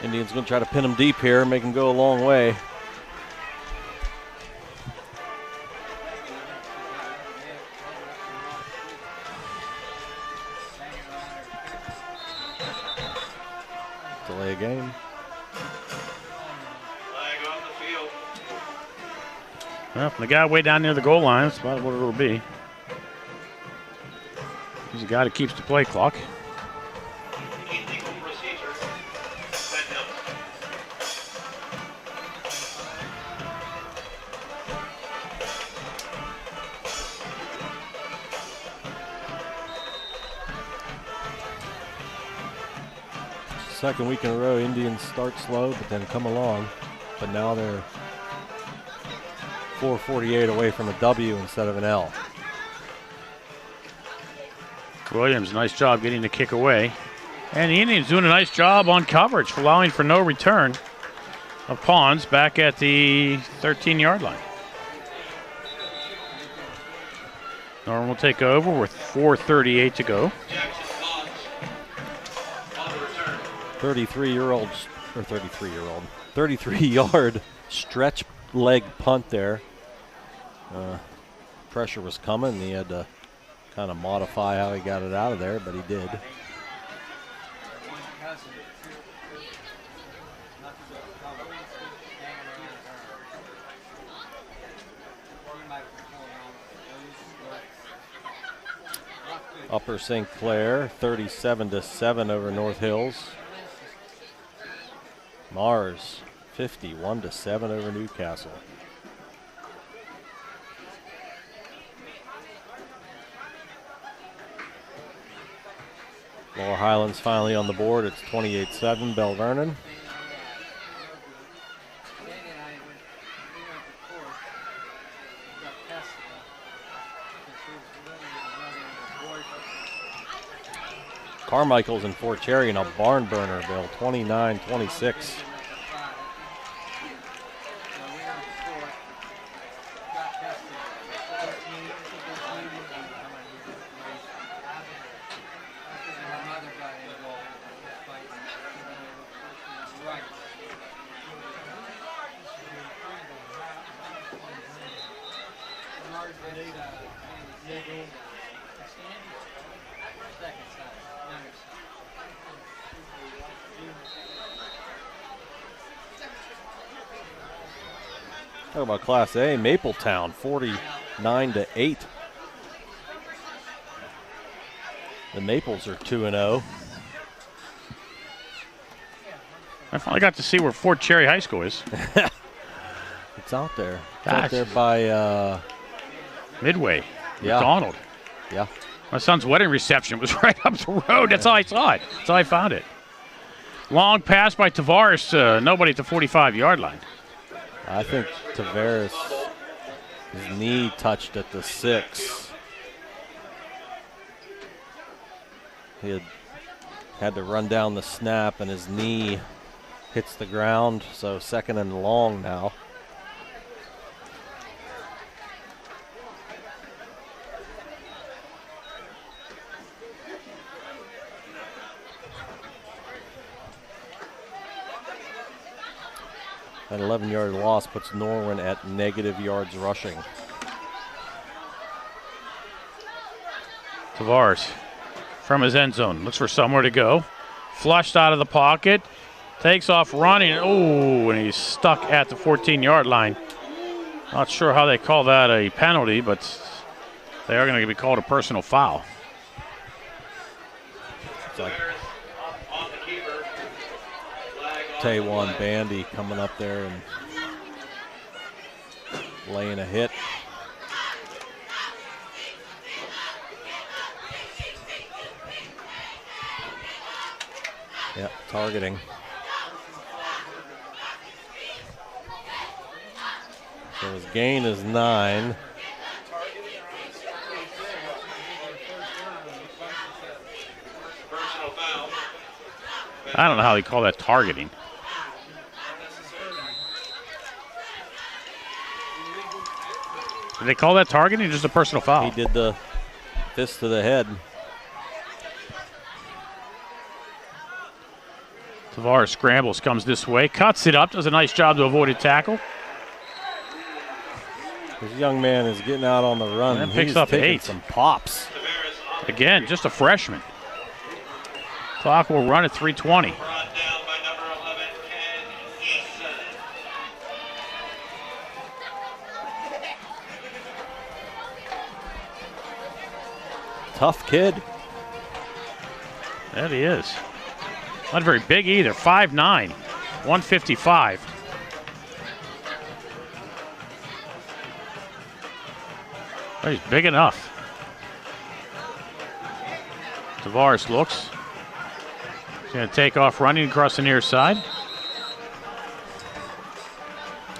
Indians going to try to pin him deep here, make him go a long way. Delay a game. Flag on the field. Well, from the guy way down near the goal line, that's about what it'll be. He's the guy that keeps the play clock. Illegal procedure. Penn Hills. Second week in a row, Indians start slow, but then come along. But now they're 4:48 away from a W instead of an L. Williams, nice job getting the kick away. And the Indians doing a nice job on coverage, allowing for no return of Pawns back at the 13-yard line. Norman will take over with 4:38 to go. Jackson Boggs. On the return. 33-yard stretch leg punt there. Pressure was coming. He had to kind of modify how he got it out of there, but he did. Upper St. Clair, 37-7 over North Hills. Mars, 51-7 over Newcastle. Lower Highlands finally on the board. It's 28-7, Bell Vernon. Carmichael's in Fort Cherry in a barn burner, Bill, 29-26. Talk about Class A, Mapletown, 49-8. The Maples are 2-0. I finally got to see where Fort Cherry High School is. It's out there. It's Gosh. out there by Midway, Yeah. McDonald. yeah. My son's wedding reception was right up the road. That's how I saw it. That's how I found it. Long pass by Tavares, nobody at the 45-yard line. I think Tavares, his knee touched at the 6. He had to run down the snap, and his knee hits the ground, so 2nd and long now. That 11-yard loss puts Norwin at negative yards rushing. Tavares from his end zone looks for somewhere to go. Flushed out of the pocket. Takes off running. Oh, and he's stuck at the 14-yard line. Not sure how they call that a penalty, but they are going to be called a personal foul. Taiwan Bandy coming up there and laying a hit. Yeah, targeting. So his gain is 9. I don't know how they call that targeting. Did they call that targeting or just a personal foul? He did the fist to the head. Tavares scrambles, comes this way, cuts it up, does a nice job to avoid a tackle. This young man is getting out on the run. And picks He's up taking 8. some pops. Again, just a freshman. Clock will run at 3:20. Brought down by number 11, Penn. Tough kid. That he is. Not very big either. 5'9", 155. But he's big enough. Tavares looks. He's going to take off running across the near side.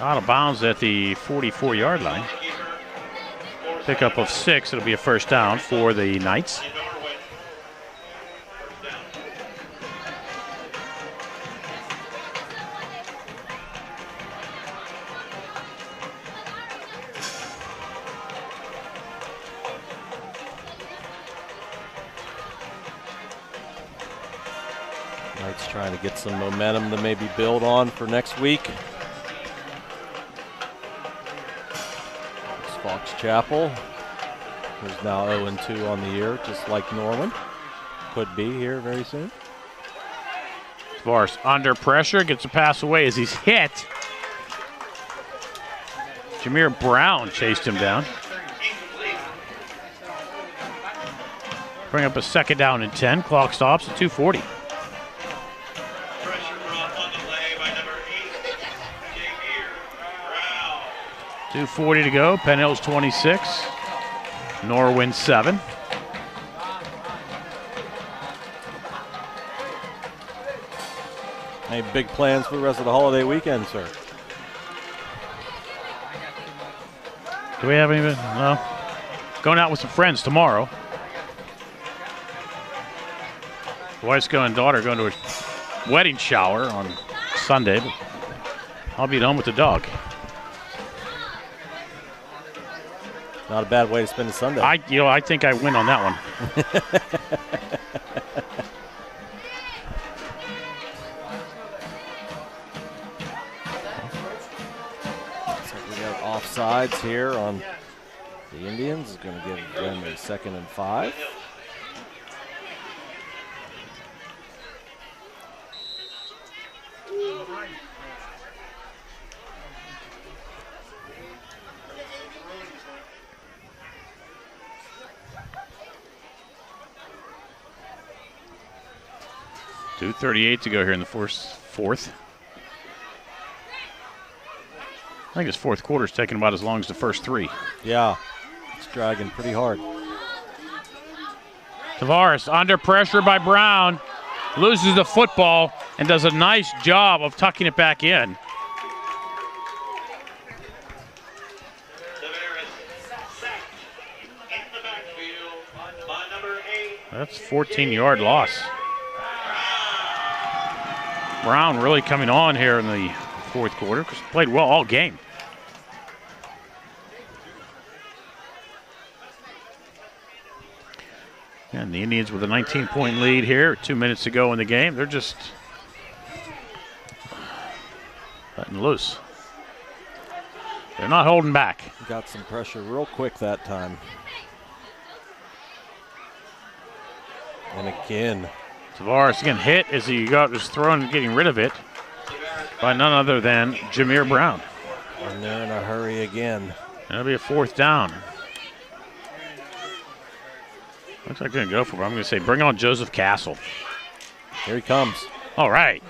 Out of bounds at the 44-yard line. Pickup of 6. It'll be a first down for the Knights. Knights trying to get some momentum to maybe build on for next week. It's Fox Chapel, who's now 0-2 on the year, just like Norwin. Could be here very soon. Tavares under pressure, gets a pass away as he's hit. Jameer Brown chased him down. Bring up a second down and 10. Clock stops at 2:40. 2:40 to go. Penn Hills 26. Norwin 7. Any big plans for the rest of the holiday weekend, sir? Do we have any? No. Going out with some friends tomorrow. The wife's and daughter going to a wedding shower on Sunday, but I'll be at home with the dog. Not a bad way to spend a Sunday. I think I win on that one. So we got offsides here on the Indians. Is going to give them a 2nd and 5. .238 to go here in the fourth. I think this fourth quarter's taking about as long as the first 3. Yeah, it's dragging pretty hard. Tavares under pressure by Brown. Loses the football and does a nice job of tucking it back in. That's 14-yard loss. Brown really coming on here in the fourth quarter because he played well all game. And the Indians with a 19-point lead here, 2 minutes to go in the game. They're just letting loose. They're not holding back. Got some pressure real quick that time. And again, Tavares again hit as he was thrown and getting rid of it by none other than Jameer Brown. And they're in a hurry again. That'll be a 4th down. Looks like they're going to go for it. I'm going to say bring on Joseph Castle. Here he comes. All right.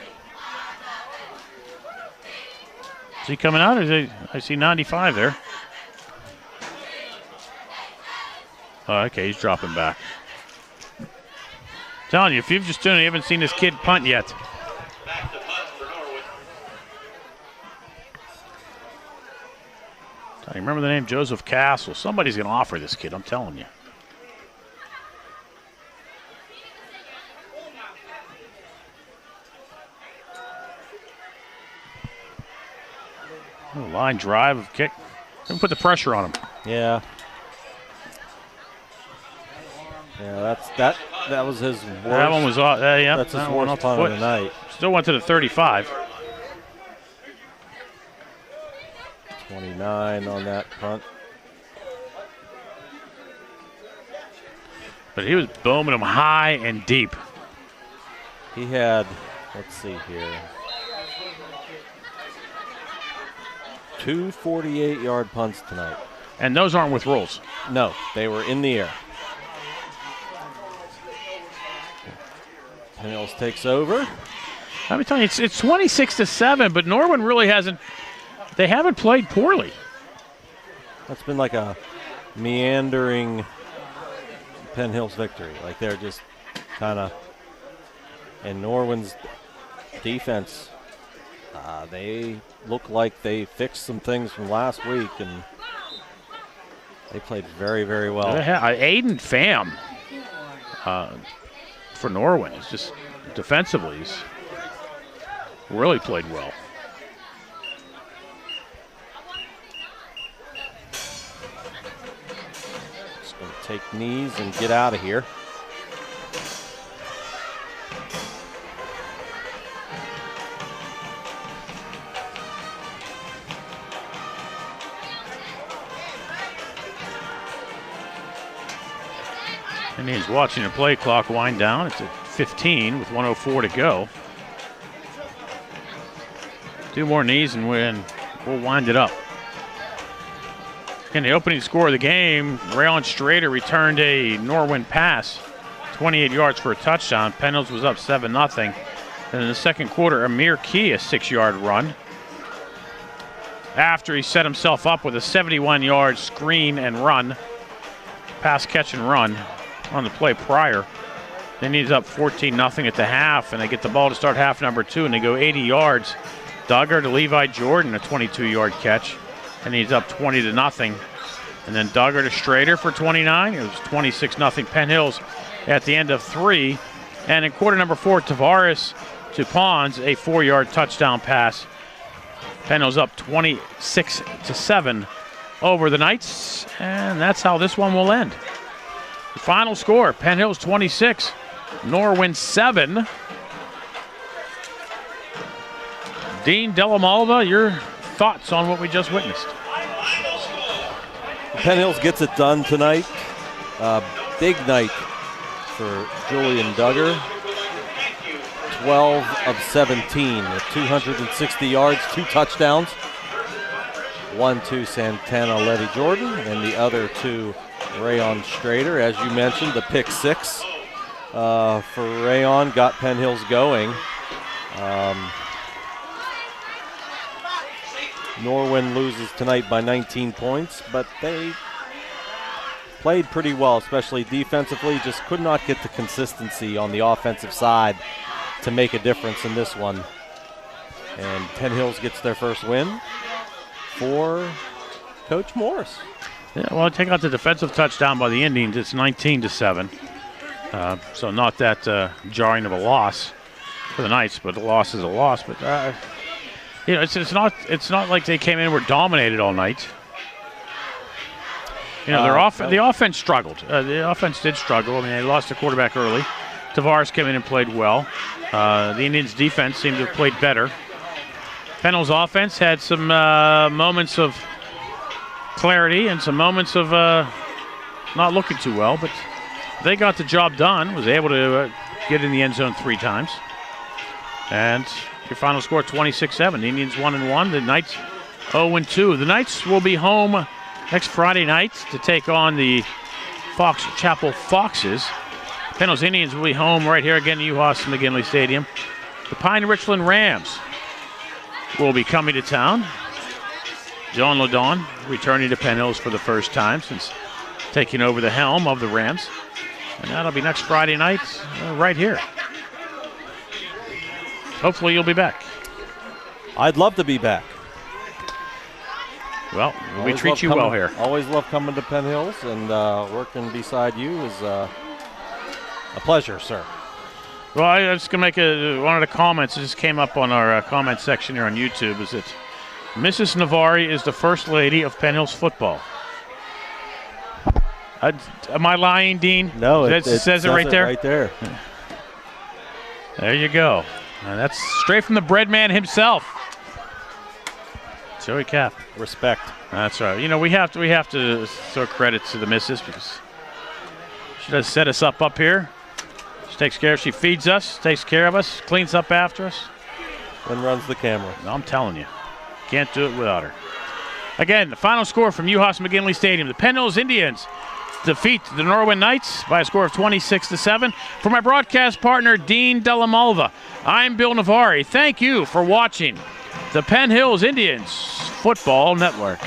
Is he coming out? Or is he, I see 95 there. Oh, okay, he's dropping back. Telling you, if you've just tuned in, you haven't seen this kid punt yet. Back to punt for Norwin. You remember the name Joseph Castle? Somebody's going to offer this kid, I'm telling you. Oh, line drive, kick. Don't put the pressure on him. Yeah. Yeah, that was his worst. That one was off. Yeah, that's his that one worst off the punt foot. of the night. Still went to the 35. 29 on that punt. But he was booming them high and deep. He had, let's see here, 2 48-yard punts tonight. And those aren't with rolls. No, they were in the air. Penn Hills takes over. Let me tell you, it's 26-7, but Norwin really hasn't. They haven't played poorly. That's been like a meandering Penn Hills victory. Like they're just kind of. And Norwin's defense, they look like they fixed some things from last week, and they played very, very well. Aiden Pham for Norwin is just defensively, he's really played well. Just going to take knees and get out of here. And he's watching the play clock wind down. It's at 15 with 1:04 to go. 2 more knees and we'll wind it up. In the opening score of the game, Rayon Strader returned a Norwin pass, 28 yards for a touchdown. Penn Hills was up 7-0. And in the second quarter, Amir Key, a 6-yard run. After he set himself up with a 71-yard screen and run, pass, catch, and run on the play prior. Then he's up 14-0 at the half, and they get the ball to start half number 2, and they go 80 yards. Duggar to Levi Jordan, a 22-yard catch, and he's up 20-0. And then Duggar to Strader for 29. It was 26-0 Penn Hills at the end of 3. And in quarter number 4, Tavares to Pons, a 4-yard touchdown pass. Penn Hills up 26-7 over the Knights, and that's how this one will end. The final score, Penn Hills 26, Norwin 7. Dean Delamalva, your thoughts on what we just witnessed? Penn Hills gets it done tonight. Big night for Julian Duggar. 12 of 17 with 260 yards, 2 touchdowns. One to Santana Levy Jordan, and the other to Rayon Strader. As you mentioned, the pick 6 for Rayon got Penn Hills going. Norwin loses tonight by 19 points, but they played pretty well, especially defensively. Just could not get the consistency on the offensive side to make a difference in this one. And Penn Hills gets their first win for Coach Morris. Yeah, well, take out the defensive touchdown by the Indians. It's 19-7. So not that jarring of a loss for the Knights, but a loss is a loss. But you know, it's not like they came in and were dominated all night. You know, the offense struggled. The offense did struggle. I mean, they lost the quarterback early. Tavares came in and played well. The Indians' defense seemed to have played better. Penn Hills' offense had some moments of clarity and some moments of not looking too well, but they got the job done, was able to get in the end zone 3 times. And your final score 26-7. The Indians 1-1. The Knights 0-2. The Knights will be home next Friday night to take on the Fox Chapel Foxes. Penn Hills Indians will be home right here again at Uhas McGinley Stadium. The Pine Richland Rams will be coming to town. John Ladon returning to Penn Hills for the first time since taking over the helm of the Rams. And that'll be next Friday night right here. Hopefully you'll be back. I'd love to be back. Well, we Always treat you love well coming- here. Always love coming to Penn Hills, and working beside you is a pleasure, sir. Well, I was going to make one of the comments that just came up on our comment section here on YouTube is that Mrs. Navari is the first lady of Penn Hills football. Am I lying, Dean? No, it says it right there. Right there. There you go. And that's straight from the bread man himself. Joey Cap. Respect. That's right. You know, we have to throw credit to the missus because she does set us up here. She takes care. She feeds us, takes care of us, cleans up after us. And runs the camera. I'm telling you, can't do it without her. Again, the final score from Uhas McGinley Stadium: the Penn Hills Indians defeat the Norwin Knights by a score of 26-7. For my broadcast partner Dean Delamalva, I'm Bill Navari. Thank you for watching the Penn Hills Indians Football Network.